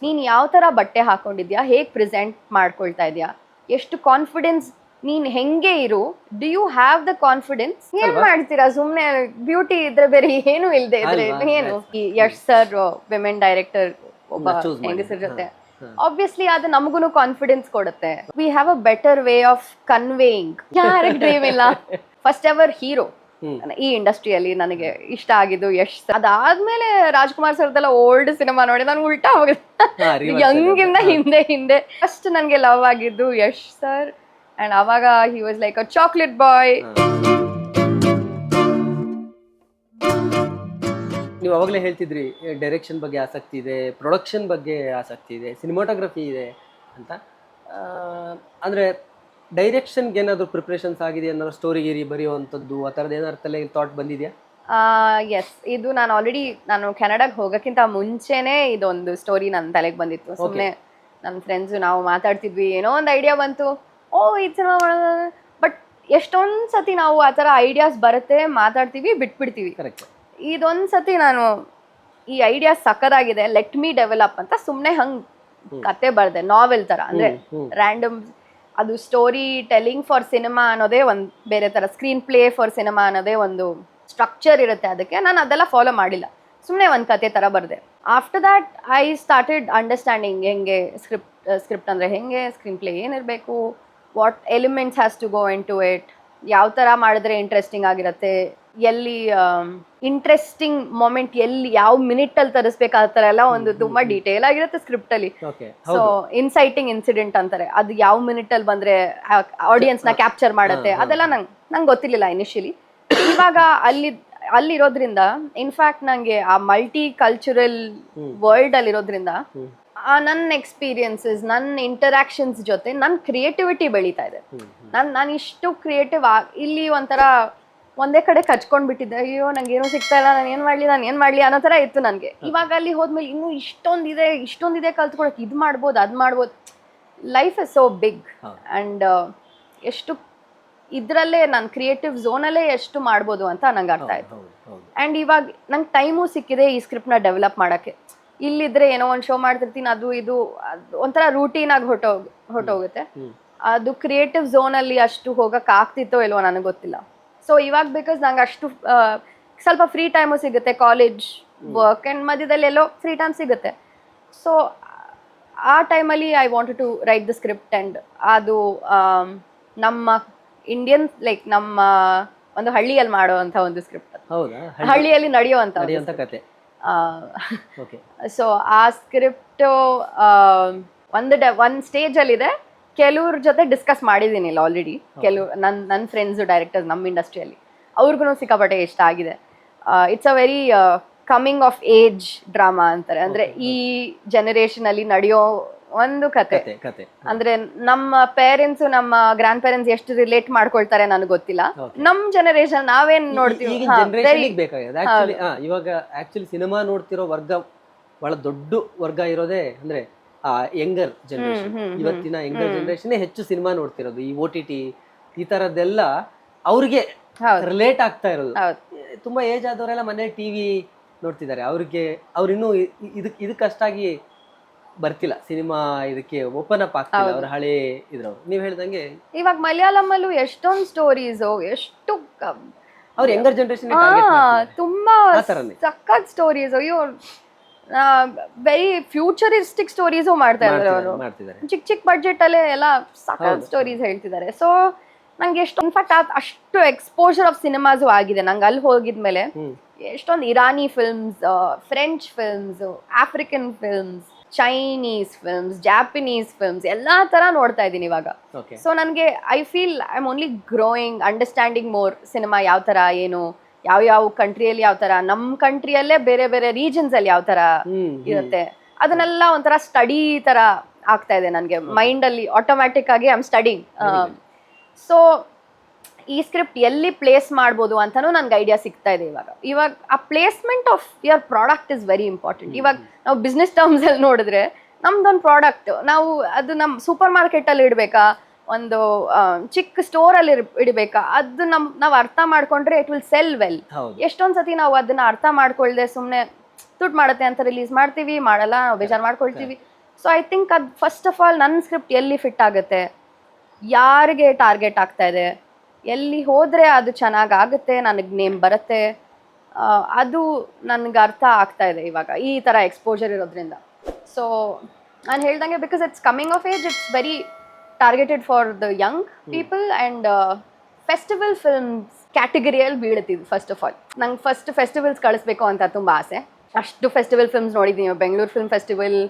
ನೀನು ಯಾವ ಥರ ಬಟ್ಟೆ ಹಾಕೊಂಡಿದ್ಯಾ, ಹೇಗೆ ಪ್ರೆಸೆಂಟ್ ಮಾಡ್ಕೊಳ್ತಾ ಇದೆಯಾ, ಎಷ್ಟು ಕಾನ್ಫಿಡೆನ್ಸ್, ನೀನು ಹೆಂಗೆ ಇರು, do you have the confidence? ಏನ್ ಮಾಡ್ತೀರಾ ಸುಮ್ಮನೆ ಬ್ಯೂಟಿ ಇದ್ರೆ ಬೇರೆ ಏನು ಇಲ್ಲದೆ ಇದ್ರೆ ಏನು? ಈ ಯಶ್ ಸರ್ ವಿಮೆನ್ ಡೈರೆಕ್ಟರ್ ಒಬ್ಬ ಹೆಂಗಸರ ಜೊತೆ ಆಬ್ವಿಯಸ್ಲಿ ಅದು ನಮಗೂ ಕಾನ್ಫಿಡೆನ್ಸ್ ಕೊಡುತ್ತೆ. V have a better way of conveying. ಯಾರಿಗೆ ಡ್ರೀಮ್ ಇಲ್ಲ? ಫಸ್ಟ್ ಎವರ್ ಹೀರೋ ಈ ಇಂಡಸ್ಟ್ರಿಯಲ್ಲಿ ನನಗೆ ಇಷ್ಟ ಆಗಿದ್ದು ಯಶ್ ಸರ್. ಅದಾದ್ಮೇಲೆ ರಾಜ್ಕುಮಾರ್ ಸರ್ದೆಲ್ಲ ಓಲ್ಡ್ ಸಿನಿಮಾ ನೋಡಿ ನಾನು ಉಲ್ಟಾ ಹೋಗುತ್ತೆ, ಯಂಗಿಂದ ಹಿಂದೆ ಫಸ್ಟ್ ನನಗೆ ಲವ್ ಆಗಿದ್ದು ಯಶ್ ಸರ್. ಅಂಡ್ ಅವಾಗ he was like a chocolate ಬಾಯ್. ನೀವು ಅವಾಗಲೇ ಹೇಳ್ತಿದ್ರಿ ಡೈರೆಕ್ಷನ್ ಬಗ್ಗೆ ಆಸಕ್ತಿ ಇದೆ, ಪ್ರೊಡಕ್ಷನ್ ಬಗ್ಗೆ ಆಸಕ್ತಿ ಇದೆ, ಸಿನಿಮಾಟೋಗ್ರಫಿ ಇದೆ ಅಂತ. ಅಂದರೆ ಡೈರೆಕ್ಷನ್ಗೆ ಏನಾದರೂ ಪ್ರಿಪ್ರೇಷನ್ಸ್ ಆಗಿದೆ, ಏನಾದ್ರು ಸ್ಟೋರಿ ಗೀರಿ ಬರೆಯುವಂಥದ್ದು ಆ ಥರದ್ದು ಏನಾದ್ರು ತಲೆ ಥಾಟ್ ಬಂದಿದೆಯಾ? ಎಸ್, ಇದು ನಾನು ಕೆನಡಾಗೆ ಹೋಗೋಕ್ಕಿಂತ ಮುಂಚೆನೇ ಇದೊಂದು ಸ್ಟೋರಿ ನನ್ನ ತಲೆಗೆ ಬಂದಿತ್ತು. ಸುಮ್ಮನೆ ನನ್ನ ಫ್ರೆಂಡ್ಸು ನಾವು ಮಾತಾಡ್ತಿದ್ವಿ, ಏನೋ ಒಂದು ಐಡಿಯಾ ಬಂತು, ಇದು ಸಿನಿಮಾ ಮಾಡೋದು. ಬಟ್ ಎಷ್ಟೊಂದು ಸತಿ ನಾವು ಆ ಥರ ಐಡಿಯಾಸ್ ಬರುತ್ತೆ, ಮಾತಾಡ್ತೀವಿ, ಬಿಟ್ಬಿಡ್ತೀವಿ. ಕರೆಕ್ಟ್. ಇದೊಂದು ಸತಿ ನಾನು ಈ ಐಡಿಯಾ ಸಕ್ಕದಾಗಿದೆ, ಲೆಟ್ ಮೀ ಡೆವಲಪ್ ಅಂತ ಸುಮ್ಮನೆ ಹಂಗೆ ಕತೆ ಬರ್ದೆ, ನಾವೆಲ್ ಥರ. ಅಂದರೆ ರ್ಯಾಂಡಮ್, ಅದು ಸ್ಟೋರಿ ಟೆಲ್ಲಿಂಗ್ ಫಾರ್ ಸಿನಿಮಾ ಅನ್ನೋದೇ ಒಂದು ಬೇರೆ ಥರ, ಸ್ಕ್ರೀನ್ ಪ್ಲೇ ಫಾರ್ ಸಿನಿಮಾ ಅನ್ನೋದೇ ಒಂದು ಸ್ಟ್ರಕ್ಚರ್ ಇರುತ್ತೆ. ಅದಕ್ಕೆ ನಾನು ಅದೆಲ್ಲ ಫಾಲೋ ಮಾಡಿಲ್ಲ, ಸುಮ್ಮನೆ ಒಂದು ಕತೆ ಥರ ಬರೆದೆ. After that I started understanding ಹೆಂಗೆ ಸ್ಕ್ರಿಪ್ಟ್ ಅಂದರೆ ಹೆಂಗೆ ಸ್ಕ್ರೀನ್ ಪ್ಲೇ ಏನಿರಬೇಕು, what elements has to go into it, ಯಾವ ಥರ ಮಾಡಿದ್ರೆ ಇಂಟ್ರೆಸ್ಟಿಂಗ್ ಆಗಿರುತ್ತೆ, ಎಲ್ಲಿ ಇಂಟ್ರೆಸ್ಟಿಂಗ್ ಮೊಮೆಂಟ್ ಎಲ್ಲಿ ಯಾವ ಮಿನಿಟಲ್ಲಿ ತರಿಸ್ಬೇಕು ಆ ಥರ ಎಲ್ಲ ಒಂದು ತುಂಬ ಡೀಟೇಲ್ ಆಗಿರುತ್ತೆ ಸ್ಕ್ರಿಪ್ಟಲ್ಲಿ. ಸೊ ಇನ್ಸೈಟಿಂಗ್ ಇನ್ಸಿಡೆಂಟ್ ಅಂತಾರೆ, ಅದು ಯಾವ ಮಿನಿಟಲ್ಲಿ ಬಂದರೆ ಆಡಿಯನ್ಸ್ನ ಕ್ಯಾಪ್ಚರ್ ಮಾಡುತ್ತೆ, ಅದೆಲ್ಲ ನಂಗೆ ಗೊತ್ತಿರಲಿಲ್ಲ ಇನಿಷಿಯಲಿ. ಇವಾಗ ಅಲ್ಲಿರೋದ್ರಿಂದ ಇನ್ಫ್ಯಾಕ್ಟ್ ನಂಗೆ ಆ ಮಲ್ಟಿ ಕಲ್ಚರಲ್ ವರ್ಲ್ಡ್ ಅಲ್ಲಿರೋದ್ರಿಂದ ನನ್ನ ಎಕ್ಸ್ಪೀರಿಯನ್ಸಸ್, ನನ್ನ ಇಂಟರಾಕ್ಷನ್ಸ್ ಜೊತೆ ನನ್ನ ಕ್ರಿಯೇಟಿವಿಟಿ ಬೆಳೀತಾ ಇದೆ. ನಾನು ಇಷ್ಟು ಕ್ರಿಯೇಟಿವ್ ಇಲ್ಲಿ ಒಂಥರ ಒಂದೇ ಕಡೆ ಕಚ್ಕೊಂಡ್ಬಿಟ್ಟಿದ್ದೆ, ಅಯ್ಯೋ ನಂಗೆ ಏನೂ ಸಿಗ್ತಾ ಇಲ್ಲ, ನಾನು ಏನು ಮಾಡಲಿ ಅನ್ನೋ ಥರ ಇತ್ತು ನನಗೆ. ಇವಾಗ ಅಲ್ಲಿ ಹೋದ್ಮೇಲೆ ಇನ್ನೂ ಇಷ್ಟೊಂದಿದೆ ಕಲ್ತ್ಕೊಳಕ್ಕೆ, ಇದು ಮಾಡ್ಬೋದು ಅದು ಮಾಡ್ಬೋದು. Life is so big and ಎಷ್ಟು ಇದರಲ್ಲೇ ನಾನು ಕ್ರಿಯೇಟಿವ್ ಝೋನಲ್ಲೇ ಎಷ್ಟು ಮಾಡ್ಬೋದು ಅಂತ ನಂಗೆ ಅರ್ಥ ಆಯ್ತು. ಆ್ಯಂಡ್ ಇವಾಗ ನಂಗೆ ಟೈಮು ಸಿಕ್ಕಿದೆ ಈ ಸ್ಕ್ರಿಪ್ಟ್ನ ಡೆವಲಪ್ ಮಾಡೋಕ್ಕೆ. ಇಲ್ಲಿದ್ರೆ ಏನೋ ಒಂದು ಶೋ ಮಾಡ್ತಿರ್ತೀನಿ, ಅದು ಇದು ಒಂಥರ ರೂಟೀನಾಗಿ ಹೊರಟೋಗುತ್ತೆ. ಅದು ಕ್ರಿಯೇಟಿವ್ ಝೋನಲ್ಲಿ ಅಷ್ಟು ಹೋಗಕ್ಕೆ ಆಗ್ತಿತ್ತೋ ಇಲ್ವೋ ನನಗೆ ಗೊತ್ತಿಲ್ಲ. ಸೊ ಇವಾಗ ಬಿಕಾಸ್ ನಂಗೆ ಅಷ್ಟು ಸ್ವಲ್ಪ ಫ್ರೀ ಟೈಮು ಸಿಗುತ್ತೆ, ಕಾಲೇಜ್ ವರ್ಕ್ ಆ್ಯಂಡ್ ಮಧ್ಯದಲ್ಲಿ ಎಲ್ಲೋ ಫ್ರೀ ಟೈಮ್ ಸಿಗುತ್ತೆ. ಸೊ ಆ ಟೈಮಲ್ಲಿ I wanted to write the script and ಅದು ನಮ್ಮ ಇಂಡಿಯನ್ ಲೈಕ್ ನಮ್ಮ ಒಂದು ಹಳ್ಳಿಯಲ್ಲಿ ಮಾಡುವಂಥ ಒಂದು ಸ್ಕ್ರಿಪ್ಟ್, ಹಳ್ಳಿಯಲ್ಲಿ ನಡೆಯುವಂಥ ಕತೆ. ಸೊ ಆ ಸ್ಕ್ರಿಪ್ಟ್ ಒಂದು ಸ್ಟೇಜಲ್ಲಿದೆ, ಕೆಲವ್ರ ಜೊತೆ ಡಿಸ್ಕಸ್ ಮಾಡಿದ್ದೀನಿ ಇಲ್ಲ ಆಲ್ರೆಡಿ. ನನ್ನ ಫ್ರೆಂಡ್ಸು ಡೈರೆಕ್ಟರ್ಸ್ ನಮ್ಮ ಇಂಡಸ್ಟ್ರಿಯಲ್ಲಿ, ಅವ್ರಿಗೂ ಸಿಕ್ಕಾಪಟ್ಟೆ ಇಷ್ಟ ಆಗಿದೆ. It's a very coming of age drama ಅಂತಾರೆ, ಅಂದರೆ ಈ ಜನರೇಷನಲ್ಲಿ ನಡೆಯೋ ಒಂದು ಕತೆ. ಅಂದ್ರೆ ನಮ್ಮ ಪೇರೆಂಟ್ಸ್ ನಮ್ಮ ಗ್ರ್ಯಾಂಡ್ ಪೇರೆಂಟ್ಸ್ ಎಷ್ಟು ರಿಲೇಟ್ ಮಾಡ್ಕೊಳ್ತಾರೆ ನನಗೆ ಗೊತ್ತಿಲ್ಲ. ನಮ್ ಜನರೇಷನ್ ನಾವೇನ್ ನೋಡ್ತೀವಿ ಇವಾಗ ಆಕ್ಚುಲಿ ಸಿನಿಮಾ ನೋಡ್ತಿರೋ ವರ್ಗ ಬಹಳ ದೊಡ್ಡ ವರ್ಗ ಇರೋದೇ ಅಂದ್ರೆ ಯಂಗರ್ ಜನರೇಷನ್. ಇವತ್ತಿನ ಯಂಗರ್ ಜನರೇಷನ್ ಹೆಚ್ಚು ಸಿನಿಮಾ ನೋಡ್ತಿರೋದು. ಈ OTT ಈ ತರದ್ದೆಲ್ಲ ಅವ್ರಿಗೆ ರಿಲೇಟ್ ಆಗ್ತಾ ಇರೋದು. ತುಂಬಾ ಏಜ್ ಆದವರೆಲ್ಲ ಮನೆ ಟಿವಿ ನೋಡ್ತಿದ್ದಾರೆ, ಅವ್ರಿನ್ನೂ ಇದಕ್ಕಷ್ಟಾಗಿ ಬರ್ತಿಲ್ಲ, ಸಿನಿಮಾ ಇದಕ್ಕೆ ಓಪನ್ ಅಪ್ ಆಗ್ತಿಲ್ಲ ಅವ್ರ ಹಳೆ ಇದ್ರವ್ರು. ನೀವ್ ಹೇಳ್ದಂಗೆ ಇವಾಗ ಮಲಯಾಳಮಲ್ಲೂ ಎಷ್ಟೊಂದು ಸ್ಟೋರೀಸ್, ಎಷ್ಟು ಅವ್ರ ಯಂಗರ್ ಜನರೇಷನ್ ತುಂಬಾ ಸಖತ್ ಸ್ಟೋರೀಸ್, ಅಯ್ಯೋ ವೆರಿ ಫ್ಯೂಚರಿಸ್ಟಿಕ್ ಸ್ಟೋರೀಸು ಮಾಡ್ತಾ ಇದ್ದಾರೆ ಅವರು. ಚಿಕ್ಕ ಬಡ್ಜೆಟ್ ಅಲ್ಲೇ ಎಲ್ಲ ಸಖತ್ ಸ್ಟೋರೀಸ್ ಹೇಳ್ತಿದ್ದಾರೆ. ಸೊ ನಂಗೆ ಎಷ್ಟು ಇನ್ಫ್ಯಾಕ್ಟ್ ಅಷ್ಟು ಎಕ್ಸ್ಪೋಜರ್ ಆಫ್ ಸಿನಿಮಾಸು ಆಗಿದೆ ನಂಗೆ ಅಲ್ಲಿ ಹೋಗಿದ್ಮೇಲೆ. ಎಷ್ಟೊಂದು Irani films, French films, African films, Chinese films, Japanese films ಎಲ್ಲ ಥರ ನೋಡ್ತಾ ಇದ್ದೀನಿ ಇವಾಗ. ಸೊ ನನಗೆ I feel I am only growing, understanding more cinema ಯಾವ ಥರ, ಏನು ಯಾವ ಕಂಟ್ರಿಯಲ್ಲಿ ಯಾವ ಥರ, ನಮ್ಮ ಕಂಟ್ರಿಯಲ್ಲೇ ಬೇರೆ ಬೇರೆ ರೀಜನ್ಸಲ್ಲಿ ಯಾವ ಥರ ಇರುತ್ತೆ, ಅದನ್ನೆಲ್ಲ ಒಂಥರ ಸ್ಟಡಿ ಥರ ಆಗ್ತಾ ಇದೆ ನನಗೆ ಮೈಂಡಲ್ಲಿ. ಆಟೋಮ್ಯಾಟಿಕ್ ಆಗಿ ಐ ಆಮ್ ಸ್ಟಡಿಂಗ್. ಸೊ ಈ ಸ್ಕ್ರಿಪ್ಟ್ ಎಲ್ಲಿ ಪ್ಲೇಸ್ ಮಾಡ್ಬೋದು ಅಂತಲೂ ನನಗೆ ಐಡಿಯಾ ಸಿಗ್ತಾ ಇದೆ ಇವಾಗ ಆ placement of your product is very important. ಇವಾಗ ನಾವು ಬಿಸ್ನೆಸ್ ಟರ್ಮ್ಸಲ್ಲಿ ನೋಡಿದ್ರೆ ನಮ್ದೊಂದು ಪ್ರಾಡಕ್ಟ್ ನಾವು ಅದು ನಮ್ಮ ಸೂಪರ್ ಮಾರ್ಕೆಟಲ್ಲಿ ಇಡಬೇಕಾ, ಒಂದು ಚಿಕ್ಕ ಸ್ಟೋರಲ್ಲಿ ಇಡಬೇಕಾ, ಅದು ನಾವು ಅರ್ಥ ಮಾಡ್ಕೊಂಡ್ರೆ ಇಟ್ ವಿಲ್ ಸೆಲ್ ವೆಲ್. ಎಷ್ಟೊಂದು ಸತಿ ನಾವು ಅದನ್ನ ಅರ್ಥ ಮಾಡ್ಕೊಳ್ದೆ ಸುಮ್ಮನೆ ದುಡ್ಡು ಮಾಡುತ್ತೆ ಅಂತ ರಿಲೀಸ್ ಮಾಡ್ತೀವಿ, ಮಾಡಲ್ಲ, ನಾವು ಬೇಜಾರು ಮಾಡ್ಕೊಳ್ತೀವಿ. ಸೊ ಐ ಥಿಂಕ್ ಅದು ಫಸ್ಟ್ ಆಫ್ ಆಲ್ ನನ್ನ ಸ್ಕ್ರಿಪ್ಟ್ ಎಲ್ಲಿ ಫಿಟ್ ಆಗುತ್ತೆ, ಯಾರಿಗೆ ಟಾರ್ಗೆಟ್ ಆಗ್ತಾ ಇದೆ, ಎಲ್ಲಿ ಹೋದರೆ ಅದು ಚೆನ್ನಾಗಾಗುತ್ತೆ, ನನಗೆ ನೇಮ್ ಬರುತ್ತೆ, ಅದು ನನಗೆ ಅರ್ಥ ಆಗ್ತಾ ಇದೆ ಇವಾಗ ಈ ಥರ ಎಕ್ಸ್ಪೋಜರ್ ಇರೋದ್ರಿಂದ. ಸೊ ನಾನು ಹೇಳ್ದಂಗೆ because it's coming of age, it's very targeted for the young people and festival films ಕ್ಯಾಟಗರಿಯಲ್ಲಿ ಬೀಳುತ್ತಿದ್ದು. ಫಸ್ಟ್ ಆಫ್ ಆಲ್ ನಂಗೆ ಫಸ್ಟ್ ಫೆಸ್ಟಿವಲ್ಸ್ ಕಳಿಸ್ಬೇಕು ಅಂತ ತುಂಬ ಆಸೆ. ಅಷ್ಟು ಫೆಸ್ಟಿವಲ್ ಫಿಲ್ಮ್ಸ್ ನೋಡಿದ್ದೀನಿ. ಬೆಂಗಳೂರು ಫಿಲ್ಮ್ ಫೆಸ್ಟಿವಲ್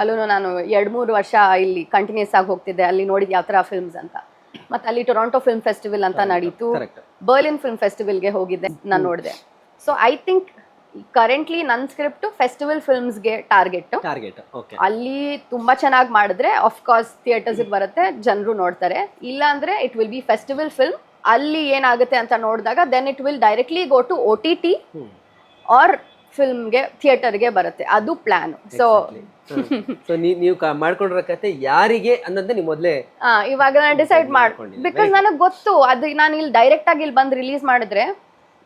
ಅಲ್ಲೂ ನಾನು 2-3 ವರ್ಷ ಇಲ್ಲಿ ಕಂಟಿನ್ಯೂಸ್ ಆಗಿ ಹೋಗ್ತಿದ್ದೆ, ಅಲ್ಲಿ ನೋಡಿದ್ದು ಯಾವ ಥರ ಫಿಲ್ಮ್ಸ್ ಅಂತ. ಮತ್ತು ಅಲ್ಲಿ ಟೊರಾಂಟೊ ಫಿಲ್ಮ್ ಫೆಸ್ಟಿವಲ್ ಅಂತ ನಡೀತು, ಬರ್ಲಿನ್ ಫಿಲ್ಮ್ ಫೆಸ್ಟಿವಲ್ಗೆ ಹೋಗಿದ್ದೆ, ನಾನು ನೋಡಿದೆ. ಸೊ ಐ ಥಿಂಕ್ ಕರೆಂಟ್ಲಿ ನನ್ನ ಸ್ಕ್ರಿಪ್ಟು ಫೆಸ್ಟಿವಲ್ ಫಿಲ್ಮ್ಸ್ಗೆ ಟಾರ್ಗೆಟ್. ಅಲ್ಲಿ ತುಂಬ ಚೆನ್ನಾಗಿ ಮಾಡಿದ್ರೆ ಆಫ್ಕೋರ್ಸ್ ಥಿಯೇಟರ್ಸ್ಗೆ ಬರುತ್ತೆ, ಜನರು ನೋಡ್ತಾರೆ. ಇಲ್ಲ ಅಂದರೆ it will be festival film. ಅಲ್ಲಿ ಏನಾಗುತ್ತೆ ಅಂತ ನೋಡಿದಾಗ then it will directly go to OTT or ಫಿಲ್ಮ್ಗೆ, ಥಿಯೇಟರ್ಗೆ ಬರುತ್ತೆ. ಅದು ಪ್ಲಾನ್. ಸೊ ನೀವು ಮಾಡ್ಕೊಂಡಿರೋ ಕತೆ ಯಾರಿಗೆ ಅನ್ನೋದೇ ನೀವು ಮೊದಲೇ ಇವಾಗ ನಾನು ಡಿಸೈಡ್ ಮಾಡ್ಕೊಂಡು, ಬಿಕಾಸ್ ನನಗೆ ಗೊತ್ತು ಅದು ನಾನು ಇಲ್ಲಿ ಡೈರೆಕ್ಟ್ ಆಗಿ ಇಲ್ಲಿ ಬಂದು ರಿಲೀಸ್ ಮಾಡಿದ್ರೆ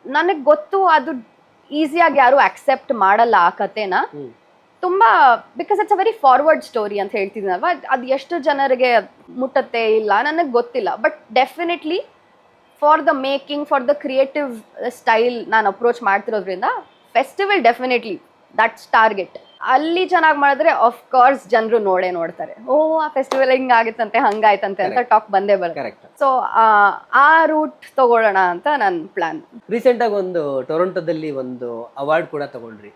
ನನಗೆ ಗೊತ್ತು ಅದು ಈಸಿಯಾಗಿ ಯಾರು ಅಕ್ಸೆಪ್ಟ್ ಮಾಡಲ್ಲ ಆ ಕತೆನ. ತುಂಬಾ because it's a very forward story ಅಂತ ಹೇಳ್ತಿದ್ದೀನಲ್ವಾ, ಅದು ಎಷ್ಟು ಜನರಿಗೆ ಮುಟ್ಟತ್ತೆ ಇಲ್ಲ ನನಗೆ ಗೊತ್ತಿಲ್ಲ. But definitely for the making, for the creative style ನಾನು ಅಪ್ರೋಚ್ ಮಾಡ್ತಿರೋದ್ರಿಂದ ಫೆಸ್ಟಿವಲ್ ಡೆಫಿನೆಟ್ಲಿ ದಟ್ಸ್ ಟಾರ್ಗೆಟ್. ಅಲ್ಲಿ ಚೆನ್ನಾಗಿ ಮಾಡಿದ್ರೆ ಆಫ್ ಕೋರ್ಸ್ ಜನರು ನೋಡ್ತಾರೆ, ಓ ಆ ಫೆಸ್ಟಿವಲ್ ಹಿಂಗ್ ಆಗಿತ್ತಂತೆ ಹಂಗಾಯ್ತಂತೆ ಅಂತ ಟಾಕ್ ಬಂದೇ ಬರುತ್ತೆ. ಕರೆಕ್ಟ್. ಸೊ ಆ ರೂಟ್ ತಗೊಳ್ಳೋಣ ಅಂತ ನನ್ನ ಪ್ಲಾನ್. ರೀಸೆಂಟ್ ಆಗಿ ಒಂದು ಟೊರೊಂಟೊದಲ್ಲಿ ಒಂದು ಅವಾರ್ಡ್ ಕೂಡ ತಗೊಂಡ್ರಿ.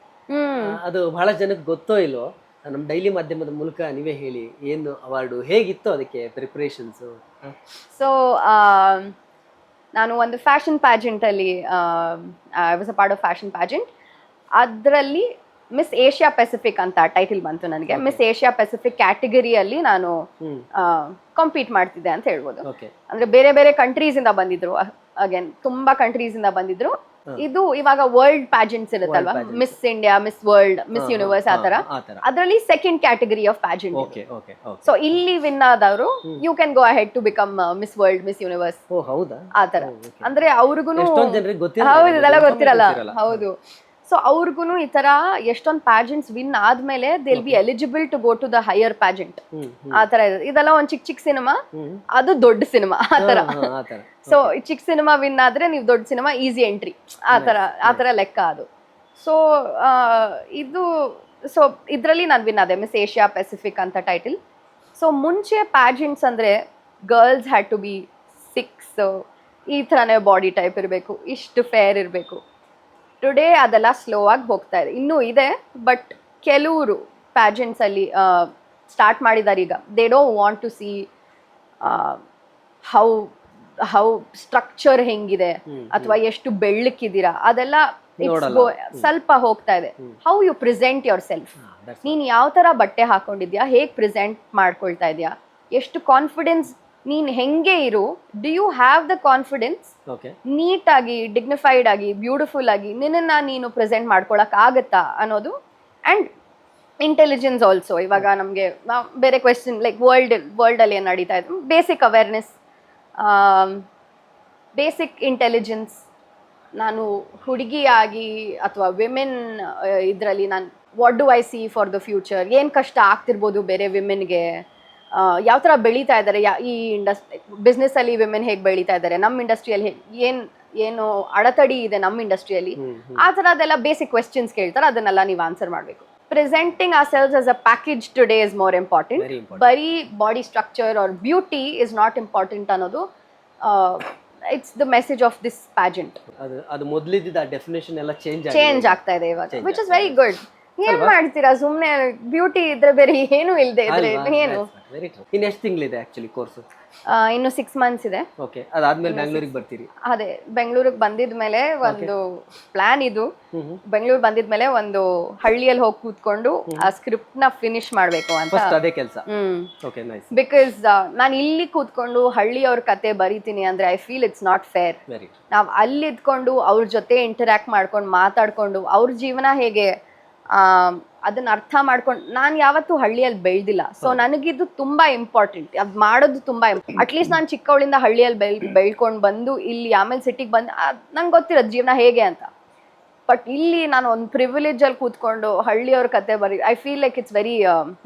ಅದು ಬಹಳ ಜನಕ್ಕೆ ಗೊತ್ತೋ ಇಲ್ಲೋ, ನಮ್ಮ ಡೈಲಿ ಮಾಧ್ಯಮದ ಮೂಲಕ ನೀವೇ ಹೇಳಿ, ಏನು ಅವಾರ್ಡು, ಹೇಗಿತ್ತು ಅದಕ್ಕೆ ಪ್ರಿಪ್ರೇಷನ್ಸು? ಸೊ ನಾನು ಒಂದು ಫ್ಯಾಷನ್ ಪ್ಯಾಜೆಂಟ್ ಅಲ್ಲಿ I was a part of fashion pageant. ಅದರಲ್ಲಿ ಮಿಸ್ ಏಷ್ಯಾ ಪೆಸಿಫಿಕ್ ಅಂತ ಟೈಟಲ್ ಬಂತು ನನಗೆ. ಮಿಸ್ ಏಷ್ಯಾ ಪೆಸಿಫಿಕ್ ಕ್ಯಾಟಗರಿಯಲ್ಲಿ ನಾನು ಕಾಂಪೀಟ್ ಮಾಡ್ತಿದ್ದೆ ಅಂತ ಹೇಳ್ಬೋದು. ಅಂದ್ರೆ ಬೇರೆ ಬೇರೆ ಕಂಟ್ರೀಸ್ ಇಂದ ಬಂದಿದ್ರು, ಅಗೇನ್ ತುಂಬಾ ಕಂಟ್ರೀಸ್ ಇಂದ ಬಂದಿದ್ರು. ಇದು ಇವಾಗ ವರ್ಲ್ಡ್ ಪ್ಯಾಜೆಂಟ್ಸ್ ಇರುತ್ತಲ್ವಾ, Miss India, Miss World, Miss Universe, ಆತರ. ಅದರಲ್ಲಿ second category of pageant. So ಇಲ್ಲಿ ವಿನ್ ಆದವರು you can go ahead to become Miss World, Miss Universe, ಆತರ. ಅಂದ್ರೆ ಅವ್ರಿಗೂ ಹೌದು ಇದೆಲ್ಲ ಗೊತ್ತಿರಲ್ಲ. ಹೌದು. ಸೊ ಅವ್ರಿಗೂ ಈ ತರ ಎಷ್ಟೊಂದು ಪ್ಯಾಜೆಂಟ್ಸ್ ವಿನ್ ಆದ್ಮೇಲೆ they will be eligible to go to the higher pageant. ಆತರ ಇದೆಲ್ಲ ಒಂದ್ ಚಿಕ್ಕ ಸಿನಿಮಾ, ಅದು ದೊಡ್ಡ ಸಿನಿಮಾ, ಆತರ. ಸೊ ಚಿಕ್ಕ ಸಿನಿಮಾ ವಿನ್ ಆದ್ರೆ ನೀವು ದೊಡ್ಡ ಸಿನಿಮಾ ಈಸಿ ಎಂಟ್ರಿ, ಆತರ ಲೆಕ್ಕ ಅದು. ಸೊ ಸೊ ಇದ್ರಲ್ಲಿ ನಾನು ವಿನ್ ಆದೆ, ಮಿಸ್ ಏಷ್ಯಾ ಪೆಸಿಫಿಕ್ ಅಂತ ಟೈಟಲ್. ಸೊ ಮುಂಚೆ ಪ್ಯಾಜೆಂಟ್ಸ್ ಅಂದ್ರೆ ಗರ್ಲ್ಸ್ ಹ್ಯಾಡ್ ಟು ಬಿ 6, ಈ ಥರನೇ ಬಾಡಿ ಟೈಪ್ ಇರಬೇಕು, ಇಷ್ಟು ಫೇರ್ ಇರಬೇಕು. ಟುಡೇ ಅದೆಲ್ಲ ಸ್ಲೋ ಆಗಿ ಹೋಗ್ತಾ ಇದೆ, ಇನ್ನೂ ಇದೆ, ಬಟ್ ಕೆಲವರು ಪ್ಯಾಜೆಂಟ್ಸ್ ಅಲ್ಲಿ ಸ್ಟಾರ್ಟ್ ಮಾಡಿದ್ದಾರೆ ಈಗ. They don't want to see how structure ಹೆಂಗಿದೆ ಅಥವಾ ಎಷ್ಟು ಬೆಳ್ಳಕ್ಕಿದ್ದೀರಾ, ಅದೆಲ್ಲ ಸ್ವಲ್ಪ ಹೋಗ್ತಾ ಇದೆ. How you present yourself, ನೀನ್ ಯಾವ ತರ ಬಟ್ಟೆ ಹಾಕೊಂಡಿದ್ಯಾ, ಹೇಗ್ ಪ್ರೆಸೆಂಟ್ ಮಾಡ್ಕೊಳ್ತಾ ಇದೆಯಾ, ಎಷ್ಟು ಕಾನ್ಫಿಡೆನ್ಸ್, ನೀನ್ ಹೆಂಗೆ ಇರು, do you have the confidence ನೀಟಾಗಿ, ಡಿಗ್ನಿಫೈಡ್ ಆಗಿ, ಬ್ಯೂಟಿಫುಲ್ ಆಗಿ ನಿನ್ನನ್ನ ನೀನು ಪ್ರೆಸೆಂಟ್ ಮಾಡ್ಕೊಳಕ್ ಆಗತ್ತಾ ಅನ್ನೋದು. And intelligence also. ಇವಾಗ ನಮ್ಗೆ ಬೇರೆ ಕ್ವೆಶ್ಚನ್ ಲೈಕ್ ವರ್ಲ್ಡ್ ಅಲ್ಲಿ ಏನ್ ನಡೀತಾ ಇದೆ, ಬೇಸಿಕ್ ಅವೇರ್ನೆಸ್, ಬೇಸಿಕ್ ಇಂಟೆಲಿಜೆನ್ಸ್. ನಾನು ಹುಡುಗಿಯಾಗಿ ಅಥವಾ ವಿಮೆನ್ ಇದರಲ್ಲಿ ನಾನು what do I C for the future, ಏನು ಕಷ್ಟ ಆಗ್ತಿರ್ಬೋದು ಬೇರೆ ವಿಮೆನ್ಗೆ, ಯಾವ ಥರ ಬೆಳೀತಾ ಇದ್ದಾರೆ, ಈ ಬಿಸ್ನೆಸ್ ಅಲ್ಲಿ ವಿಮೆನ್ ಹೇಗೆ ಬೆಳೀತಾ ಇದ್ದಾರೆ, ನಮ್ಮ ಇಂಡಸ್ಟ್ರಿಯಲ್ಲಿ ಏನು ಅಡೆತಡಿ ಇದೆ ನಮ್ಮ ಇಂಡಸ್ಟ್ರಿಯಲ್ಲಿ, ಆ ಥರದ್ದೆಲ್ಲ ಬೇಸಿಕ್ ಕ್ವೆಶ್ಚನ್ಸ್ ಕೇಳ್ತಾರೆ. ಅದನ್ನೆಲ್ಲ ನೀವು ಆನ್ಸರ್ ಮಾಡಬೇಕು. Presenting yourselves as a package today is more important. ಬರೀ body structure or beauty is not important ಅನ್ನೋದು it's the message of this pageant. ಅದು ಮೊದಲಿದ್ದ ಡೆಫಿನೇಷನ್ ಎಲ್ಲ ಚೇಂಜ್ ಆಗ್ತಾ ಇದೆ ಇವಾಗ, ವಿಚ್ ಇಸ್ ವೆರಿ ಗುಡ್. ಏನ್ ಮಾಡ್ತೀರಾ ಸುಮ್ನೆ, ಬ್ಯೂಟಿ ಇದ್ರೆ ಬೇರೆ ಏನು ಇಲ್ಲದೆ ಇದ್ರೆ ಏನು. ಇನ್ನು ಎಷ್ಟು ತಿಂಗಳಿದೆ ಆಕ್ಚುಲಿ ಕೋರ್ಸ್? ಇನ್ನು 6 months ಇದೆ. ಓಕೆ, ಅದಾದ್ಮೇಲೆ ಬೆಂಗಳೂರಿಗೆ ಬರ್ತೀರಿ? ಅದೇ, ಬೆಂಗಳೂರಿಗೆ ಬಂದಿದ್ಮೇಲೆ ಒಂದು ಪ್ಲಾನ್ ಇದು. ಬೆಂಗಳೂರು ಬಂದಿದ್ಮೇಲೆ ಒಂದು ಹಳ್ಳಿಯಲ್ಲಿ ಹೋಗಿ ಕೂತ್ಕೊಂಡು ಆ ಸ್ಕ್ರಿಪ್ಟ್ ನ ಫಿನಿಶ್ ಮಾಡ್ಬೇಕು ಅಂತ ಅದೇ ಕೆಲಸ. ಬಿಕಾಸ್ ನಾನು ಇಲ್ಲಿ ಕೂತ್ಕೊಂಡು ಹಳ್ಳಿಯವ್ರ ಕತೆ ಬರೀತೀನಿ ಅಂದ್ರೆ I feel it's not fair. ನಾವ್ ಅಲ್ಲಿ ಇದ್ಕೊಂಡು ಅವ್ರ ಜೊತೆ ಇಂಟರಾಕ್ಟ್ ಮಾಡ್ಕೊಂಡು ಮಾತಾಡ್ಕೊಂಡು ಅವ್ರ ಜೀವನ ಹೇಗೆ ಅದನ್ನ ಅರ್ಥ ಮಾಡ್ಕೊಂಡು, ನಾನು ಯಾವತ್ತೂ ಹಳ್ಳಿಯಲ್ಲಿ ಬೆಳೆದಿಲ್ಲ. ಸೊ ನನಗಿದು ತುಂಬಾ ಇಂಪಾರ್ಟೆಂಟ್, ಅದು ಮಾಡೋದು ತುಂಬಾ ಅಟ್ಲೀಸ್ಟ್ ನಾನು ಚಿಕ್ಕವಳಿಂದ ಹಳ್ಳಿಯಲ್ಲಿ ಬೆಳ್ಕೊಂಡು ಬಂದು ಇಲ್ಲಿ ಆಮೇಲೆ ಸಿಟಿಗೆ ಬಂದು ನಂಗೆ ಗೊತ್ತಿರೋದು ಜೀವನ ಹೇಗೆ ಅಂತ. ಬಟ್ ಇಲ್ಲಿ ನಾನು ಒಂದು ಪ್ರಿವಿಲೇಜ್ ಅಲ್ಲಿ ಕೂತ್ಕೊಂಡು ಹಳ್ಳಿಯವ್ರ ಕತೆ ಬರೀ I feel like it's very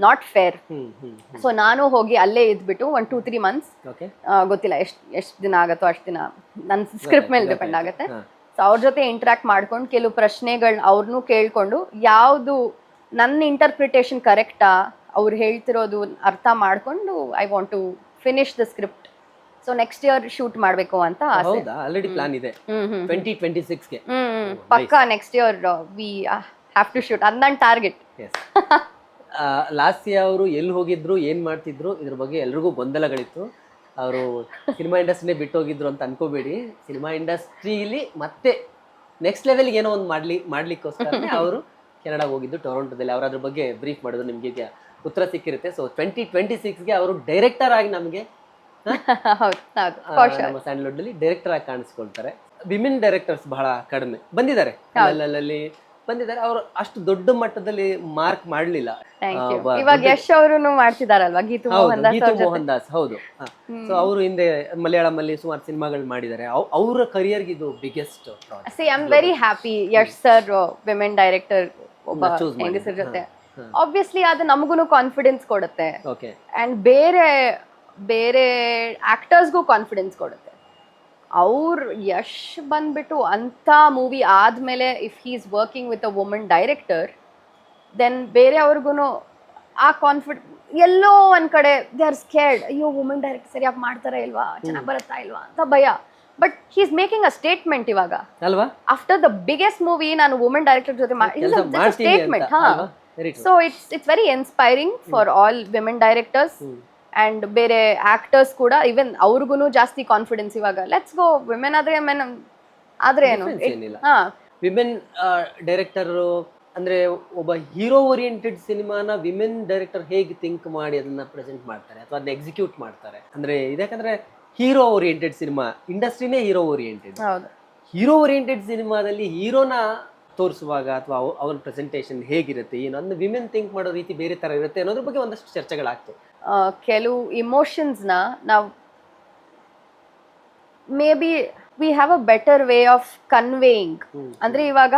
not fair. So ನಾನು ಹೋಗಿ ಅಲ್ಲೇ ಇದ್ಬಿಟ್ಟು 1-2-3 months, ಗೊತ್ತಿಲ್ಲ ಎಷ್ಟು ದಿನ ಆಗತ್ತೋ ಅಷ್ಟು ದಿನ, ನನ್ನ ಸ್ಕ್ರಿಪ್ಟ್ ಮೇಲೆ ಡಿಪೆಂಡ್ ಆಗುತ್ತೆ. ಸೊ ಅವ್ರ ಜೊತೆ ಇಂಟ್ರಾಕ್ಟ್ ಮಾಡ್ಕೊಂಡು ಕೆಲವು ಪ್ರಶ್ನೆಗಳು ಅವ್ರನ್ನೂ ಕೇಳ್ಕೊಂಡು ಯಾವುದು ನನ್ನ ಇಂಟರ್ಪ್ರಿಟೇಷನ್ ಕರೆಕ್ಟಾ, ಅವ್ರು ಹೇಳ್ತಿರೋದು ಅರ್ಥ ಮಾಡ್ಕೊಂಡು I want to finish the script. So next year shoot ಮಾಡಬೇಕು ಅಂತ ಆಸೆ. ಆಲ್ರೆಡಿ ಪ್ಲಾನ್ ಇದೆ 2026 ಗೆ. ಪಕ್ಕಾ next year we have to shoot, ಅದು ನನ್ನ ಟಾರ್ಗೆಟ್. ಲಾಸ್ಯ ಅವರು ಎಲ್ಲಿ ಹೋಗಿದ್ರು, ಏನ್ ಮಾಡ್ತಿದ್ರು, ಇದ್ರ ಬಗ್ಗೆ ಎಲ್ರಿಗೂ ಗೊಂದಲಗಳಿತ್ತು. ಅವರು ಸಿನಿಮಾ ಇಂಡಸ್ಟ್ರಿನೇ ಬಿಟ್ಟು ಹೋಗಿದ್ರು ಅಂತ ಅನ್ಕೋಬೇಡಿ. ಸಿನಿಮಾ ಇಂಡಸ್ಟ್ರಿಲಿ ಮತ್ತೆ ನೆಕ್ಸ್ಟ್ ಲೆವೆಲ್ಗೆ ಏನೋ ಒಂದು ಮಾಡ್ಲಿಕ್ಕೋಸ್ಕರ ಅವರು ಕೆನಡಾಗೆ ಹೋಗಿದ್ದು, ಟೊರೊಂಟೊದಲ್ಲಿ. ಅವ್ರು ಅದ್ರ ಬಗ್ಗೆ ಬ್ರೀಫ್ ಮಾಡಿದ್ರು, ನಿಮಗೆ ಉತ್ತರ ಸಿಕ್ಕಿರುತ್ತೆ. ಸೊ 2026ಗೆ ಅವರು ಡೈರೆಕ್ಟರ್ ಆಗಿ ನಮಗೆ ನಮ್ಮ ಸ್ಯಾಂಡಲ್ವುಡ್ ಅಲ್ಲಿ ಡೈರೆಕ್ಟರ್ ಆಗಿ ಕಾಣಿಸ್ಕೊಳ್ತಾರೆ. ವಿಮೆನ್ ಡೈರೆಕ್ಟರ್ಸ್ ಬಹಳ ಕಡಿಮೆ ಬಂದಿದ್ದಾರೆ, ಅಲ್ಲಲ್ಲಿ ಬಂದಿದ್ದಾರೆ. ಅವರು ಅಷ್ಟು ದೊಡ್ಡ ಮಟ್ಟದಲ್ಲಿ ಮಾರ್ಕ್ ಮಾಡ್ಲಿಲ್ಲ. ಇವಾಗ ಯಶ್ ಅವರು ಮಾಡ್ತಿದಾರಲ್ವಾ, ಗೀತು ಮೋಹನ್ ದಾಸ್. ಹೌದು. ಸೊ ಅವರು ಹಿಂದೆ ಮಲಯಾಳಂ ಅಲ್ಲಿ ಸುಮಾರು ಸಿನಿಮಾಗಳು ಮಾಡಿದ್ದಾರೆ. ಅವರ ಕರಿಯರ್ಗೆ ಇದು biggest. I am very happy Yash sir women director ಒಬ್ಬ ಹೆಂಗಸರ ಜೊತೆ. ಆಬ್ವಿಯಸ್ಲಿ ಅದು ನಮಗೂ ಕಾನ್ಫಿಡೆನ್ಸ್ ಕೊಡುತ್ತೆ, ಅಂಡ್ ಬೇರೆ ಆಕ್ಟರ್ಸ್ಗೂ ಕಾನ್ಫಿಡೆನ್ಸ್ ಕೊಡುತ್ತೆ. ಅವ್ರ ಯಶ್ ಬಂದ್ಬಿಟ್ಟು ಅಂತ ಮೂವಿ ಆದ್ಮೇಲೆ if he is working with a woman director, then ಬೇರೆಯವ್ರಿಗೂ ಆ ಎಲ್ಲೋ ಒಂದ್ ಕಡೆ ದೇ ಆರ್ ಸ್ಕೇರ್ಡ್, ಅಯ್ಯೋ ವುಮೆನ್ ಡೈರೆಕ್ಟ್ ಸರಿಯಾಗಿ ಮಾಡ್ತಾರಾ ಇಲ್ವಾ, ಚೆನ್ನಾಗಿ ಬರುತ್ತಾ ಇಲ್ವಾ ಅಂತ ಭಯ. But he is making a statement ಇವಾಗ ಅಲ್ವಾ. ಆಫ್ಟರ್ ದ ಬಿಗ್ಗೆಸ್ಟ್ ಮೂವಿ ನಾನು ವುಮೆನ್ ಡೈರೆಕ್ಟರ್ ಜೊತೆ statement. So it's very inspiring for all women directors and ಬೇರೆ ಆಕ್ಟರ್ಸ್ ಕೂಡ. ಈವನ್ ಅವ್ರಿಗೂ ಜಾಸ್ತಿ ಕಾನ್ಫಿಡೆನ್ಸ್ ಇವಾಗ. ಲೆಟ್ಸ್ ಗೋ, ವಿಮೆನ್ ಆದ್ರೆ ಮೆನ್ ಆದ್ರೆ ಏನು. ವಿಮೆನ್ ಡೈರೆಕ್ಟರ್ ಅಂದ್ರೆ ಒಬ್ಬ ಹೀರೋ ಓರಿಯೆಂಟೆಡ್ ಸಿನಿಮಾನ ವಿಮೆನ್ ಡೈರೆಕ್ಟರ್ ಹೇಗೆ ಥಿಂಕ್ ಮಾಡಿ ಅದನ್ನ ಪ್ರೆಸೆಂಟ್ ಮಾಡ್ತಾರೆ ಅಥವಾ ಅದನ್ನ ಎಕ್ಸಿಕ್ಯೂಟ್ ಮಾಡ್ತಾರೆ ಅಂದ್ರೆ ಇದಕ್ಕಂದ್ರೆ ಹೀರೋ ಓರಿಯೆಂಟೆಡ್ ಸಿನಿಮಾ ಇಂಡಸ್ಟ್ರಿನೇ ಹೀರೋ ಓರಿಯೆಂಟೆಡ್. ಹೀರೋ ಓರಿಯೆಂಟೆಡ್ ಸಿನಿಮಾದಲ್ಲಿ ಹೀರೋನ ತೋರಿಸುವಾಗ ಅಥವಾ ಅವನ ಪ್ರೆಸೆಂಟೇಷನ್ ಹೇಗಿರುತ್ತೆ, ಏನು ಅಂದ್ರೆ ವಿಮೆನ್ ಥಿಂಕ್ ಮಾಡೋ ರೀತಿ ಬೇರೆ ತರ ಇರುತ್ತೆ ಅನ್ನೋದ್ರ ಬಗ್ಗೆ ಒಂದಷ್ಟು ಚರ್ಚೆಗಳಾಗ್ತವೆ. ಕೆಲವು ಇಮೋಷನ್ಸ್ನ ನಾವು may be we have a better way of conveying. ಅಂದ್ರೆ ಇವಾಗ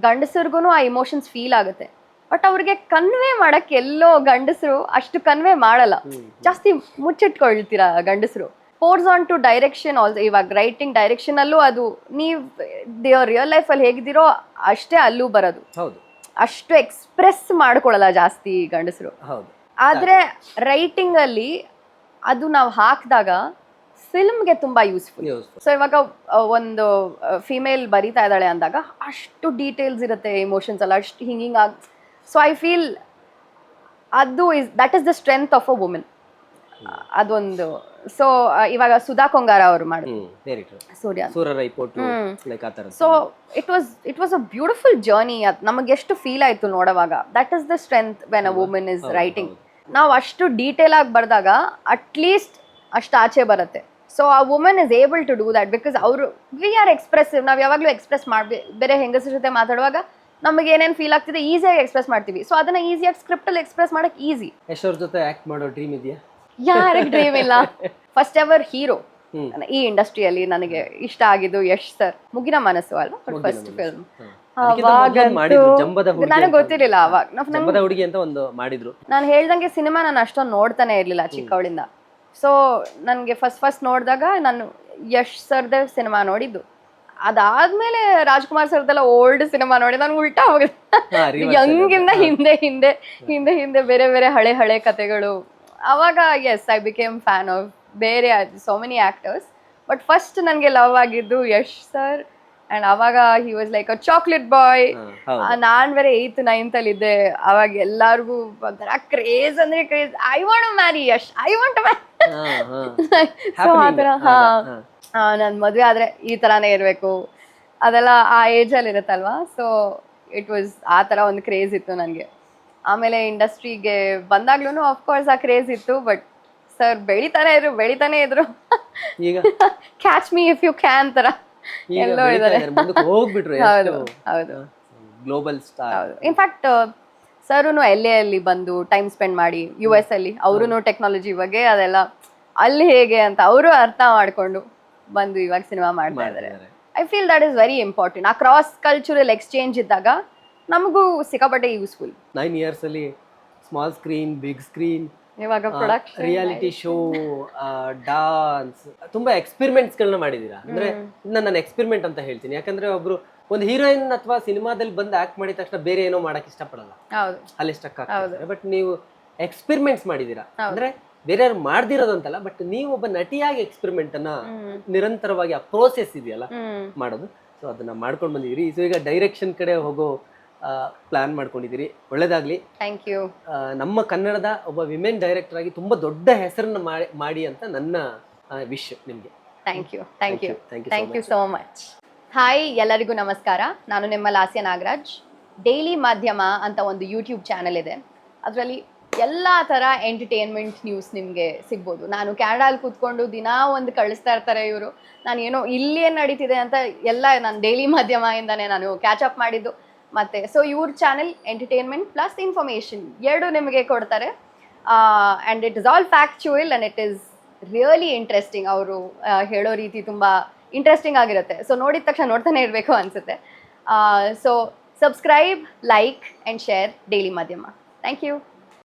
ಗಂಡಸರಿಗೂ ಆ ಇಮೋಷನ್ಸ್ ಫೀಲ್ ಆಗುತ್ತೆ, ಬಟ್ ಅವ್ರಿಗೆ ಕನ್ವೆ ಮಾಡಕ್ಕೆ ಎಲ್ಲೋ ಗಂಡಸರು ಅಷ್ಟು ಕನ್ವೆ ಮಾಡಲ್ಲ, ಜಾಸ್ತಿ ಮುಚ್ಚಿಟ್ಕೊಳ್ತೀರಾ ಗಂಡಸರು. Force on to direction also. ಇವಾಗ ರೈಟಿಂಗ್ ಡೈರೆಕ್ಷನ್ ಅಲ್ಲೂ ಅದು ನೀವು ರಿಯಲ್ ಲೈಫ್ ಅಲ್ಲಿ ಹೇಗಿದ್ದೀರೋ ಅಷ್ಟೇ ಅಲ್ಲೂ ಬರೋದು. ಅಷ್ಟು ಎಕ್ಸ್ಪ್ರೆಸ್ ಮಾಡ್ಕೊಳಲ್ಲ ಜಾಸ್ತಿ ಗಂಡಸರು. ಆದ್ರೆ ರೈಟಿಂಗ್ ಅಲ್ಲಿ ಅದು ನಾವು ಹಾಕಿದಾಗ ಫಿಲ್ಮ್ಗೆ ತುಂಬಾ ಯೂಸ್ಫುಲ್. ಸೊ ಇವಾಗ ಒಂದು ಫಿಮೇಲ್ ಬರಿತಾ ಇದ್ದಾಳೆ ಅಂದಾಗ ಅಷ್ಟು ಡೀಟೇಲ್ಸ್ ಇರುತ್ತೆ ಇಮೋಷನ್ಸ್ ಎಲ್ಲ, ಅಷ್ಟು ಹಿಂಗಿಂಗ್. ಸೊ ಐ ಫೀಲ್ ಅದು that is the strength of a women. ಅದೊಂದು. ಸೊ ಇವಾಗ ಸುಧಾ ಕೊಂಗಾರ ಅವರು ಮಾಡಿದ್ರು Suriya. So it was a beautiful journey. ನಮಗೆ ಎಷ್ಟು ಫೀಲ್ ಆಯ್ತು ನೋಡುವಾಗ. That is the strength when a women is writing. ನಾವು ಅಷ್ಟು ಡೀಟೇಲ್ ಆಗಿ ಬರೆದಾಗ ಅಟ್ಲೀಸ್ಟ್ ಅಷ್ಟು ಆಚೆ ಬರುತ್ತೆ. ಸೊ ಆ women is able to do that because ಅವರು ವಿ ಆರ್ ಎಕ್ಸ್ಪ್ರೆಸಿವ್. ನಾವು ಯಾವಾಗಲೂ ಎಕ್ಸ್ಪ್ರೆಸ್ ಬೇರೆ ಹೆಂಗಸರ ಜೊತೆ ಮಾತಾಡುವಾಗ ನಮಗೆ ಏನೇನು ಫೀಲ್ ಆಗ್ತಿದೆ ಈಸಿಯಾಗಿ ಎಕ್ಸ್ಪ್ರೆಸ್ ಮಾಡ್ತೀವಿ. ಸೊ ಅದನ್ನ ಈಸಿಯಾಗಿ ಸ್ಕ್ರಿಪ್ಟಲ್ಲಿ ಎಕ್ಸ್ಪ್ರೆಸ್ ಮಾಡಕ್ ಈಸಿ. ಯಶೋರ್ ಜೊತೆ ಆಕ್ಟ್ ಮಾಡೋ ಡ್ರೀಮ್ ಇದೆಯಾ? ಯಾರಿಗೆ ಡ್ರೀಮ್ ಇಲ್ಲ. ಫಸ್ಟ್ ಎವರ್ ಹೀರೋ ಈ ಇಂಡಸ್ಟ್ರಿಯಲ್ಲಿ ನನಗೆ ಇಷ್ಟ ಆಗಿದ್ದು ಯಶ್ ಸರ್. ಮುಗಿನ ಮನಸ್ಸು ಅಲ್ವಾ ಫಸ್ಟ್ ಫಿಲ್ಮ್. ನನಗೆ ಗೊತ್ತಿರ್ಲಿಲ್ಲ ಅವಾಗ. ನಾನು ಹೇಳ್ದಂಗೆ ಸಿನಿಮಾ ನಾನು ಅಷ್ಟೊಂದು ನೋಡ್ತಾನೆ ಇರ್ಲಿಲ್ಲ ಚಿಕ್ಕವಳಿಂದ. ಸೊ ನನಗೆ ಫಸ್ಟ್ ನೋಡಿದಾಗ ನಾನು ಯಶ್ ಸರ್ದೇ ಸಿನಿಮಾ ನೋಡಿದ್ದು. ಅದಾದ್ಮೇಲೆ ರಾಜ್ಕುಮಾರ್ ಸರ್ದೆಲ್ಲ ಓಲ್ಡ್ ಸಿನಿಮಾ ನೋಡಿ ನಾನು ಉಲ್ಟಾ ಹೋಗುತ್ತೆ. ಯಂಗಿಂದ ಹಿಂದೆ ಹಿಂದೆ ಹಿಂದೆ ಹಿಂದೆ ಬೇರೆ ಬೇರೆ ಹಳೆ ಕತೆಗಳು. ಅವಾಗ as I became fan of ಬೇರೆ so many actors. But first ನನಗೆ ಲವ್ ಆಗಿದ್ದು ಯಶ್ ಸರ್. ಅಂಡ್ ಅವಾಗ he was like a chocolate boy. ನಾನ್ ಬೇರೆ 8th 9th ಅಲ್ಲಿ ಇದ್ದೆ. ಅವಾಗ ಎಲ್ಲಾರ್ಗು ಒಂಥರ ಕ್ರೇಜ್ ಅಂದ್ರೆ craze. I want to marry Yash, I want to marry. So ಆತರ ನನ್ ಮದ್ವೆ ಆದ್ರೆ ಈ ತರಾನೇ ಇರ್ಬೇಕು ಅದೆಲ್ಲ ಆ ಏಜ್ ಅಲ್ಲಿ ಇರುತ್ತಲ್ವಾ. ಸೊ ಇಟ್ ವಾಸ್ ಆ ತರ ಒಂದು ಕ್ರೇಜ್ ಇತ್ತು ನನಗೆ. ಆಮೇಲೆ ಇಂಡಸ್ಟ್ರಿಗೆ ಬಂದಾಗ್ಲೂ ಅಫ್ಕೋರ್ಸ್ ಆ ಕ್ರೇಜ್ ಇತ್ತು. ಬಟ್ ಸರ್ ಬೆಳಿತಾನೆ ಇದ್ರು. Catch me if you can ತರ ಎಲ್ಲೋ ಇದ್ದಾರೆ. ಹೌದು ಗ್ಲೋಬಲ್ ಸ್ಟಾರ್. ಇನ್ಫ್ಯಾಕ್ಟ್ ಸರುನು LA ಅಲ್ಲಿ ಬಂದು ಟೈಮ್ ಸ್ಪೆಂಡ್ ಮಾಡಿ US ಅಲ್ಲಿ ಅವರು ಟೆಕ್ನಾಲಜಿ ಬಗ್ಗೆ ಅದೆಲ್ಲ ಅಲ್ಲಿ ಹೇಗೆ ಅಂತ ಅವರು ಅರ್ಥ ಮಾಡ್ಕೊಂಡು ಬಂದು ಇವಾಗ ಸಿನಿಮಾ ಮಾಡ್ತಾ ಇದ್ದಾರೆ. I feel that is very important. ಆ ಕ್ರಾಸ್ ಕಲ್ಚರಲ್ ಎಕ್ಸ್ಚೇಂಜ್ ಇದ್ದಾಗ ನಮಗೂ ಸಿಕ್ಕಾಪಟ್ಟೆ ಯೂಸ್ಫುಲ್. 9 years ಅಲ್ಲಿ ಸ್ಮಾಲ್ ಸ್ಕ್ರೀನ್, ಬಿಗ್ ಸ್ಕ್ರೀನ್, ಇವಾಗ ಪ್ರೊಡಕ್ಷನ್, ರಿಯಾಲಿಟಿ ಶೋ, ಡಾನ್ಸ್, ತುಂಬಾ ಎಕ್ಸ್ಪೆರಿಮೆಂಟ್ಸ್ ಗಳನ್ನ ಮಾಡಿದೀರಾ. ಅಂದ್ರೆ ನಾನು ಎಕ್ಸ್ಪೆರಿಮೆಂಟ್ ಅಂತ ಹೇಳ್ತೀನಿ, ಯಾಕಂದ್ರೆ ಒಬ್ರು ಒಂದು ಹೀರೋಯಿನ್ ಅಥವಾ ಸಿನಿಮಾದಲ್ಲಿ ಬಂದು ಆಕ್ಟ್ ಮಾಡಿದ ತಕ್ಷಣ ಬೇರೆ ಏನೋ ಮಾಡಕ್ ಇಷ್ಟಪಡಲ್ಲ, ಅಲ್ಲಿ ಸ್ಟಕ್ ಆಗ್ತಾರೆ. ಬಟ್ ನೀವು ಎಕ್ಸ್ಪೆರಿಮೆಂಟ್ಸ್ ಮಾಡಿದೀರಾ. ಅಂದ್ರೆ ಬೇರೆ ಯಾರು ಮಾಡ್ದಿರೋದಂತಲ್ಲ, ಬಟ್ ನೀವು ಒಬ್ಬ ನಟಿಯಾಗಿ ಎಕ್ಸ್ಪೆರಿಮೆಂಟ್ ಅನ್ನ ನಿರಂತರವಾಗಿ ಆ ಪ್ರೋಸೆಸ್ ಇದೆಯಲ್ಲ ಮಾಡೋದು, ಸೊ ಅದನ್ನ ಮಾಡ್ಕೊಂಡು ಬಂದಿದ್ದೀರಿ. ಸೊ ಈಗ ಡೈರೆಕ್ಷನ್ ಕಡೆ ಹೋಗೋ ಪ್ಲಾನ್ ಮಾಡ್ಕೊಂಡಿದ್ದೀರಿ, ಒಳ್ಳೇದಾಗ್ಲಿ. Thank you. ನಮ್ಮ ಕನ್ನಡದ ಒಬ್ಬ ವಿಮೆನ್ ಡೈರೆಕ್ಟರ್ ಆಗಿ ತುಂಬಾ ದೊಡ್ಡ ಹೆಸರನ್ನ ಮಾಡಿ ಅಂತ ನನ್ನ ವಿಶ್ ನಿಮ್ಗೆ. Thank you so much. Hi, ಎಲ್ಲರಿಗೂ ನಮಸ್ಕಾರ. ನಾನು ನಿಮ್ಮ ಲಾಸ್ಯ ನಾಗರಾಜ್. ಡೈಲಿ ಮಾಧ್ಯಮ ಅಂತ ಒಂದು ಯೂಟ್ಯೂಬ್ ಚಾನಲ್ ಇದೆ. ಅದರಲ್ಲಿ ಎಲ್ಲ ಥರ ಎಂಟರ್ಟೈನ್ಮೆಂಟ್ ನ್ಯೂಸ್ ನಿಮಗೆ ಸಿಗ್ಬೋದು. ನಾನು ಕ್ಯಾನಡಾಲ್ಲಿ ಕೂತ್ಕೊಂಡು ದಿನಾ ಒಂದು ಕಳಿಸ್ತಾ ಇರ್ತಾರೆ ಇವರು. ನಾನು ಏನೋ ಇಲ್ಲಿ ಏನು ನಡೀತಿದೆ ಅಂತ ಎಲ್ಲ ನಾನು ಡೈಲಿ ಮಾಧ್ಯಮ ಇಂದಾನೆ ನಾನು ಕ್ಯಾಚ್ ಅಪ್ ಮಾಡಿದ್ದು. ಮತ್ತು ಸೊ ಇವ್ರ ಚಾನೆಲ್ ಎಂಟರ್ಟೈನ್ಮೆಂಟ್ ಪ್ಲಸ್ ಇನ್ಫಾರ್ಮೇಷನ್ ಎರಡು ನಿಮಗೆ ಕೊಡ್ತಾರೆ. And it is all factual and it is really interesting. ಅವರು ಹೇಳೋ ರೀತಿ ತುಂಬ ಇಂಟ್ರೆಸ್ಟಿಂಗ್ ಆಗಿರುತ್ತೆ. ಸೊ ನೋಡಿದ ತಕ್ಷಣ ನೋಡ್ತಾನೆ ಇರಬೇಕು ಅನಿಸುತ್ತೆ. So subscribe, like and share daily Madhyama. Thank you.